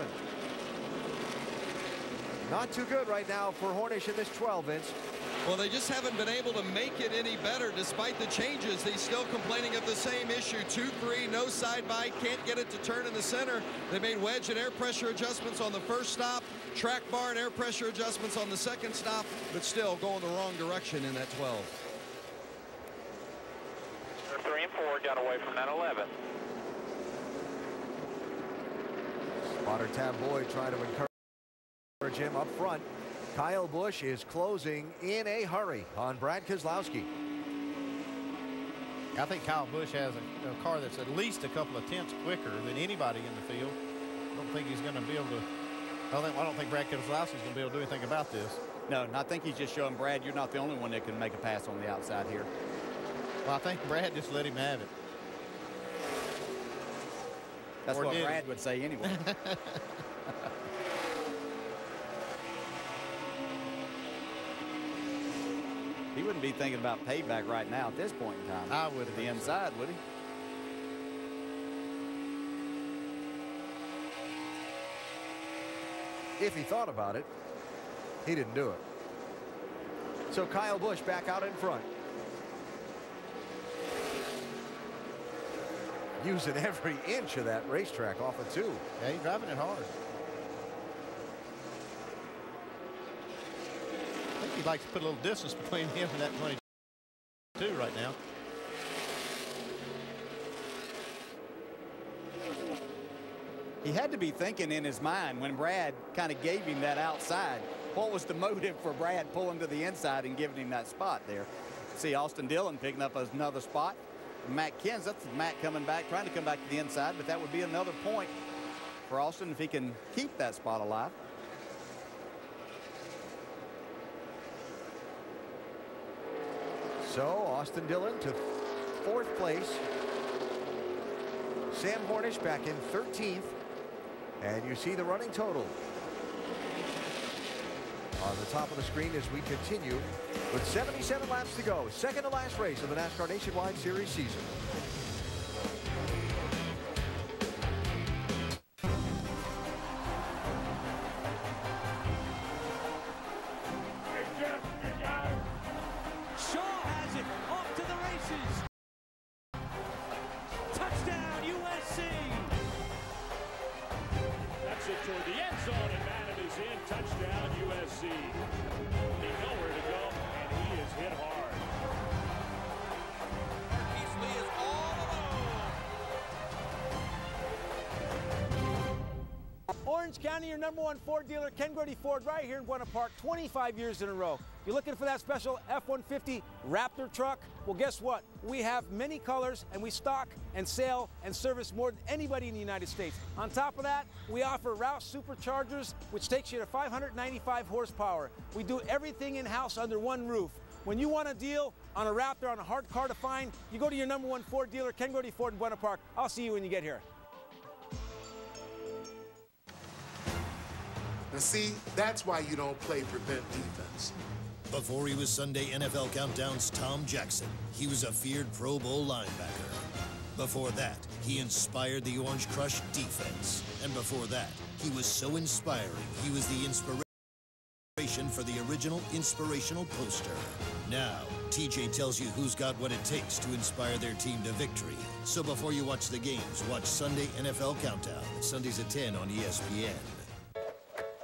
Not too good right now for Hornish in this 12, Vince. Well, they just haven't been able to make it any better despite the changes. He's still complaining of the same issue. 2-3, no side bite, can't get it to turn in the center. They made wedge and air pressure adjustments on the first stop, track bar and air pressure adjustments on the second stop, but still going the wrong direction in that 12. 3 and 4 got away from that 11. Spotter Tab Boyd trying to encourage him up front. Kyle Busch is closing in a hurry on Brad Keselowski. I think Kyle Busch has a car that's at least a couple of tenths quicker than anybody in the field. I don't think he's going to be able to. I don't think Brad Keselowski's going to be able to do anything about this. No, I think he's just showing Brad you're not the only one that can make a pass on the outside here. Well, I think Brad just let him have it. That's what Brad would say anyway. He wouldn't be thinking about payback right now at this point in time. I would. The inside, would he? If he thought about it, he didn't do it. So Kyle Busch back out in front. Using every inch of that racetrack off of 2. Yeah, he's driving it hard. I think he'd like to put a little distance between him and that 22 right now. He had to be thinking in his mind when Brad kind of gave him that outside. What was the motive for Brad pulling to the inside and giving him that spot there? See Austin Dillon picking up another spot. Matt Kenseth, Matt coming back, trying to come back to the inside, but that would be another point for Austin if he can keep that spot alive. So Austin Dillon to 4th place. Sam Hornish back in 13th. And you see the running total on the top of the screen as we continue with 77 laps to go. Second to last race of the NASCAR Nationwide Series season. toward the end zone, and Madden is in. Touchdown, USC. He nowhere to go, and he is hit hard. Marquise Lee is all alone. Orange County, your #1 Ford dealer, Ken Grody Ford, right here in Buena Park, 25 years in a row. You're looking for that special F-150 Raptor truck? Well, guess what? We have many colors, and we stock and sell and service more than anybody in the United States. On top of that, we offer Roush Superchargers, which takes you to 595 horsepower. We do everything in-house under one roof. When you want a deal on a Raptor, on a hard car to find, you go to your #1 Ford dealer, Ken Grody Ford in Buena Park. I'll see you when you get here. And see, that's why you don't play prevent defense. Before he was Sunday NFL Countdown's Tom Jackson, he was a feared Pro Bowl linebacker. Before that, he inspired the Orange Crush defense. And before that, he was so inspiring, he was the inspiration for the original inspirational poster. Now, TJ tells you who's got what it takes to inspire their team to victory. So before you watch the games, watch Sunday NFL Countdown, Sundays at 10 on ESPN.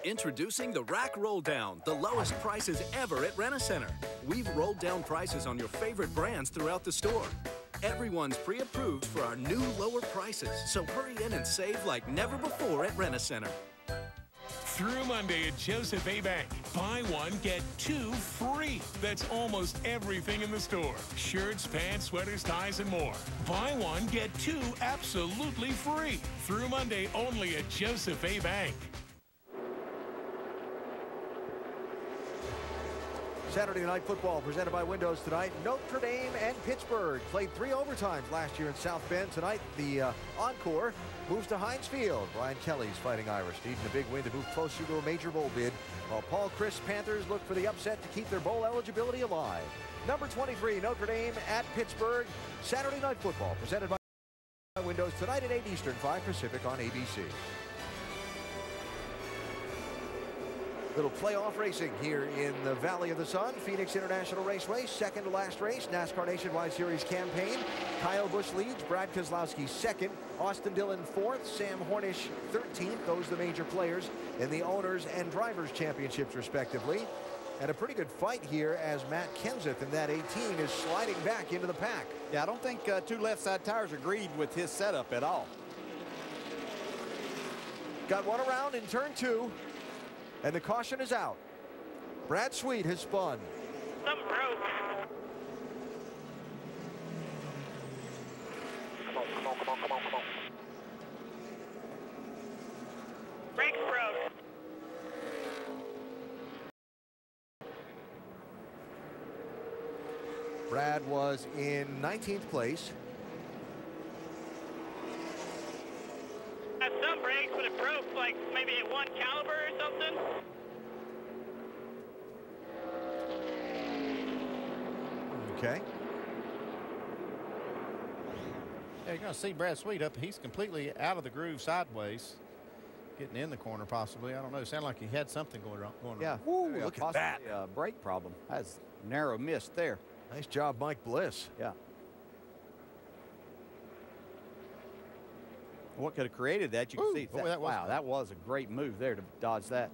Introducing the Rack Roll Down, the lowest prices ever at Rent-A-Center. We've rolled down prices on your favorite brands throughout the store. Everyone's pre-approved for our new lower prices, so hurry in and save like never before at Rent-A-Center. Through Monday at Joseph A. Bank, buy one, get two free. That's almost everything in the store. Shirts, pants, sweaters, ties, and more. Buy one, get two absolutely free. Through Monday only at Joseph A. Bank. Saturday Night Football presented by Windows tonight. Notre Dame and Pittsburgh played 3 overtimes last year in South Bend. Tonight, the encore moves to Heinz Field. Brian Kelly's Fighting Irish needing a big win to move closer to a major bowl bid, while Paul Chryst Panthers look for the upset to keep their bowl eligibility alive. Number 23, Notre Dame at Pittsburgh. Saturday Night Football presented by Windows tonight at 8 Eastern, 5 Pacific on ABC. Little playoff racing here in the Valley of the Sun. Phoenix International Raceway, second to last race. NASCAR Nationwide Series campaign. Kyle Busch leads, Brad Keselowski second, Austin Dillon fourth, Sam Hornish 13th. Those are the major players in the Owners and Drivers Championships, respectively. And a pretty good fight here as Matt Kenseth in that 18 is sliding back into the pack. Yeah, I don't think two left side tires agreed with his setup at all. Got one around in turn 2. And the caution is out. Brad Sweet has spun. Some broke. Come on, come on, come on, come on, come on. Brakes broke. Brad was in 19th place. Had some brakes, but it broke like maybe at 1 caliber or something. Okay. Yeah, you're going to see Brad Sweet up. He's completely out of the groove sideways. Getting in the corner, possibly. I don't know. It sounded like he had something going on. Yeah. Ooh, look at that. Brake problem. That's narrow miss there. Nice job, Mike Bliss. Yeah. What could have created that? You can see. Boy, That was a great move there to dodge that.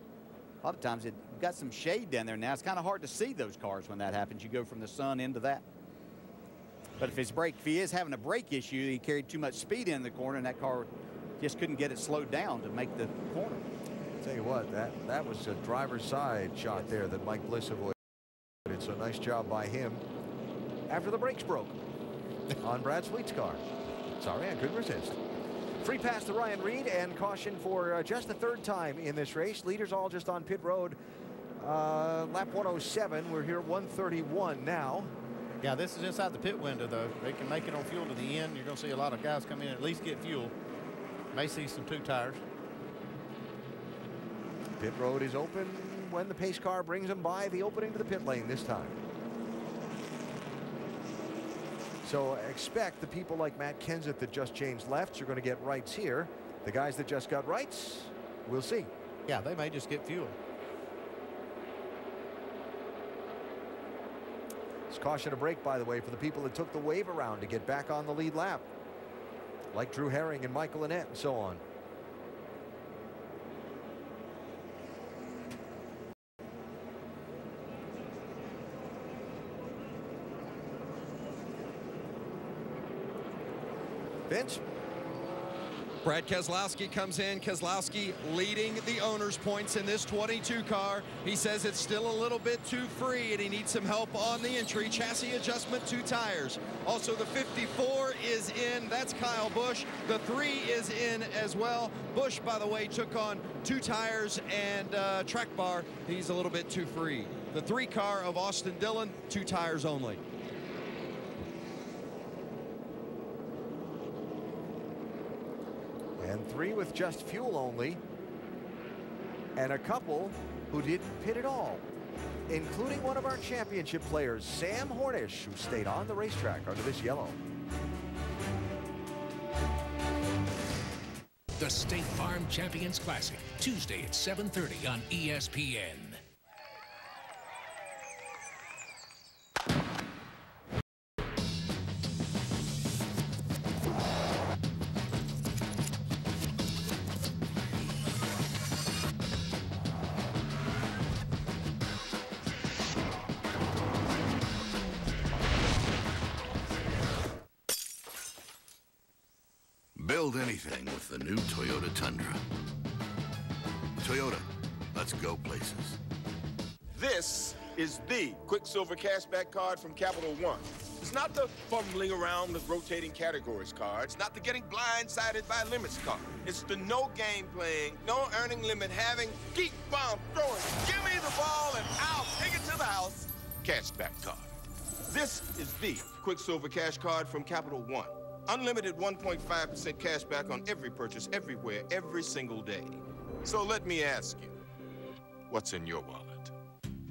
A lot of times it got some shade down there now. It's kind of hard to see those cars when that happens. You go from the sun into that. But if he is having a brake issue, he carried too much speed in the corner, and that car just couldn't get it slowed down to make the corner. Tell you what, that was a driver's side shot there that Mike Bliss avoided. So nice job by him after the brakes broke on Brad Sweet's car. Sorry, I couldn't resist. Free pass to Ryan Reed and caution for just the 3rd time in this race. Leaders all just on pit road. Lap 107. We're here at 131 now. Yeah, this is inside the pit window, though. They can make it on fuel to the end. You're going to see a lot of guys come in and at least get fuel. May see some 2 tires. Pit road is open when the pace car brings them by the opening to the pit lane this time. So expect the people like Matt Kenseth that just changed lefts are going to get rights here. The guys that just got rights, we'll see. Yeah, they may just get fuel. It's caution a break, by the way, for the people that took the wave around to get back on the lead lap, like Drew Herring and Michael Annett and so on. Vince? Brad Keselowski comes in. Keselowski leading the owner's points in this 22 car. He says it's still a little bit too free and he needs some help on the entry. Chassis adjustment, 2 tires. Also the 54 is in. That's Kyle Busch. The 3 is in as well. Busch, by the way, took on 2 tires and track bar. He's a little bit too free. The 3 car of Austin Dillon, 2 tires only. And 3 with just fuel only. And a couple who didn't pit at all, including one of our championship players, Sam Hornish, who stayed on the racetrack under this yellow. The State Farm Champions Classic, Tuesday at 7:30 on ESPN. Build anything with the new Toyota Tundra. Toyota, let's go places. This is the Quicksilver Cashback card from Capital One. It's not the fumbling around with rotating categories card. It's not the getting blindsided by limits card. It's the no game playing, no earning limit having, keep bomb throwing, give me the ball and I'll take it to the house cashback card. This is the Quicksilver Cash card from Capital One. Unlimited 1.5% cash back on every purchase, everywhere, every single day. So let me ask you, what's in your wallet?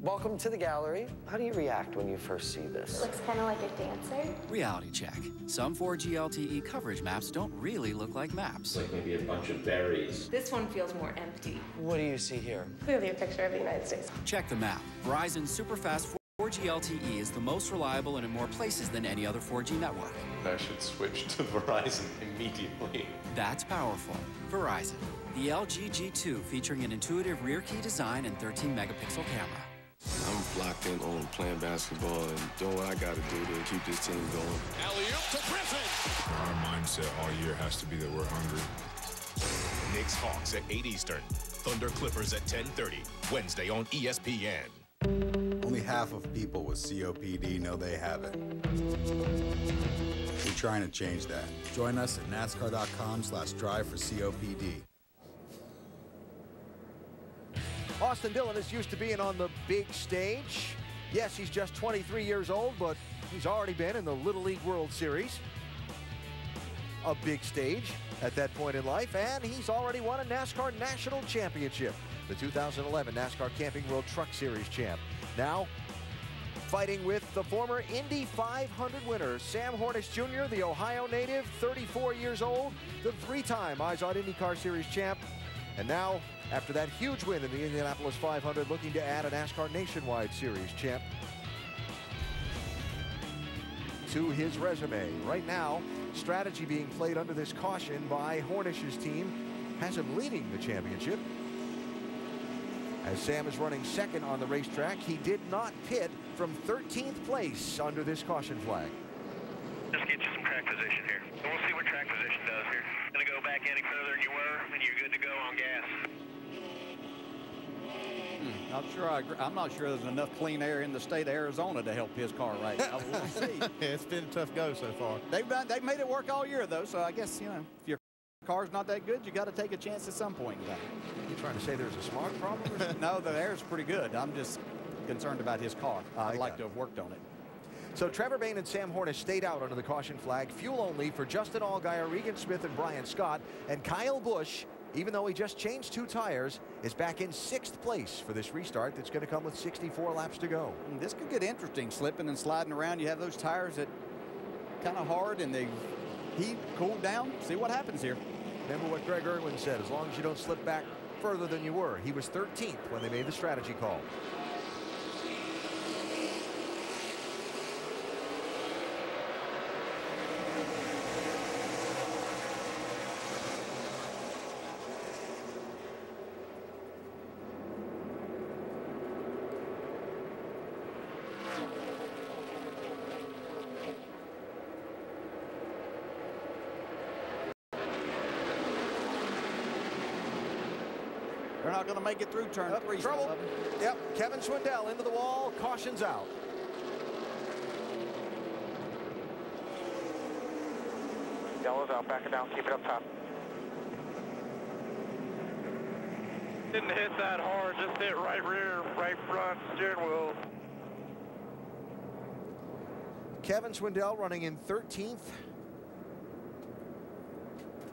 Welcome to the gallery. How do you react when you first see this? It looks kind of like a dancer. Reality check. Some 4G LTE coverage maps don't really look like maps. Like maybe a bunch of berries. This one feels more empty. What do you see here? Clearly a picture of the United States. Check the map. Verizon Superfast 4G LTE is the most reliable and in more places than any other 4G network. I should switch to Verizon immediately. That's powerful. Verizon. The LG G2 featuring an intuitive rear key design and 13-megapixel camera. I'm locked in on playing basketball and doing what I got to do to keep this team going. Alley-oop to Griffin. Our mindset all year has to be that we're hungry. Knicks Hawks at 8 Eastern. Thunder Clippers at 10:30. Wednesday on ESPN. Only half of people with COPD know they have it. We're trying to change that. Join us at NASCAR.com/drive for COPD. Austin Dillon is used to being on the big stage. Yes, he's just 23 years old, but he's already been in the Little League World Series. A big stage at that point in life, and he's already won a NASCAR National Championship, the 2011 NASCAR Camping World Truck Series champ. Now, fighting with the former Indy 500 winner, Sam Hornish Jr., the Ohio native, 34 years old, the 3-time Izod IndyCar Series champ. And now, after that huge win in the Indianapolis 500, looking to add a NASCAR Nationwide Series champ to his resume. Right now, strategy being played under this caution by Hornish's team has him leading the championship. As Sam is running second on the racetrack, he did not pit from 13th place under this caution flag. Just get you some track position here. And we'll see what track position does here. Gonna go back any further than you were, and you're good to go on gas. I'm not sure there's enough clean air in the state of Arizona to help his car right now. We'll see. It's been a tough go so far. They've made it work all year though, so I guess, you know, if your car's not that good, you got to take a chance at some point in time. You trying to say there's a smog problem? No, the air's pretty good. I'm just concerned about his car. I'd like to have worked on it. So Trevor Bayne and Sam Hornish stayed out under the caution flag. Fuel only for Justin Allgaier, Regan Smith, and Brian Scott. And Kyle Busch, even though he just changed 2 tires, is back in 6th place for this restart that's going to come with 64 laps to go. This could get interesting, slipping and sliding around. You have those tires that kind of hard and they heat, cooled down. See what happens here. Remember what Greg Irwin said, as long as you don't slip back further than you were. He was 13th when they made the strategy call. They're not going to make it through turn 3. Trouble. Yep, Kevin Swindell into the wall, cautions out. Yellow's out, back it down, keep it up top. Didn't hit that hard, just hit right rear, right front steering wheel. Kevin Swindell running in 13th.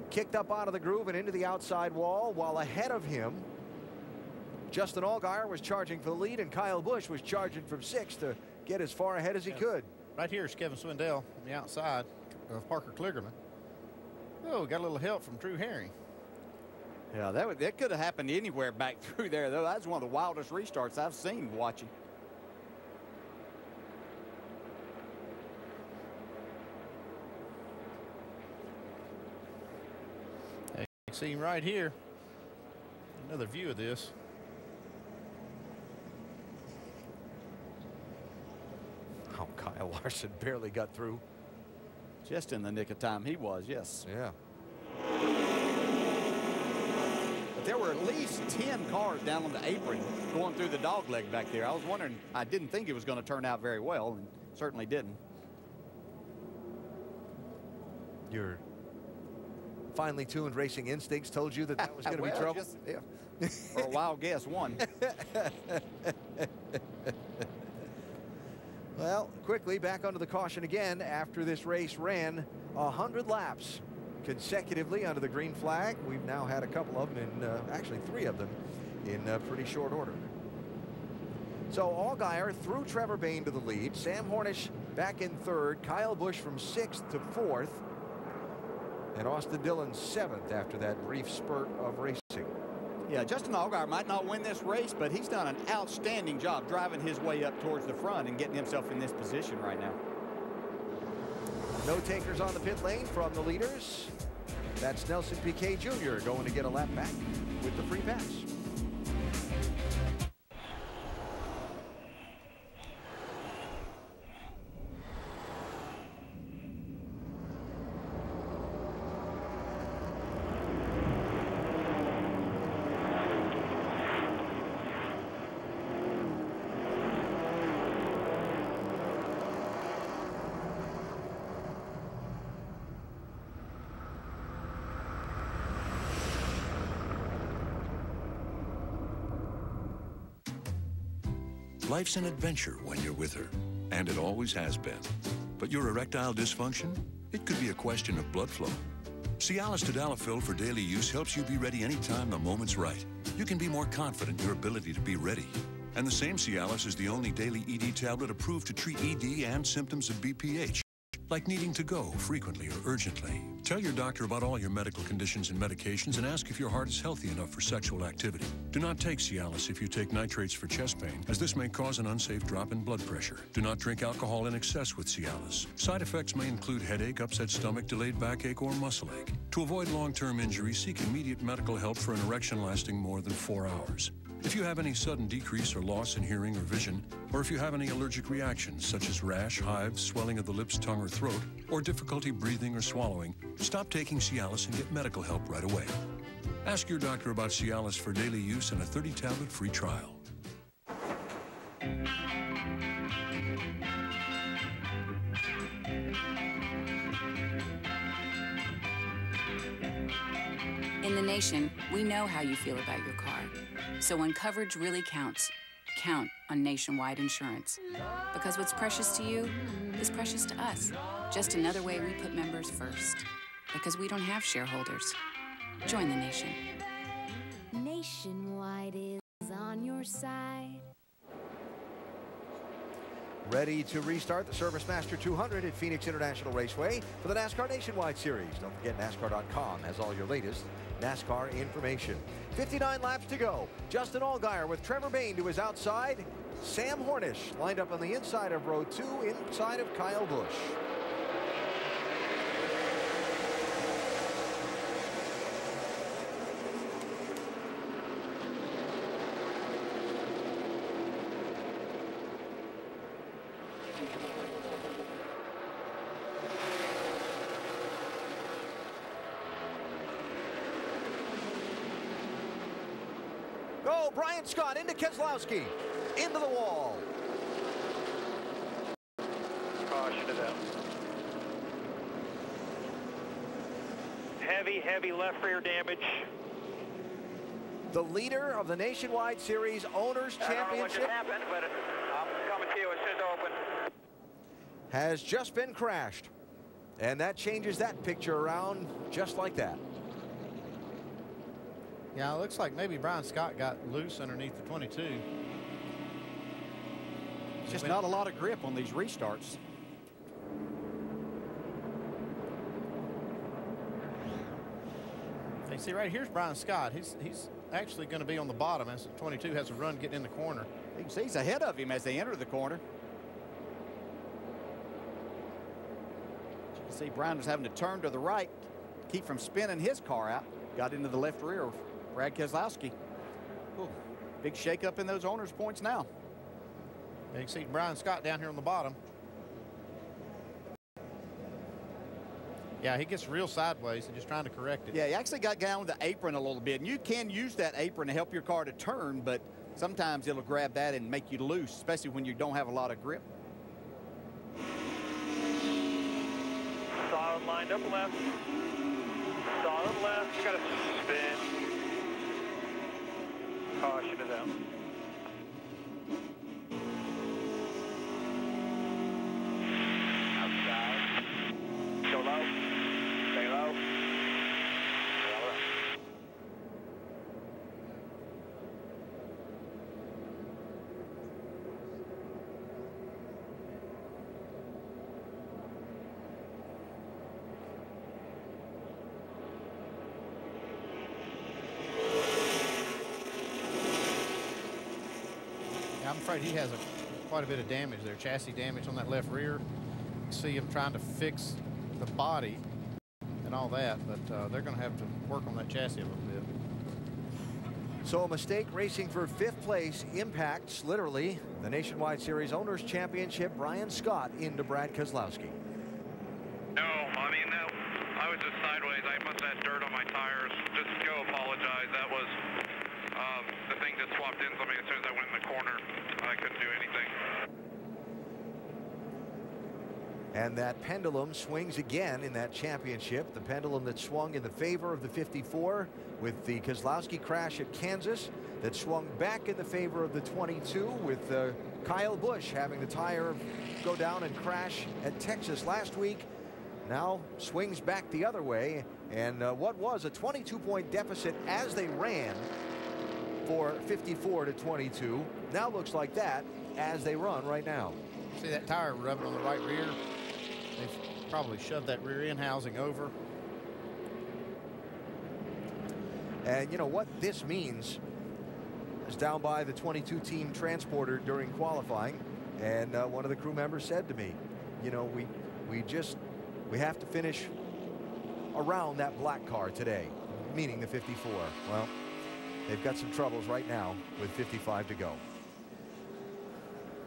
Kicked up out of the groove and into the outside wall, while ahead of him, Justin Allgaier was charging for the lead, and Kyle Busch was charging from 6th to get as far ahead as he could. Right here is Kevin Swindell on the outside of Parker Kligerman. Oh, got a little help from Drew Herring. Yeah, that could have happened anywhere back through there, though. That's one of the wildest restarts I've seen watching. You can see him right here. Another view of this. Oh, Kyle Larson barely got through. Just in the nick of time he was, yes. Yeah. But there were at least 10 cars down on the apron going through the dog leg back there. I was wondering, I didn't think it was going to turn out very well, and certainly didn't. Your finely tuned racing instincts told you that was going to be trouble? Yeah. For a wild guess, one. Well, quickly back onto the caution again after this race ran 100 laps consecutively under the green flag. We've now had a couple of them, in actually 3 of them, in pretty short order. So Allgaier threw Trevor Bayne to the lead. Sam Hornish back in 3rd. Kyle Busch from 6th to 4th. And Austin Dillon 7th after that brief spurt of racing. Yeah, Justin Allgaier might not win this race, but he's done an outstanding job driving his way up towards the front and getting himself in this position right now. No takers on the pit lane from the leaders. That's Nelson Piquet Jr. going to get a lap back with the free pass. Life's an adventure when you're with her, and it always has been. But your erectile dysfunction? It could be a question of blood flow. Cialis Tadalafil for daily use helps you be ready anytime the moment's right. You can be more confident in your ability to be ready. And the same Cialis is the only daily ED tablet approved to treat ED and symptoms of BPH, like needing to go frequently or urgently. Tell your doctor about all your medical conditions and medications and ask if your heart is healthy enough for sexual activity. Do not take Cialis if you take nitrates for chest pain, as this may cause an unsafe drop in blood pressure. Do not drink alcohol in excess with Cialis. Side effects may include headache, upset stomach, delayed backache, or muscle ache. To avoid long-term injury, seek immediate medical help for an erection lasting more than 4 hours. If you have any sudden decrease or loss in hearing or vision, or if you have any allergic reactions such as rash, hives, swelling of the lips, tongue, or throat, or difficulty breathing or swallowing, stop taking Cialis and get medical help right away. Ask your doctor about Cialis for daily use and a 30-tablet free trial. In the Nation, we know how you feel about your car. So when coverage really counts, count on Nationwide Insurance. Because what's precious to you is precious to us. Just another way we put members first. Because we don't have shareholders. Join the Nation. Nationwide is on your side. Ready to restart the ServiceMaster 200 at Phoenix International Raceway for the NASCAR Nationwide Series. Don't forget NASCAR.com has all your latest NASCAR information. 59 laps to go. Justin Allgaier with Trevor Bayne to his outside. Sam Hornish lined up on the inside of row 2, inside of Kyle Busch. Oh, Brian Scott into Keselowski. Into the wall. Caution to them. Heavy left rear damage. The leader of the Nationwide Series Owners Championship. I don't know what just happened, but I'm coming to you as soon as I open. Has just been crashed. And that changes that picture around just like that. Yeah, it looks like maybe Brian Scott got loose underneath the 22. Just not a lot of grip on these restarts. You see right here's Brian Scott. He's actually going to be on the bottom as the 22 has a run getting in the corner. You can see he's ahead of him as they enter the corner. You can see Brian was having to turn to the right, keep from spinning his car out. Got into the left rear of Brad Keselowski. Ooh, big shakeup in those owners' points now. You can see Brian Scott down here on the bottom. Yeah, he gets real sideways and just trying to correct it. Yeah, he actually got down with the apron a little bit. And you can use that apron to help your car to turn, but sometimes it'll grab that and make you loose, especially when you don't have a lot of grip. Solid lined up left. Solid left. Got to spin. Caution to them. Outside. Go low. Stay low. I'm afraid he has quite a bit of damage there, chassis damage on that left rear. You see him trying to fix the body and all that, but they're going to have to work on that chassis a little bit. So a mistake racing for 5th place impacts literally the Nationwide Series Owners Championship. Brian Scott into Brad Keselowski. No, I mean, I was just sideways. I must have had dirt on my tires. Just go apologize. That was the thing that swapped in something. As soon as I went in the corner, I couldn't do anything. And that pendulum swings again in that championship. The pendulum that swung in the favor of the 54 with the Keselowski crash at Kansas, that swung back in the favor of the 22 with Kyle Busch having the tire go down and crash at Texas last week. Now swings back the other way, and what was a 22-point deficit as they ran for 54 to 22 now looks like that as they run right now. See that tire rubbing on the right rear? They've probably shoved that rear end housing over. And you know what this means is down by the 22 team transporter during qualifying, and one of the crew members said to me, you know, we have to finish around that black car today, meaning the 54. Well, they've got some troubles right now with 55 to go.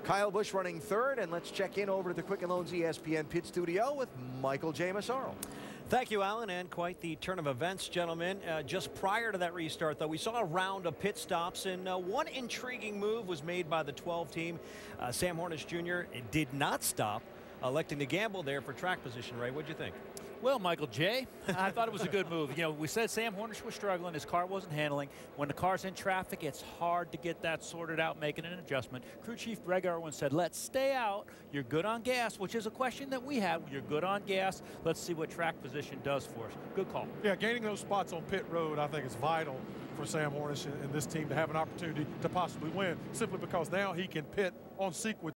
Kyle Busch running 3rd, and let's check in over to the Quicken Loans ESPN pit studio with Michael J. Massaro. Thank you, Alan, and quite the turn of events, gentlemen. Just prior to that restart, though, we saw a round of pit stops, and one intriguing move was made by the 12 team. Sam Hornish Jr. did not stop, electing to gamble there for track position. Ray, what'd you think? Well, Michael J., I thought it was a good move. You know, we said Sam Hornish was struggling. His car wasn't handling. When the car's in traffic, it's hard to get that sorted out, making an adjustment. Crew Chief Greg Irwin said, let's stay out. You're good on gas, which is a question that we had. You're good on gas. Let's see what track position does for us. Good call. Yeah, gaining those spots on pit road, I think, is vital for Sam Hornish and this team to have an opportunity to possibly win, simply because now he can pit on sequence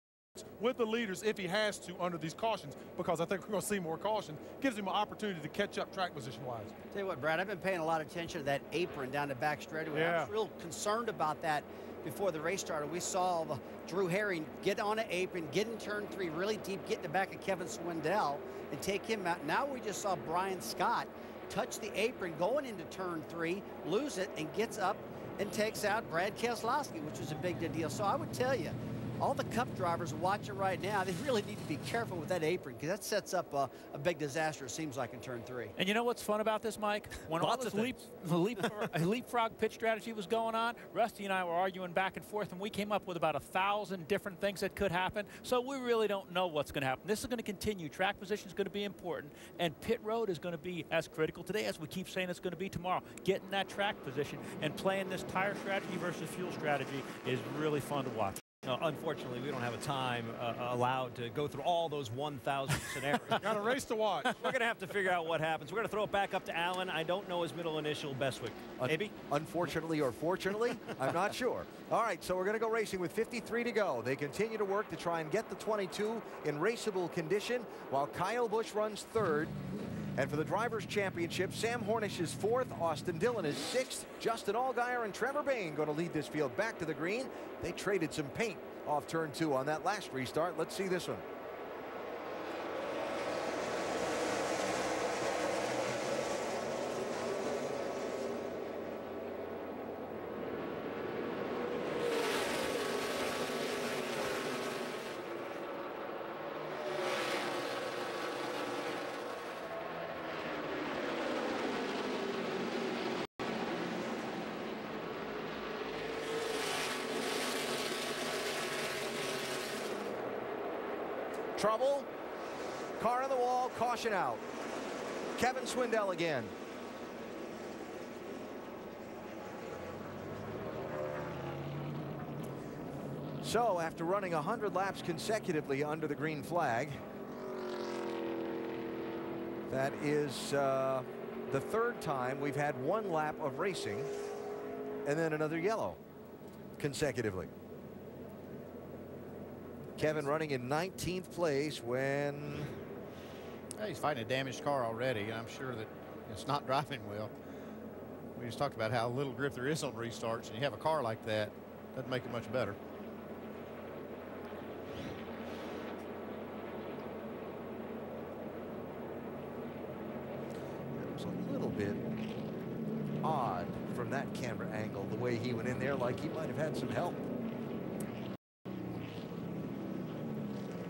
with the leaders if he has to under these cautions, because I think we're going to see more caution. Gives him an opportunity to catch up track position wise. Tell you what, Brad, I've been paying a lot of attention to that apron down the back straightaway. Yeah. I was real concerned about that before the race started. We saw Drew Herring get on an apron, get in turn 3 really deep, get in the back of Kevin Swindell and take him out. Now we just saw Brian Scott touch the apron going into turn 3, lose it, and gets up and takes out Brad Keselowski, which was a big deal. So I would tell you, all the Cup drivers watching right now, they really need to be careful with that apron because that sets up a big disaster, it seems like, in turn 3. And you know what's fun about this, Mike? When all this leapfrog pitch strategy was going on, Rusty and I were arguing back and forth, and we came up with about 1,000 different things that could happen. So we really don't know what's going to happen. This is going to continue. Track position is going to be important, and pit road is going to be as critical today as we keep saying it's going to be tomorrow. Getting that track position and playing this tire strategy versus fuel strategy is really fun to watch. Unfortunately, we don't have a time allowed to go through all those 1,000 scenarios. Got a race to watch. We're going to have to figure out what happens. We're going to throw it back up to Alan. I don't know his middle initial, Bestwick. Maybe? Unfortunately or fortunately, I'm not sure. All right, so we're going to go racing with 53 to go. They continue to work to try and get the 22 in raceable condition while Kyle Busch runs 3rd. And for the Drivers' Championship, Sam Hornish is 4th, Austin Dillon is 6th, Justin Allgaier and Trevor Bayne going to lead this field back to the green. They traded some paint off turn 2 on that last restart. Let's see this one. Trouble. Car on the wall. Caution out. Kevin Swindell again. So after running 100 laps consecutively under the green flag, that is the 3rd time we've had 1 lap of racing and then another yellow consecutively. Kevin running in 19th place when... Yeah, he's fighting a damaged car already, and I'm sure that it's not driving well. We just talked about how little grip there is on restarts, and you have a car like that, doesn't make it much better. It was a little bit odd from that camera angle, the way he went in there, like he might have had some help.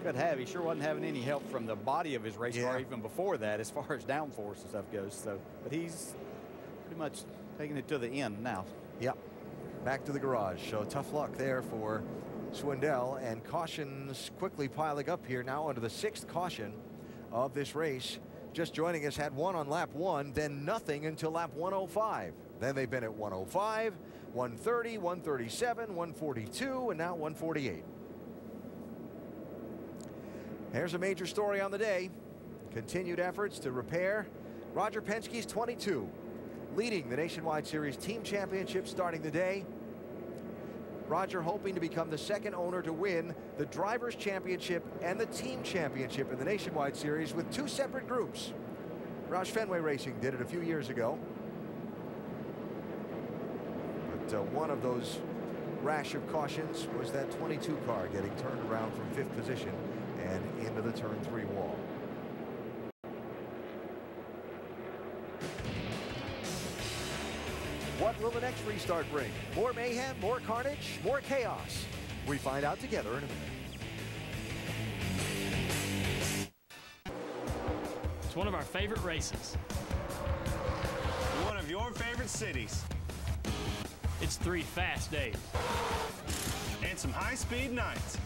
Could have. He sure wasn't having any help from the body of his race car even before that, as far as downforce and stuff goes. So, but he's pretty much taking it to the end now. Yep. Back to the garage. So tough luck there for Swindell, and cautions quickly piling up here now under the 6th caution of this race. Just joining us, had 1 on lap 1, then nothing until lap 105. Then they've been at 105, 130, 137, 142, and now 148. Here's a major story on the day. Continued efforts to repair Roger Penske's 22, leading the Nationwide Series Team Championship starting the day. Roger hoping to become the 2nd owner to win the Drivers' Championship and the Team Championship in the Nationwide Series with 2 separate groups. Roush Fenway Racing did it a few years ago. But one of those rash of cautions was that 22 car getting turned around from 5th position and into the turn 3 wall. What will the next restart bring? More mayhem, more carnage, more chaos? We find out together in a minute. It's one of our favorite races. One of your favorite cities. It's 3 fast days. And some high-speed nights.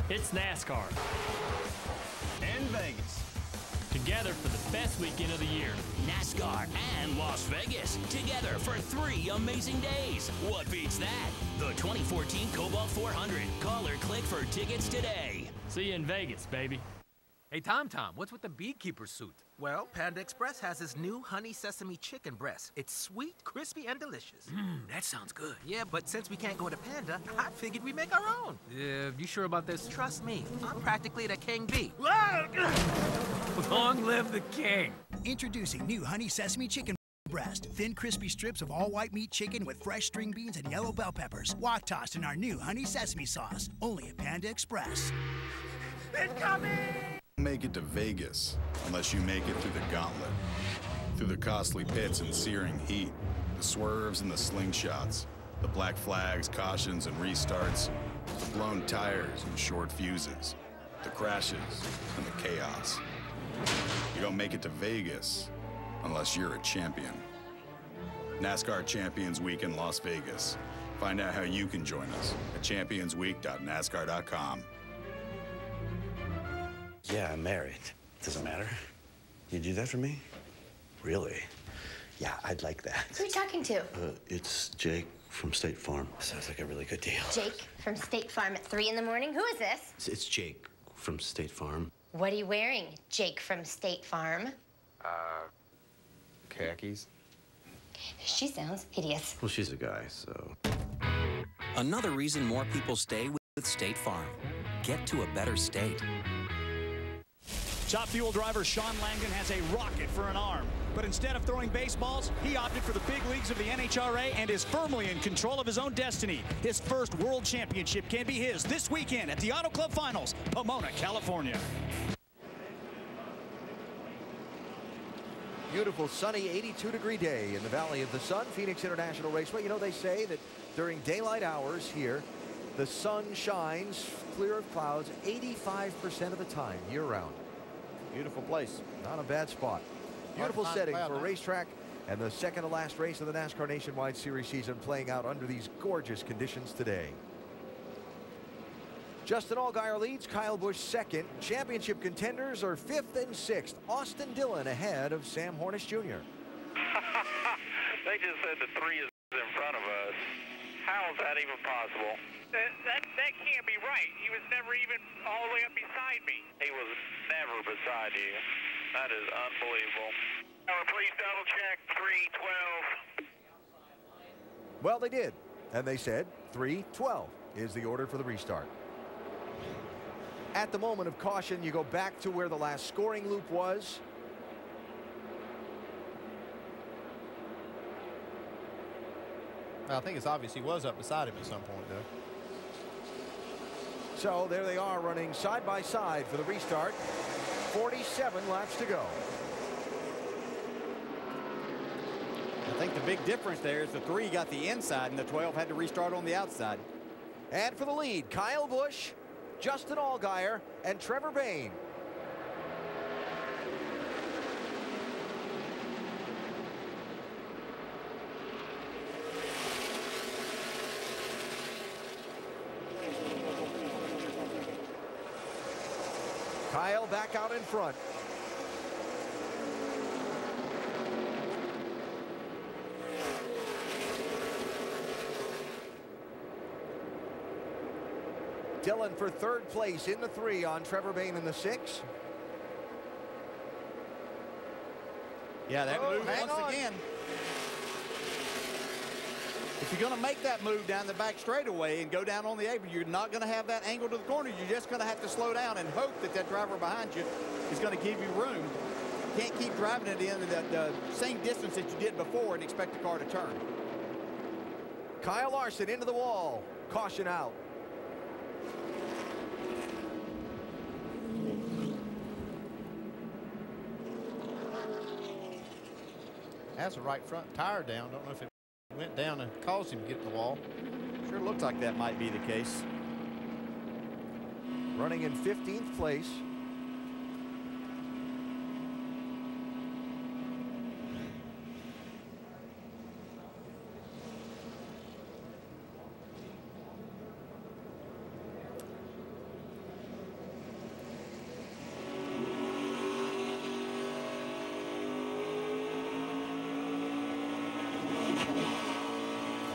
It's NASCAR. And Vegas. Together for the best weekend of the year. NASCAR and Las Vegas. Together for 3 amazing days. What beats that? The 2014 Cobalt 400. Call or click for tickets today. See you in Vegas, baby. Hey, Tom, what's with the beekeeper suit? Well, Panda Express has this new honey sesame chicken breast. It's sweet, crispy, and delicious. That sounds good. Yeah, but since we can't go to Panda, I figured we'd make our own. You sure about this? Trust me, I'm practically the king bee. Long live the king. Introducing new honey sesame chicken breast. Thin, crispy strips of all-white meat chicken with fresh string beans and yellow bell peppers. Wok tossed in our new honey sesame sauce. Only at Panda Express. It's coming! Make it to Vegas unless you make it through the gauntlet. Through the costly pits and searing heat, the swerves and the slingshots, the black flags, cautions, and restarts. The blown tires and short fuses, the crashes and the chaos. You don't make it to Vegas unless you're a champion. NASCAR Champions Week in Las Vegas. Find out how you can join us at championsweek.nascar.com. Yeah, I'm married. Doesn't matter. You do that for me? Really? Yeah, I'd like that. Who are you talking to? It's Jake from State Farm. Sounds like a really good deal. Jake from State Farm at 3 in the morning? Who is this? It's Jake from State Farm. What are you wearing, Jake from State Farm? Khakis. She sounds hideous. Well, she's a guy, so. Another reason more people stay with State Farm. Get to a better state. Top Fuel driver Sean Langdon has a rocket for an arm. But instead of throwing baseballs, he opted for the big leagues of the NHRA and is firmly in control of his own destiny. His first world championship can be his this weekend at the Auto Club Finals, Pomona, California. Beautiful, sunny, 82-degree day in the Valley of the Sun, Phoenix International Raceway. You know, they say that during daylight hours here, the sun shines clear of clouds 85% of the time, year-round. Beautiful place. Not a bad spot. Beautiful setting for a racetrack, and the second to last race of the NASCAR Nationwide Series season playing out under these gorgeous conditions today. Justin Allgaier leads, Kyle Busch second. Championship contenders are 5th and 6th. Austin Dillon ahead of Sam Hornish Jr. They just said the 3 is in front of us. How is that even possible? That can't be right. He was never even all the way up beside me. He was never beside you. That is unbelievable. Please double check 312. Well, they did, and they said 3:12 is the order for the restart. At the moment of caution, you go back to where the last scoring loop was. I think it's obvious he was up beside him at some point, though. So there they are running side by side for the restart. 47 laps to go. I think the big difference there is the 3 got the inside and the 12 had to restart on the outside. And for the lead, Kyle Busch, Justin Allgaier, and Trevor Bayne. Kyle back out in front. Dillon for 3rd place in the 3 on Trevor Bayne in the 6. Yeah, that move once again. If you're going to make that move down the back straightaway and go down on the apron, you're not going to have that angle to the corner. You're just going to have to slow down and hope that that driver behind you is going to give you room. You can't keep driving it in the same distance that you did before and expect the car to turn. Kyle Larson into the wall. Caution out. Has a right front tire down. Don't know if it went down and caused him to get in the wall. Sure looks like that might be the case. Running in 15th place.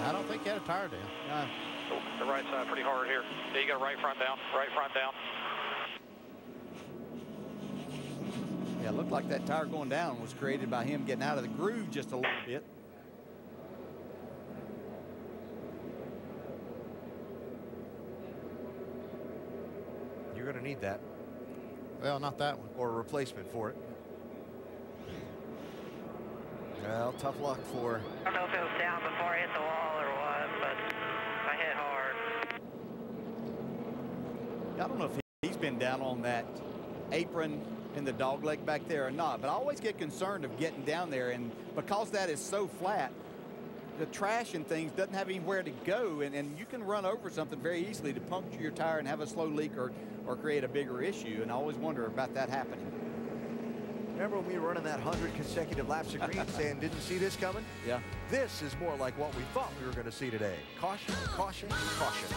I don't think he had a tire down. The right side pretty hard here. Yeah, you got right front down. Right front down. Yeah, it looked like that tire going down was created by him getting out of the groove just a little bit. You're going to need that. Well, not that one. Or a replacement for it. Well, tough luck for. I don't know if it was down before I hit the wall or what, but I hit hard. I don't know if he's been down on that apron in the dog leg back there or not, but I always get concerned of getting down there, and because that is so flat, the trash and things doesn't have anywhere to go, and you can run over something very easily to puncture your tire and have a slow leak or create a bigger issue, and I always wonder about that happening. Remember when we were running that 100 consecutive laps of green saying didn't see this coming? Yeah. This is more like what we thought we were going to see today. Caution, caution, caution.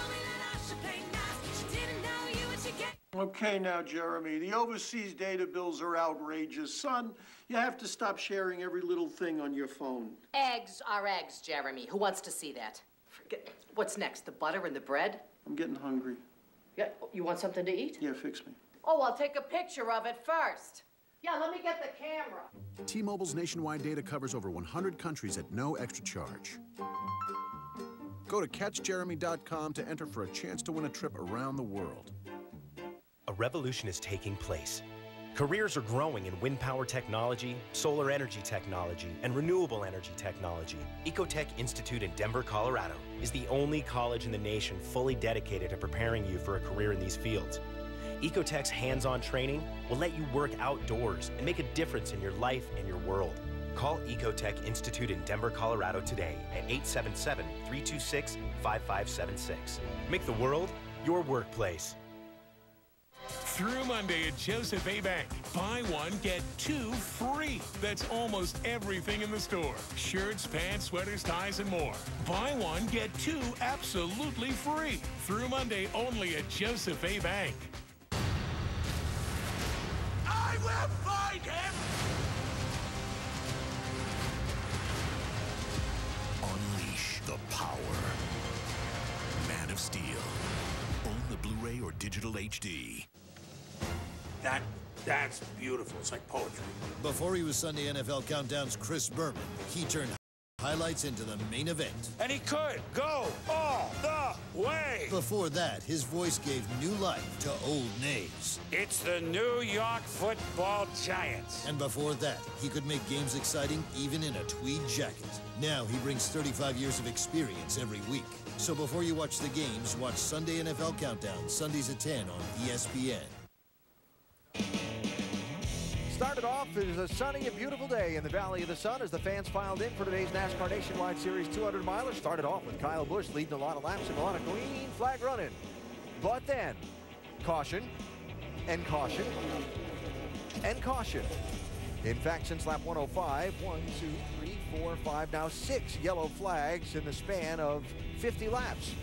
Okay now, Jeremy, the overseas data bills are outrageous. Son, you have to stop sharing every little thing on your phone. Eggs are eggs, Jeremy. Who wants to see that? Forget. What's next, the butter and the bread? I'm getting hungry. Yeah, you want something to eat? Yeah, fix me. Oh, I'll take a picture of it first. Yeah, let me get the camera. T-Mobile's nationwide data covers over 100 countries at no extra charge. Go to catchjeremy.com to enter for a chance to win a trip around the world. A revolution is taking place. Careers are growing in wind power technology, solar energy technology, and renewable energy technology. Ecotech Institute in Denver, Colorado is the only college in the nation fully dedicated to preparing you for a career in these fields. Ecotech's hands-on training will let you work outdoors and make a difference in your life and your world. Call Ecotech Institute in Denver, Colorado today at 877-326-5576. Make the world your workplace. Through Monday at Joseph A. Bank, buy one, get two free. That's almost everything in the store. Shirts, pants, sweaters, ties, and more. Buy one, get two absolutely free. Through Monday only at Joseph A. Bank. I will find him! Unleash the power. Man of Steel. Own the Blu-ray or digital HD. That's beautiful. It's like poetry. Before he was Sunday NFL Countdown's Chris Berman, he turned highlights into the main event. And he could go all the way. Before that, his voice gave new life to Old Nays. It's the New York Football Giants. And before that, he could make games exciting even in a tweed jacket. Now he brings 35 years of experience every week. So before you watch the games, watch Sunday NFL Countdown, Sundays at 10 on ESPN. Started off as a sunny and beautiful day in the Valley of the Sun as the fans filed in for today's NASCAR Nationwide Series 200-miler. Started off with Kyle Busch leading a lot of laps and a lot of green flag running. But then, caution, and caution, and caution. In fact, since lap 105, 1, 2, 3, 4, 5, now 6 yellow flags in the span of 50 laps.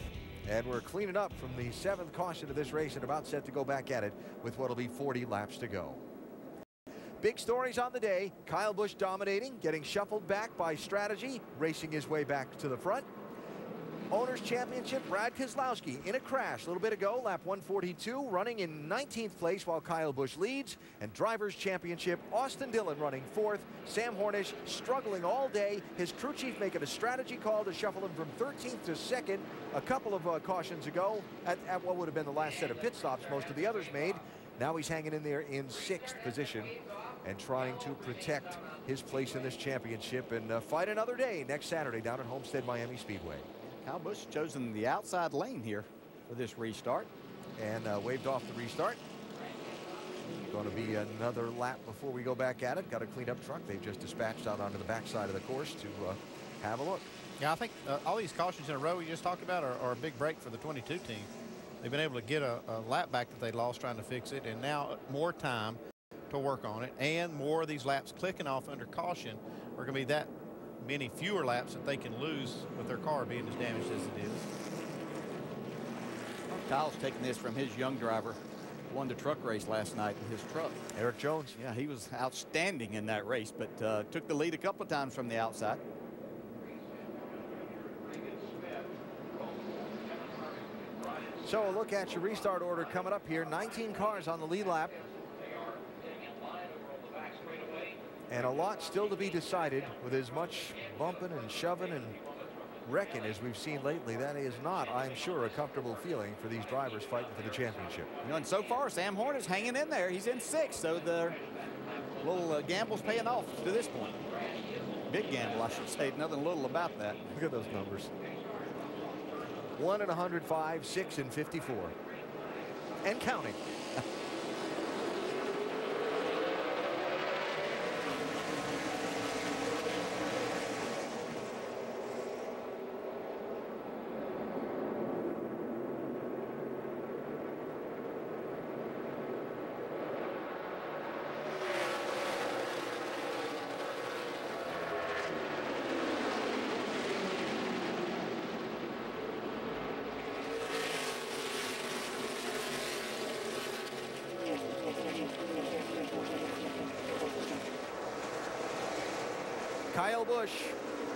And we're cleaning up from the 7th caution of this race and about set to go back at it with what'll be 40 laps to go. Big stories on the day. Kyle Busch dominating, getting shuffled back by strategy, racing his way back to the front. Owners Championship, Brad Keselowski in a crash a little bit ago, lap 142, running in 19th place while Kyle Busch leads. And Drivers Championship, Austin Dillon running 4th. Sam Hornish struggling all day. His crew chief making a strategy call to shuffle him from 13th to 2nd a couple of cautions ago at what would have been the last set of pit stops most of the others made. Now he's hanging in there in 6th position and trying to protect his place in this championship and fight another day next Saturday down at Homestead Miami Speedway. Kyle Busch chosen the outside lane here for this restart. And waved off the restart. Going to be another lap before we go back at it. Got a cleanup truck they've just dispatched out onto the backside of the course to have a look. Yeah, I think all these cautions in a row we just talked about are a big break for the 22 team. They've been able to get a lap back that they lost trying to fix it, and now more time to work on it, and more of these laps clicking off under caution are going to be that many fewer laps that they can lose with their car being as damaged as it is. Kyle's taking this from his young driver. Won the truck race last night in his truck. Eric Jones. Yeah, he was outstanding in that race, but took the lead a couple of times from the outside. So a look at your restart order coming up here. 19 cars on the lead lap. And a lot still to be decided with as much bumping and shoving and wrecking as we've seen lately. That is not, I'm sure, a comfortable feeling for these drivers fighting for the championship. You know, and so far, Sam Horn is hanging in there. He's in 6th, so the little gamble's paying off to this point. Big gamble, I should say. Nothing little about that. Look at those numbers. 1 in 105, 6 in 54. And counting. Kyle Busch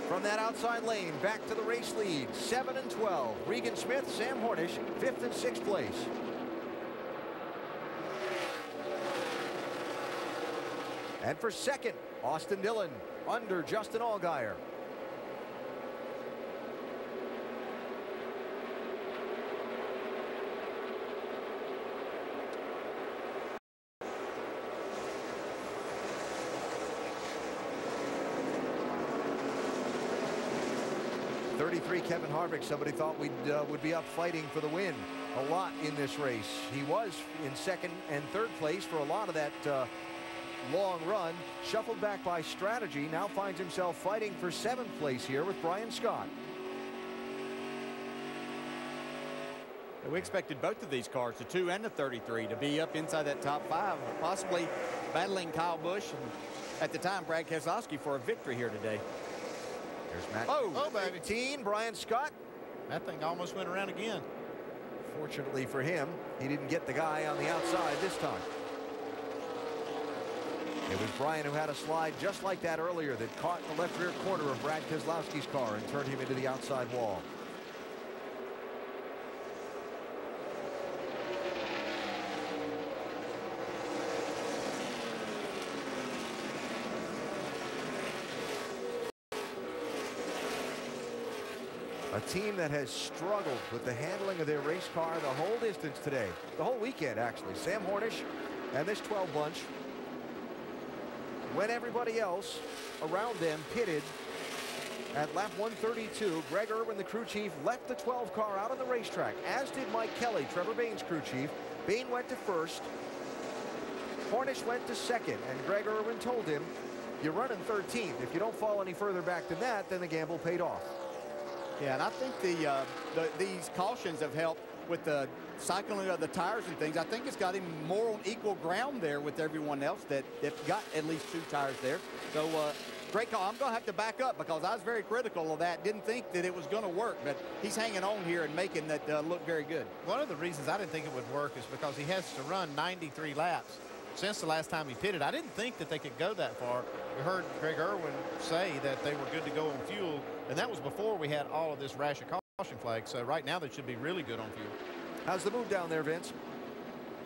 from that outside lane back to the race lead. 7 and 12. Regan Smith, Sam Hornish, 5th and 6th place. And for second, Austin Dillon under Justin Allgaier. Kevin Harvick, somebody thought would be up fighting for the win a lot in this race. He was in 2nd and 3rd place for a lot of that long run. Shuffled back by strategy, now finds himself fighting for 7th place here with Brian Scott. We expected both of these cars, the 2 and the 33, to be up inside that top 5, possibly battling Kyle Busch and at the time Brad Keselowski for a victory here today. There's Matt. Oh, baby. 18, Brian Scott. That thing almost went around again. Fortunately for him, he didn't get the guy on the outside this time. It was Brian who had a slide just like that earlier that caught the left rear corner of Brad Keselowski's car and turned him into the outside wall. A team that has struggled with the handling of their race car the whole distance today. The whole weekend, actually. Sam Hornish and this 12 bunch, when everybody else around them pitted at lap 132, Greg Irwin, the crew chief, left the 12 car out on the racetrack, as did Mike Kelly, Trevor Bayne's crew chief. Bayne went to 1st. Hornish went to 2nd, and Greg Irwin told him, you're running 13th. If you don't fall any further back than that, then the gamble paid off. Yeah, and I think these cautions have helped with the cycling of the tires and things. I think it's got him more on equal ground there with everyone else that got at least 2 tires there. So great call. I'm going to have to back up because I was very critical of that. Didn't think that it was going to work, but he's hanging on here and making that look very good. One of the reasons I didn't think it would work is because he has to run 93 laps since the last time he pitted. I didn't think that they could go that far. We heard Greg Irwin say that they were good to go on fuel, and that was before we had all of this rash of caution flags. So right now they should be really good on fuel. How's the move down there, Vince?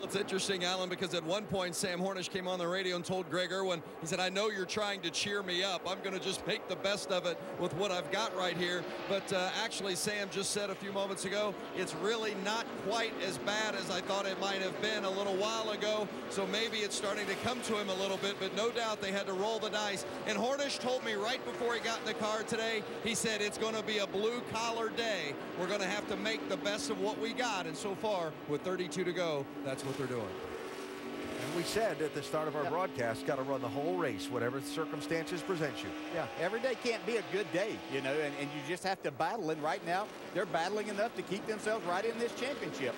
It's interesting, Alan, because at one point Sam Hornish came on the radio and told Greg Irwin, he said, I know you're trying to cheer me up. I'm going to just make the best of it with what I've got right here. But actually, Sam just said a few moments ago, it's really not quite as bad as I thought it might have been a little while ago. So maybe it's starting to come to him a little bit, but no doubt they had to roll the dice. And Hornish told me right before he got in the car today, he said it's going to be a blue-collar day. We're going to have to make the best of what we got. And so far, with 32 to go, that's what they're doing. And we said at the start of our broadcast, got to run the whole race, whatever circumstances present you. Yeah, every day can't be a good day, you know, and you just have to battle. And right now, they're battling enough to keep themselves right in this championship.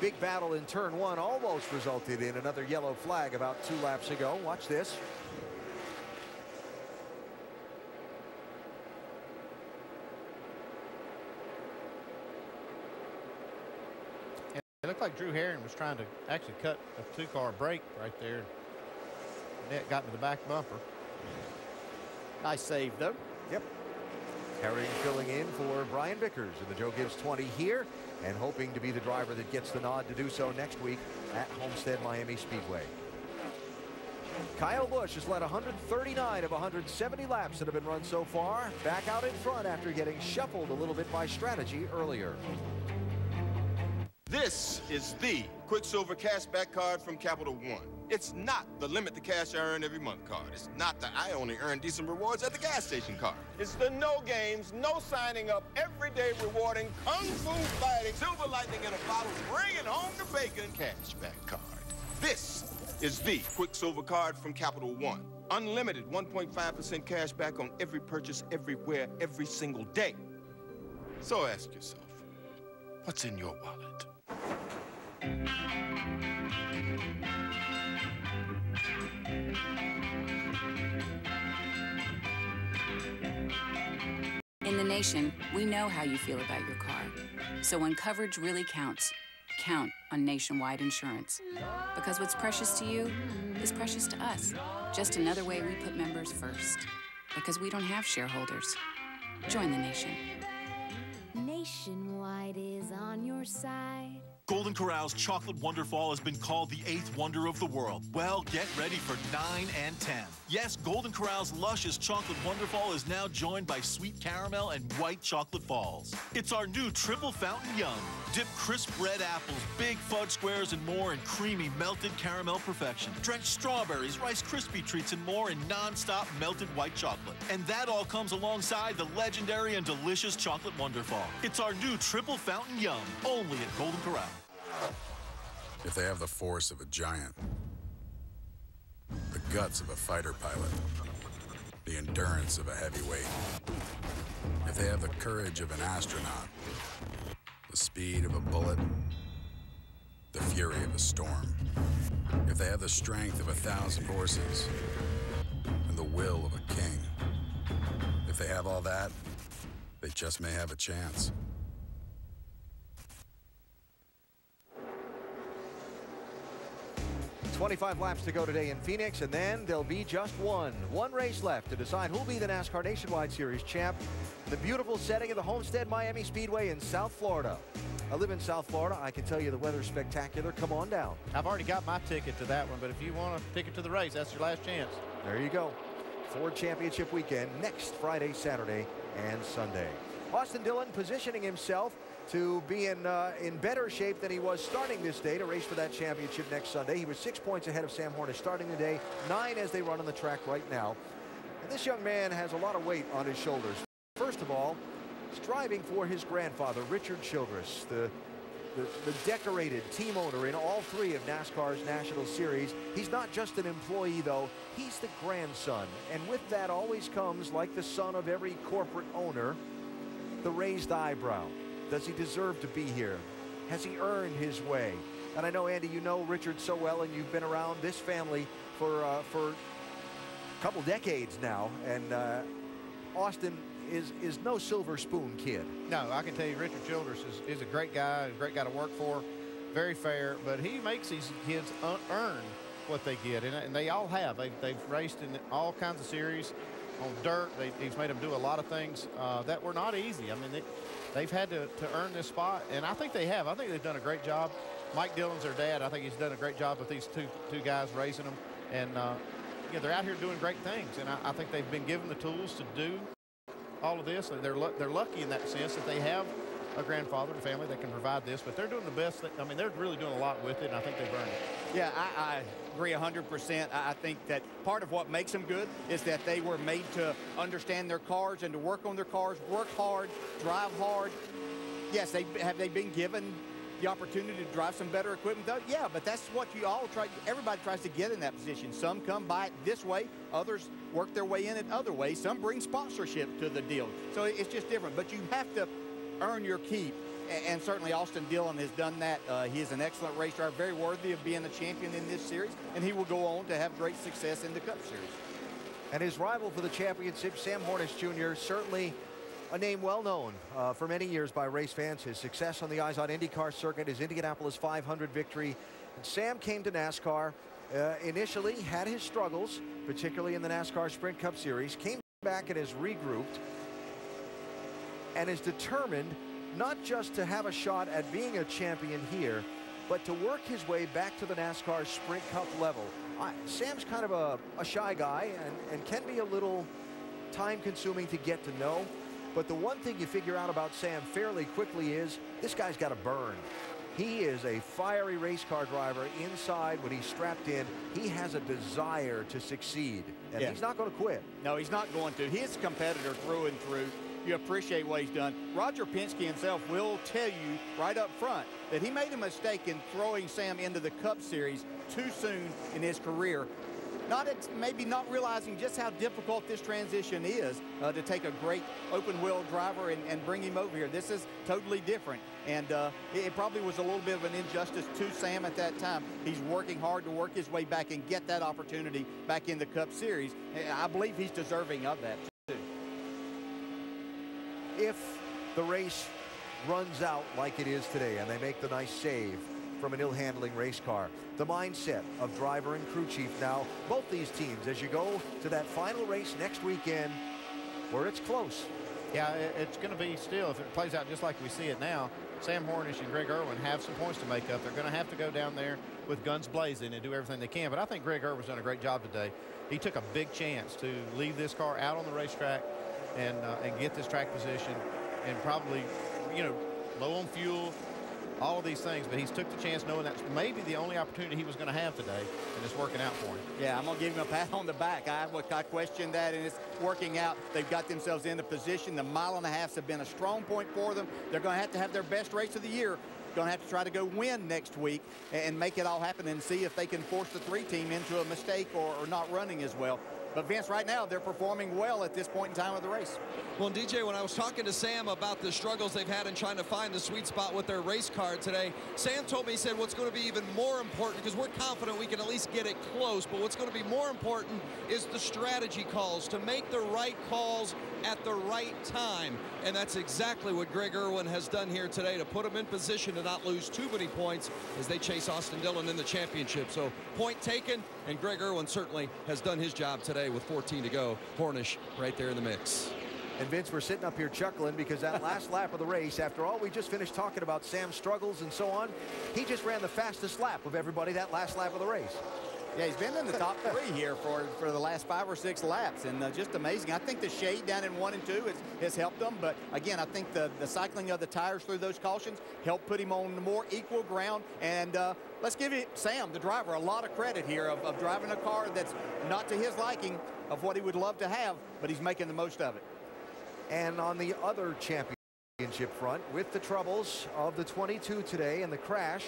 Big battle in turn 1 almost resulted in another yellow flag about 2 laps ago. Watch this. It looked like Drew Herring was trying to actually cut a 2-car break right there. Net got into the back bumper. Nice save, though. Yep. Herring filling in for Brian Vickers in the Joe Gibbs 20 here and hoping to be the driver that gets the nod to do so next week at Homestead Miami Speedway. Kyle Busch has led 139 of 170 laps that have been run so far. Back out in front after getting shuffled a little bit by strategy earlier. This is the Quicksilver Cashback card from Capital One. It's not the limit the cash I earn every month card. It's not the I only earn decent rewards at the gas station card. It's the no games, no signing up, everyday rewarding, kung fu fighting, silver lightning in a bottle, bringing home the bacon cashback card. This is the Quicksilver card from Capital One. Unlimited 1.5% cash back on every purchase, everywhere, every single day. So ask yourself, what's in your wallet? In the Nation, we know how you feel about your car. So when coverage really counts, count on Nationwide Insurance. Because what's precious to you is precious to us. Just another way we put members first. because we don't have shareholders. Join the nation. Nationwide is on your side. Golden Corral's Chocolate Wonderfall has been called the 8th wonder of the world. Well, get ready for 9 and 10. Yes, Golden Corral's luscious Chocolate Wonderfall is now joined by sweet caramel and white chocolate falls. It's our new Triple Fountain Yum. Dip crisp red apples, big fudge squares, and more in creamy melted caramel perfection. Drench strawberries, Rice Krispie treats, and more in non-stop melted white chocolate. And that all comes alongside the legendary and delicious Chocolate Wonderfall. It's our new Triple Fountain Yum, only at Golden Corral. If they have the force of a giant, the guts of a fighter pilot, the endurance of a heavyweight, if they have the courage of an astronaut, the speed of a bullet, the fury of a storm, if they have the strength of 1,000 horses and the will of a king, if they have all that, they just may have a chance. .25 laps to go today in Phoenix, and then there'll be just one race left to decide who'll be the NASCAR Nationwide Series champ. The beautiful setting of the Homestead Miami Speedway in South Florida. I live in South Florida. I can tell you the weather's spectacular. Come on down. I've already got my ticket to that one, but if you want a ticket to the race, that's your last chance. There you go. Ford Championship weekend next Friday, Saturday, and Sunday. Austin Dillon positioning himself to be in better shape than he was starting this day to race for that championship next Sunday. He was 6 points ahead of Sam Hornish starting the day, 9 as they run on the track right now. And this young man has a lot of weight on his shoulders. First of all, striving for his grandfather, Richard Childress, the decorated team owner in all 3 of NASCAR's National Series. He's not just an employee, though. He's the grandson. And with that always comes, like the son of every corporate owner, the raised eyebrow. Does he deserve to be here? Has he earned his way? And I know, Andy, you know Richard so well, and you've been around this family for a couple decades now. And Austin is no silver spoon kid. No, I can tell you Richard Childress is a great guy to work for, very fair, but he makes these kids earn what they get, and they all have. They've raced in all kinds of series on dirt. He's made them do a lot of things that were not easy. I mean, they've had to earn this spot, and I think they have. I think they've done a great job. Mike Dillon's their dad. I think he's done a great job with these two guys raising them, and you know, they're out here doing great things, and I think they've been given the tools to do all of this. And they're lucky in that sense that they have a grandfather and family that can provide this, but they're doing the best. I mean, they're really doing a lot with it, and I think they've earned it. Yeah, I agree 100%. I think that part of what makes them good is that they were made to understand their cars and to work on their cars, work hard, drive hard. Yes, have they been given the opportunity to drive some better equipment, though? Yeah, but that's what you all try. Everybody tries to get in that position. Some come by it this way, others work their way in it other ways. Some bring sponsorship to the deal. So it's just different. But you have to earn your keep, and certainly Austin Dillon has done that. He is an excellent race driver, very worthy of being a champion in this series, and he will go on to have great success in the Cup Series. And his rival for the championship, Sam Hornish Jr., certainly a name well known for many years by race fans. His success on the Izod IndyCar circuit, his Indianapolis 500 victory. And Sam came to NASCAR, initially had his struggles, particularly in the NASCAR Sprint Cup Series, came back and has regrouped and is determined not just to have a shot at being a champion here, but to work his way back to the NASCAR Sprint Cup level. Sam's kind of a shy guy and can be a little time-consuming to get to know. But the one thing you figure out about Sam fairly quickly is this guy's got to burn. He is a fiery race car driver inside when he's strapped in. He has a desire to succeed, and he's not going to quit. No, he's not going to. He's a competitor through and through. You appreciate what he's done. Roger Penske himself will tell you right up front that he made a mistake in throwing Sam into the Cup Series too soon in his career. Maybe not realizing just how difficult this transition is to take a great open-wheel driver and bring him over here. This is totally different, and it probably was a little bit of an injustice to Sam at that time. He's working hard to work his way back and get that opportunity back in the Cup Series. I believe he's deserving of that, too. If the race runs out like it is today and they make the nice save from an ill-handling race car. The mindset of driver and crew chief now, both these teams, as you go to that final race next weekend, where it's close. Yeah, it's going to be still, if it plays out just like we see it now, Sam Hornish and Greg Irwin have some points to make up. They're going to have to go down there with guns blazing and do everything they can. But I think Greg Irwin's done a great job today. He took a big chance to leave this car out on the racetrack and get this track position, and probably, you know, low on fuel, all of these things, but he's took the chance knowing that's maybe the only opportunity he was going to have today, and it's working out for him. Yeah, I'm going to give him a pat on the back. I questioned that, and it's working out. They've got themselves in the position. The mile and a half have been a strong point for them. They're going to have their best race of the year. Going to have to try to go win next week and make it all happen and see if they can force the 3 team into a mistake or not running as well. But Vince, right now, they're performing well at this point in time of the race. Well, DJ, when I was talking to Sam about the struggles they've had in trying to find the sweet spot with their race car today, Sam told me, he said, what's going to be even more important, because we're confident we can at least get it close, but what's going to be more important is the strategy calls, to make the right calls at the right time. And that's exactly what Greg Irwin has done here today, to put them in position to not lose too many points as they chase Austin Dillon in the championship. So point taken, and Greg Irwin certainly has done his job today with 14 to go. Hornish right there in the mix. And Vince, we're sitting up here chuckling because that last lap of the race, after all we just finished talking about Sam's struggles and so on, he just ran the fastest lap of everybody that last lap of the race. Yeah, he's been in the top 3 here for the last 5 or 6 laps, and just amazing. I think the shade down in 1 and 2 has helped them, but again, I think the cycling of the tires through those cautions helped put him on more equal ground. And let's give Sam, the driver, a lot of credit here of driving a car that's not to his liking of what he would love to have, but he's making the most of it. And on the other championship front, with the troubles of the 22 today and the crash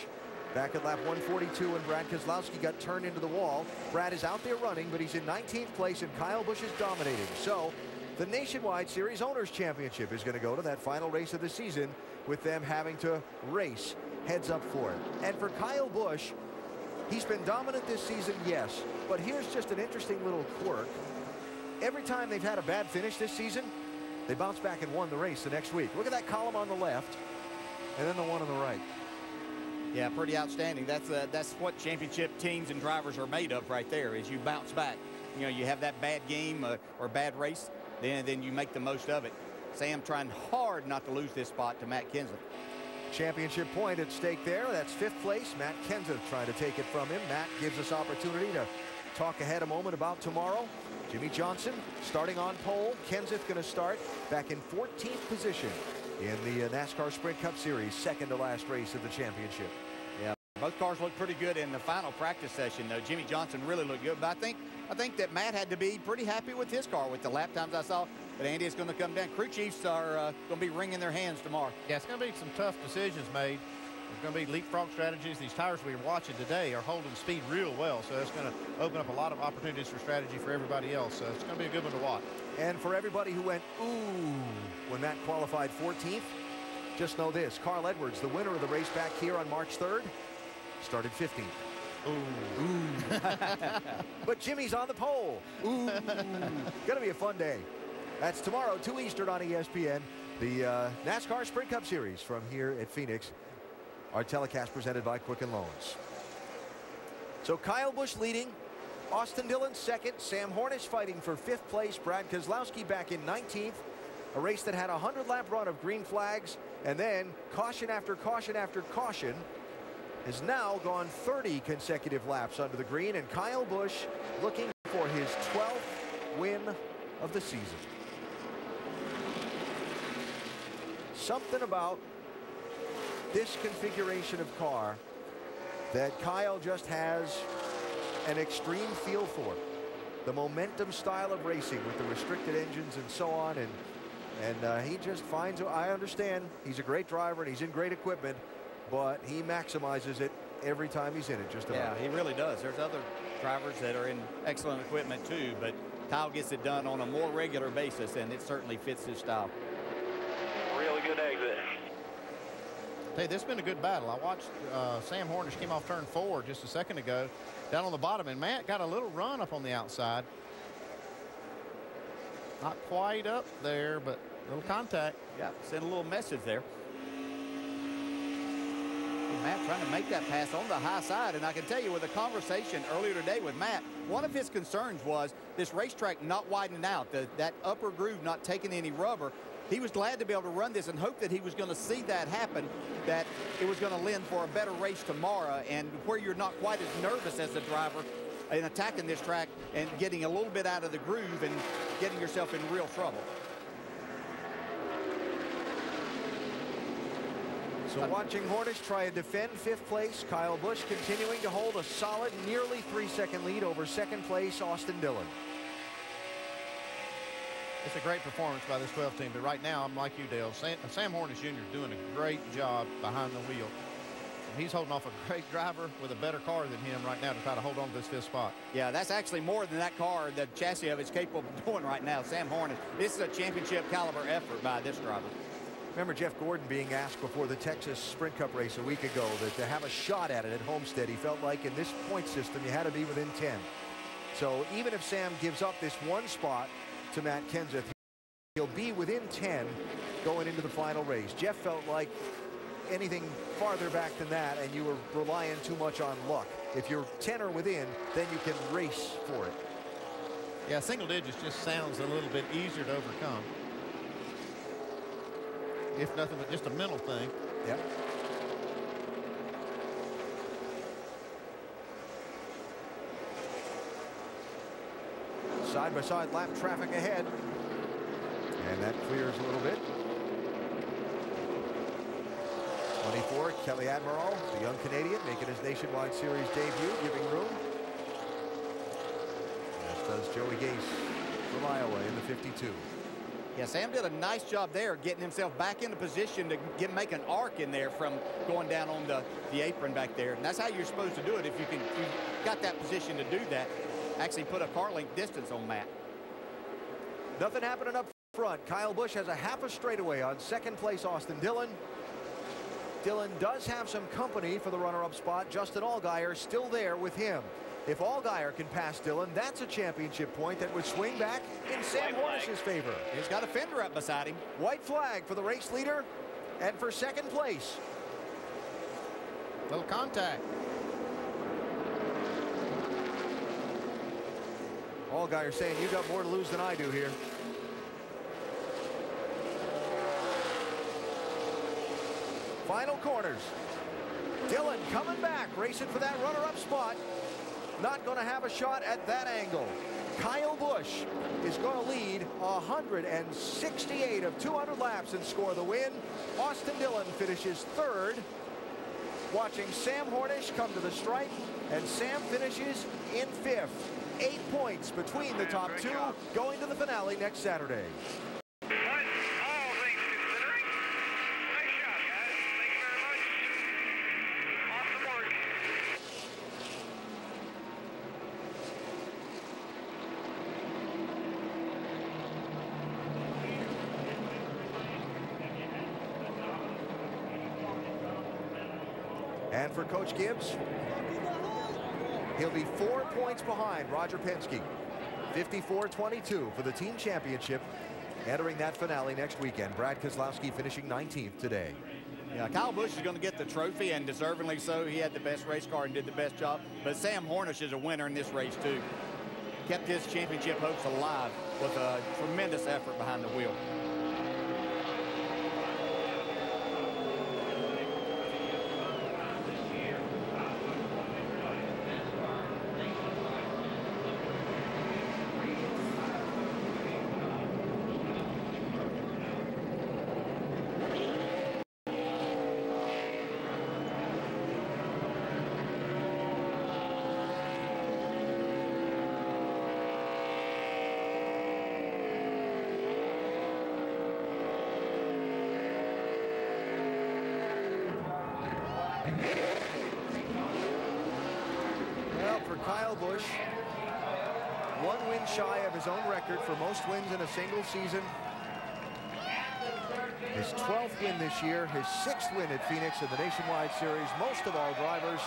back at lap 142 when Brad Keselowski got turned into the wall, Brad is out there running, but he's in 19th place and Kyle Busch is dominating. So the Nationwide Series Owners Championship is going to go to that final race of the season with them having to race heads up for it. And for Kyle Busch, he's been dominant this season, yes, but here's just an interesting little quirk. Every time they've had a bad finish this season, they bounced back and won the race the next week. Look at that column on the left, and then the one on the right. Yeah, pretty outstanding. That's what championship teams and drivers are made of right there, is you bounce back. You know, you have that bad game or bad race, then you make the most of it. Sam trying hard not to lose this spot to Matt Kenseth. Championship point at stake there. That's 5th place. Matt Kenseth trying to take it from him. Matt gives us opportunity to talk ahead a moment about tomorrow. Jimmy Johnson starting on pole. Kenseth going to start back in 14th position in the NASCAR Sprint Cup Series, second to last race of the championship. Yeah, both cars look pretty good in the final practice session, though. Jimmy Johnson really looked good, but I think that Matt had to be pretty happy with his car with the lap times I saw. But Andy, it's going to come down. Crew chiefs are going to be wringing their hands tomorrow. Yeah, it's going to be some tough decisions made. There's going to be leapfrog strategies. These tires we're watching today are holding speed real well, so it's going to open up a lot of opportunities for strategy for everybody else. So it's going to be a good one to watch. And for everybody who went, ooh, when Matt qualified 14th, just know this. Carl Edwards, the winner of the race back here on March 3rd, started 15th. Ooh. Ooh. But Jimmy's on the pole. Ooh. Gonna be a fun day. That's tomorrow, 2 Eastern on ESPN. The NASCAR Sprint Cup Series from here at Phoenix. Our telecast presented by Quicken Loans. So Kyle Busch leading. Austin Dillon second. Sam Hornish fighting for 5th place. Brad Keselowski back in 19th. A race that had a 100-lap run of green flags. And then caution after caution after caution has now gone 30 consecutive laps under the green. And Kyle Busch looking for his 12th win of the season. Something about this configuration of car that Kyle just has an extreme feel for. The momentum style of racing with the restricted engines and so on, and he just finds, I understand he's a great driver and he's in great equipment, but he maximizes it every time he's in it, just about. Yeah, he really does. There's other drivers that are in excellent equipment too, but Kyle gets it done on a more regular basis, and it certainly fits his style. Really good exit. Hey, this has been a good battle. I watched Sam Hornish came off turn 4 just a second ago down on the bottom, and Matt got a little run up on the outside. Not quite up there, but a little contact. Yeah, sent a little message there. Matt trying to make that pass on the high side. And I can tell you with a conversation earlier today with Matt, one of his concerns was this racetrack not widening out, that upper groove not taking any rubber. He was glad to be able to run this and hoped that he was going to see that happen, that it was going to lend for a better race tomorrow, and where you're not quite as nervous as a driver in attacking this track and getting a little bit out of the groove and getting yourself in real trouble. So watching Hornish try to defend 5th place, Kyle Busch continuing to hold a solid nearly 3-second lead over 2nd place Austin Dillon. It's a great performance by this 12 team, but right now I'm like you, Dale. Sam Hornish Jr. is doing a great job behind the wheel. And he's holding off a great driver with a better car than him right now to try to hold on to this 5th spot. Yeah, that's actually more than that car, the chassis of it is capable of doing right now. Sam Hornish, this is a championship caliber effort by this driver. Remember Jeff Gordon being asked before the Texas Sprint Cup race a week ago that to have a shot at it at Homestead, he felt like in this point system you had to be within 10. So even if Sam gives up this 1 spot to Matt Kenseth, he'll be within 10 going into the final race. Jeff felt like anything farther back than that and you were relying too much on luck. If you're 10 or within, then you can race for it. Yeah, single digits just sounds a little bit easier to overcome. If nothing but just a mental thing. Yep. Side-by-side lap traffic ahead. And that clears a little bit. 24, Kelly Admiral, the young Canadian, making his Nationwide Series debut, giving room. As does Joey Gase from Iowa in the 52. Yeah, Sam did a nice job there getting himself back into position to make an arc in there from going down on the apron back there. And that's how you're supposed to do it. If you've got that position to do that, actually put a car length distance on Matt. Nothing happening up front. Kyle Busch has a half a straightaway on 2nd place Austin Dillon. Dillon does have some company for the runner-up spot. Justin Allgaier still there with him. If Allgaier can pass Dillon, that's a championship point that would swing back in Sam Hornish's favor. He's got a fender up beside him. White flag for the race leader and for 2nd place. Little contact. Allgaier saying you got more to lose than I do here. Final corners. Dillon coming back, racing for that runner-up spot. Not going to have a shot at that angle. Kyle Busch is going to lead 168 of 200 laps and score the win. Austin Dillon finishes 3rd. Watching Sam Hornish come to the stripe, and Sam finishes in 5th. 8 points between the top 2 going to the finale next Saturday. And for Coach Gibbs, he'll be 4 points behind Roger Penske. 54-22 for the team championship. Entering that finale next weekend. Brad Keselowski finishing 19th today. Yeah, Kyle Busch is going to get the trophy, and deservingly so. He had the best race car and did the best job. But Sam Hornish is a winner in this race, too. Kept his championship hopes alive with a tremendous effort behind the wheel. Well, for Kyle Busch, 1 win shy of his own record for most wins in a single season. His 12th win this year, his 6th win at Phoenix in the Nationwide Series, most of all drivers.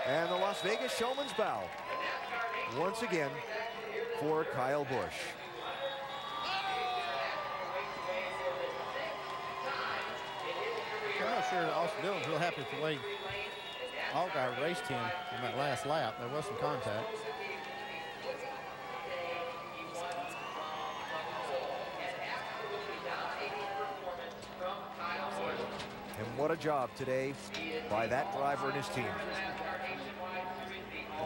And the Las Vegas Showman's Bow, once again, for Kyle Busch. sure Austin Dillon's real happy with the way Allgaier raced him in that last lap. There was some contact. And what a job today by that driver and his team.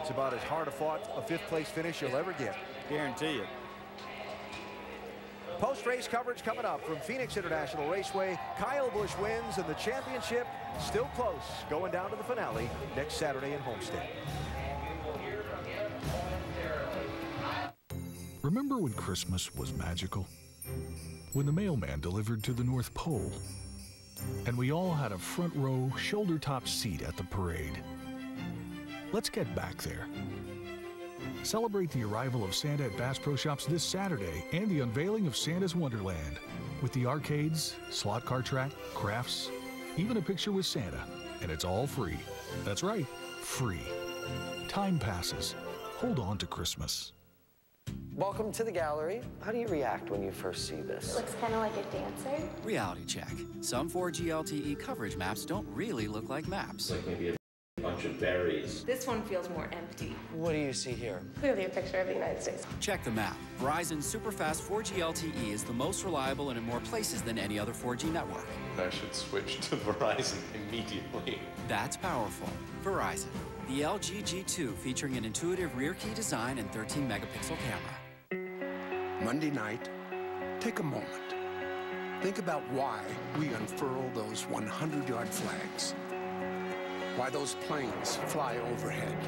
It's about as hard a fought a 5th place finish you'll ever get. Guarantee you. Post-race coverage coming up from Phoenix International Raceway. Kyle Busch wins, and the championship still close, going down to the finale next Saturday in Homestead. Remember when Christmas was magical? When the mailman delivered to the North Pole? And we all had a front row, shoulder-top seat at the parade. Let's get back there. Celebrate the arrival of Santa at Bass Pro Shops this Saturday and the unveiling of Santa's Wonderland with the arcades, slot car track, crafts, even a picture with Santa. And it's all free. That's right, free. Time passes. Hold on to Christmas. Welcome to the gallery. How do you react when you first see this? Looks kind of like a dancer. Reality check. Some 4G LTE coverage maps don't really look like maps. Like maybe a bunch of berries. This one feels more empty. What do you see here? Clearly a picture of the United States. Check the map. Verizon Superfast 4G LTE is the most reliable and in more places than any other 4G network. I should switch to Verizon immediately. That's powerful. Verizon. The LG G2 featuring an intuitive rear key design and 13-megapixel camera. Monday night, take a moment. Think about why we unfurl those 100-yard flags. Why those planes fly overhead.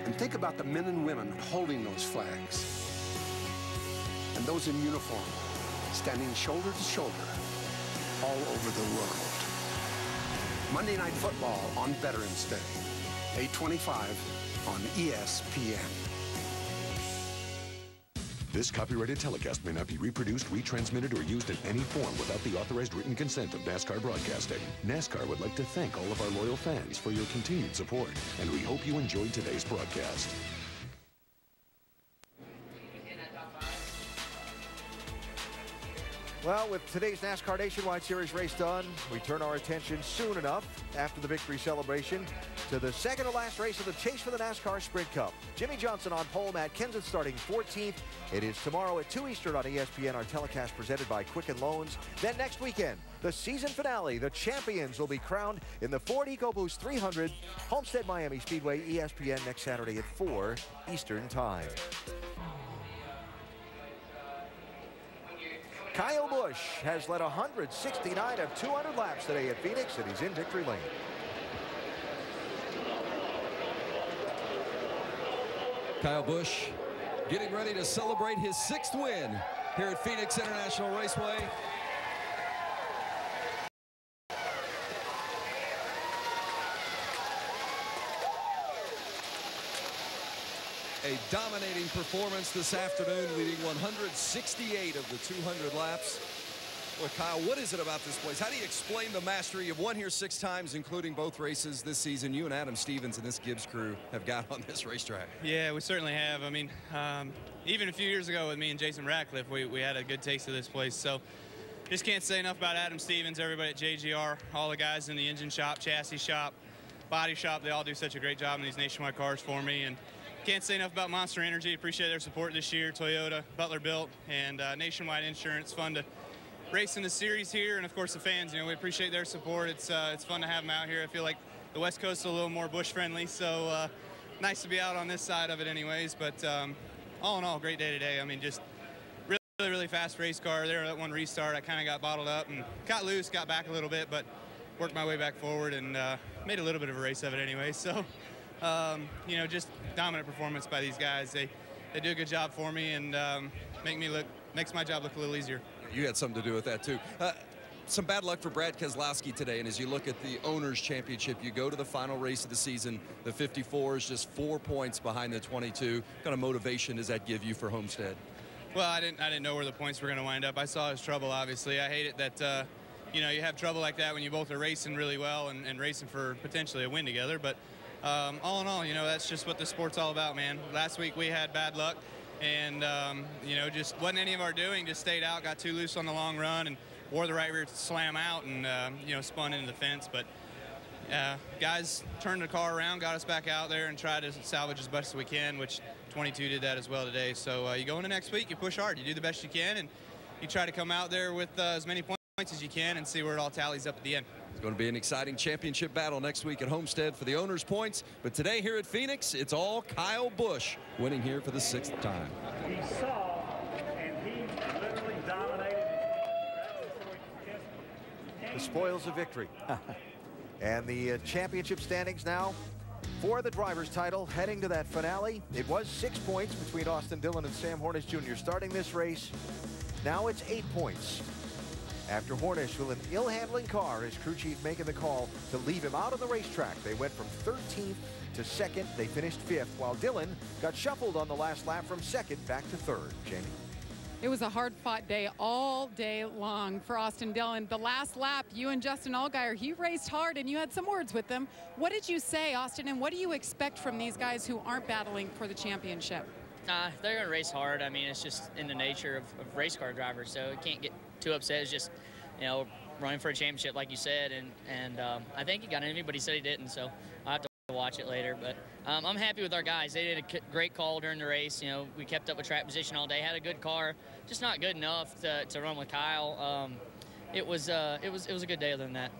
And think about the men and women holding those flags. And those in uniform, standing shoulder to shoulder all over the world. Monday Night Football on Veterans Day, 8:25 on ESPN. This copyrighted telecast may not be reproduced, retransmitted, or used in any form without the authorized written consent of NASCAR Broadcasting. NASCAR would like to thank all of our loyal fans for your continued support, and we hope you enjoyed today's broadcast. Well, with today's NASCAR Nationwide Series race done, we turn our attention soon enough after the victory celebration to the second to last race of the chase for the NASCAR Sprint Cup. Jimmie Johnson on pole, Matt Kenseth starting 14th. It is tomorrow at 2 Eastern on ESPN, our telecast presented by Quicken Loans. Then next weekend, the season finale. The champions will be crowned in the Ford EcoBoost 300, Homestead Miami Speedway, ESPN next Saturday at 4 Eastern Time. Kyle Busch has led 169 of 200 laps today at Phoenix, and he's in victory lane. Kyle Busch getting ready to celebrate his 6th win here at Phoenix International Raceway. A dominating performance this afternoon, leading 168 of the 200 laps. Well, Kyle, what is it about this place? How do you explain the mastery? You've won here 6 times, including both races this season. You and Adam Stevens and this Gibbs crew have got on this racetrack. Yeah, we certainly have. I mean, even a few years ago with me and Jason Ratcliffe, we had a good taste of this place. So just can't say enough about Adam Stevens, everybody at JGR, all the guys in the engine shop, chassis shop, body shop. They all do such a great job in these Nationwide cars for me. And can't say enough about Monster Energy. Appreciate their support this year. Toyota, Butler Built, and Nationwide Insurance. Fun to race in the series here, and of course the fans. You know, we appreciate their support. It's fun to have them out here. I feel like the West Coast is a little more Busch friendly, so nice to be out on this side of it, anyways. But all in all, great day today. I mean, just really fast race car there. That one restart, I kind of got bottled up and got loose, got back a little bit, but worked my way back forward and made a little bit of a race of it anyway. So. You know, just dominant performance by these guys. They do a good job for me and makes my job look a little easier. You had something to do with that too. Some bad luck for Brad Keselowski today, and as you look at the Owners' Championship, you go to the final race of the season. The 54 is just 4 points behind the 22. What kind of motivation does that give you for Homestead? Well, I didn't know where the points were going to wind up. I saw his trouble, obviously. I hate it that you know, you have trouble like that when you both are racing really well and racing for potentially a win together. But all in all, you know, that's just what the sport's all about, man. Last week we had bad luck, and you know, just wasn't any of our doing. Just stayed out, got too loose on the long run, and wore the right rear slam out and, you know, spun into the fence. But guys turned the car around, got us back out there, and tried to salvage as best as we can, which 22 did that as well today. So you go into next week, you push hard, you do the best you can, and you try to come out there with as many points as you can and see where it all tallies up at the end. It's going to be an exciting championship battle next week at Homestead for the owners' points. But today here at Phoenix, it's all Kyle Busch winning here for the 6th time. He saw, and he literally dominated. The spoils of victory. And the championship standings now for the driver's title heading to that finale. It was 6 points between Austin Dillon and Sam Hornish Jr. starting this race. Now it's 8 points. After Hornish, with an ill-handling car, his crew chief making the call to leave him out on the racetrack. They went from 13th to 2nd. They finished 5th, while Dillon got shuffled on the last lap from 2nd back to 3rd. Jamie? It was a hard-fought day all day long for Austin Dillon. The last lap, you and Justin Allgaier, he raced hard, and you had some words with them. What did you say, Austin, and what do you expect from these guys who aren't battling for the championship? They're going to race hard. I mean, it's just in the nature of race car drivers, so you can't get too upset. It's just, you know, running for a championship, like you said, and I think he got in, but he said he didn't, so I'll have to watch it later. But I'm happy with our guys. They did a great call during the race. You know, we kept up with track position all day, had a good car, just not good enough to run with Kyle. It was a good day other than that.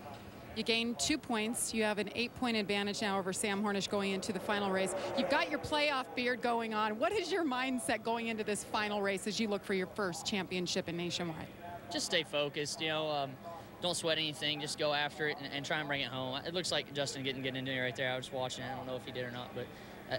You gained 2 points. You have an 8-point advantage now over Sam Hornish going into the final race. You've got your playoff beard going on. What is your mindset going into this final race as you look for your first championship in Nationwide? Just stay focused, you know, don't sweat anything, just go after it and try and bring it home. It looks like Justin getting into it right there. I was watching it. I don't know if he did or not, but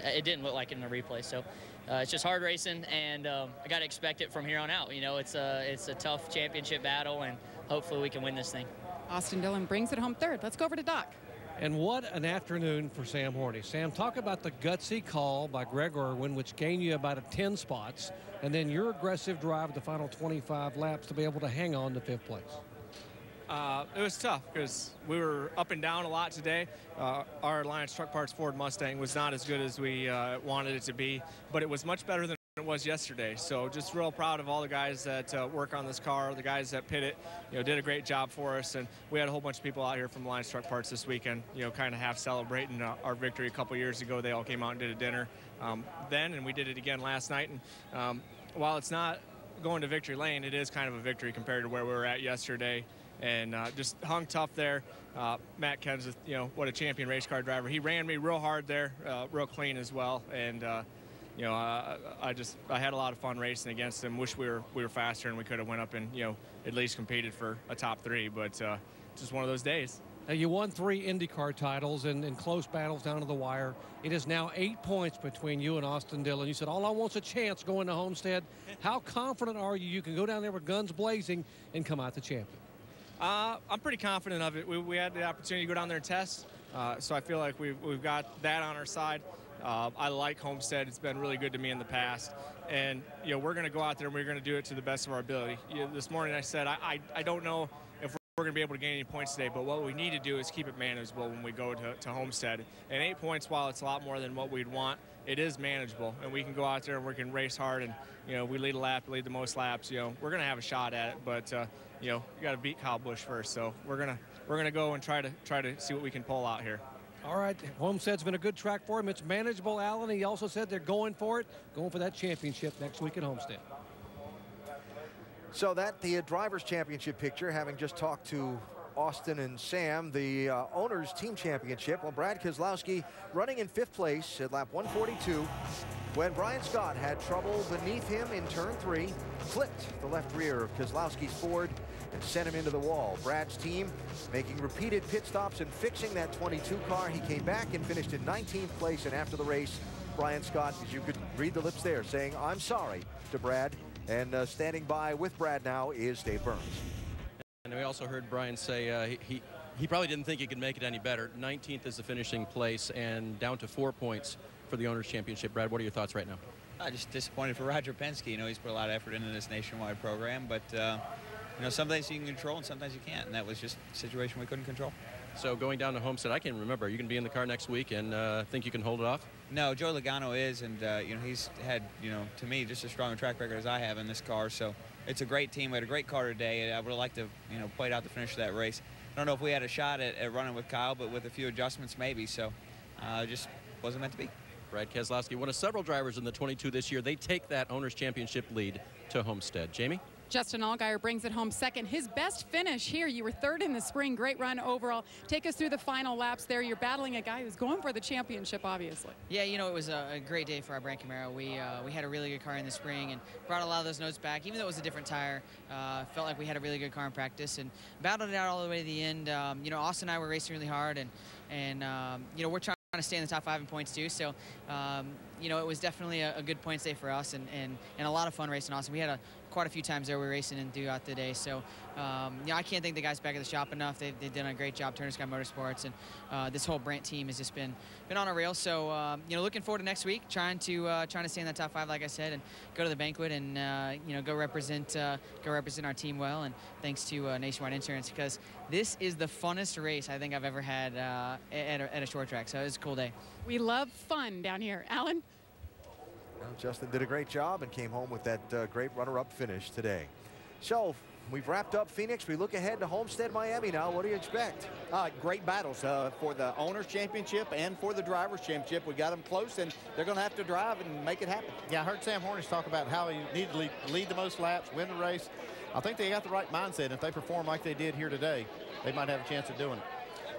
it didn't look like it in the replay. So it's just hard racing, and I got to expect it from here on out. You know, it's a tough championship battle, and hopefully we can win this thing. Austin Dillon brings it home 3rd. Let's go over to Doc. And what an afternoon for Sam Hornish. Sam, talk about the gutsy call by Greg Irwin, which gained you about 10 spots, and then your aggressive drive at the final 25 laps to be able to hang on to 5th place. It was tough because we were up and down a lot today. Our Alliance Truck Parts Ford Mustang was not as good as we wanted it to be, but it was much better than it was yesterday. So just real proud of all the guys that work on this car, the guys that pit it, you know, did a great job for us. And we had a whole bunch of people out here from Alliance Truck Parts this weekend, you know, kind of half celebrating our victory a couple years ago. They all came out and did a dinner then, and we did it again last night. And while it's not going to victory lane, it is kind of a victory compared to where we were at yesterday. And just hung tough there. Matt Kenseth, you know, what a champion race car driver. He ran me real hard there, real clean as well. And you know, I had a lot of fun racing against him. Wish we were faster and we could have went up and, you know, at least competed for a top 3. But just one of those days. Now, you won 3 IndyCar titles in close battles down to the wire. It is now 8 points between you and Austin Dillon. You said, all I want's a chance going to Homestead. How confident are you can go down there with guns blazing and come out the champion? I'm pretty confident of it. We had the opportunity to go down there and test, so I feel like we've got that on our side. I like Homestead. It's been really good to me in the past. And, you know, we're going to go out there and we're going to do it to the best of our ability. You know, this morning I said, I don't know if we're going to be able to gain any points today, but what we need to do is keep it manageable when we go to Homestead. And 8 points, while it's a lot more than what we'd want, it is manageable. And we can go out there and we can race hard, and, you know, we lead a lap, lead the most laps. You know, we're going to have a shot at it, but, you know, you got to beat Kyle Busch first. So we're gonna go and try to see what we can pull out here. All right, Homestead's been a good track for him. It's manageable, Alan. He also said they're going for that championship next week at Homestead. So that the Drivers' Championship picture, having just talked to Austin and Sam, the Owners' Team Championship. Well, Brad Keselowski running in 5th place at lap 142 when Brian Scott had trouble beneath him in turn 3, clipped the left rear of Keselowski's Ford and sent him into the wall. Brad's team making repeated pit stops and fixing that 22 car. He came back and finished in 19th place, and after the race, Brian Scott, as you could read the lips there, saying, I'm sorry to Brad. And standing by with Brad now is Dave Burns. And we also heard Brian say he probably didn't think he could make it any better. 19th is the finishing place and down to 4 points for the Owners' Championship. Brad, what are your thoughts right now? Just disappointed for Roger Penske. You know, he's put a lot of effort into this nationwide program, but you know, some things you can control and sometimes you can't, and that was just a situation we couldn't control. So going down to Homestead, I can't remember. Are you going to be in the car next week and think you can hold it off? No, Joey Logano is, and you know, he's had, you know, to me, just as strong a track record as I have in this car. So it's a great team. We had a great car today. I would have liked to, played out the finish of that race. I don't know if we had a shot at running with Kyle, but with a few adjustments, maybe. So, just wasn't meant to be. Brad Keselowski, one of several drivers in the 22 this year. They take that Owners Championship lead to Homestead. Jamie? Justin Allgaier brings it home second. His best finish here. You were third in the spring. Great run overall. Take us through the final laps there. You're battling a guy who's going for the championship, obviously. Yeah, it was a great day for our brand Camaro. We had a really good car in the spring and brought a lot of those notes back. Even though it was a different tire, felt like we had a really good car in practice and battled it out all the way to the end. Austin and I were racing really hard, and we're trying to stay in the top 5 in points too. So, it was definitely a good points day for us and a lot of fun racing Austin. We had quite a few times there we were racing and throughout the day. So, I can't thank the guys back at the shop enough. They've done a great job, Turner Sky Motorsports, and this whole Brandt team has just been on a rail. So, looking forward to next week, trying to stay in that top 5, like I said, and go to the banquet and go represent our team well. And thanks to Nationwide Insurance, because this is the funnest race I think I've ever had at a short track. So it was a cool day. We love fun down here. Alan? Well, Justin did a great job and came home with that great runner-up finish today. So we've wrapped up Phoenix. We look ahead to Homestead, Miami now. What do you expect? Great battles for the Owners Championship and for the Drivers Championship. We got them close, and they're going to have to drive and make it happen. Yeah, I heard Sam Hornish talk about how he needed to lead the most laps, win the race. I think they got the right mindset. If they perform like they did here today, they might have a chance of doing it.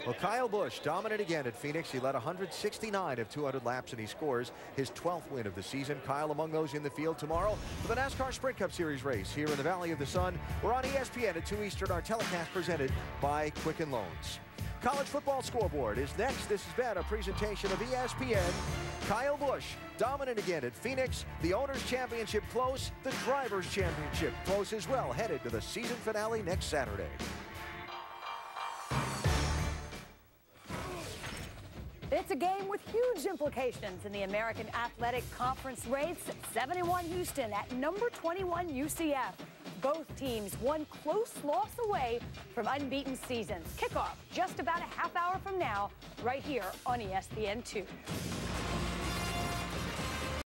Well, Kyle Busch dominant again at Phoenix. He led 169 of 200 laps, and he scores his 12th win of the season. Kyle among those in the field tomorrow for the NASCAR Sprint Cup Series race here in the Valley of the Sun. We're on ESPN at 2 Eastern. Our telecast presented by Quicken Loans. College football scoreboard is next. This has been a presentation of ESPN. Kyle Busch dominant again at Phoenix. The Owners Championship close. The Drivers Championship close as well. Headed to the season finale next Saturday. It's a game with huge implications in the American Athletic Conference race. 71 Houston at number 21 UCF. Both teams one close loss away from unbeaten seasons. Kickoff just about a half hour from now, right here on ESPN2.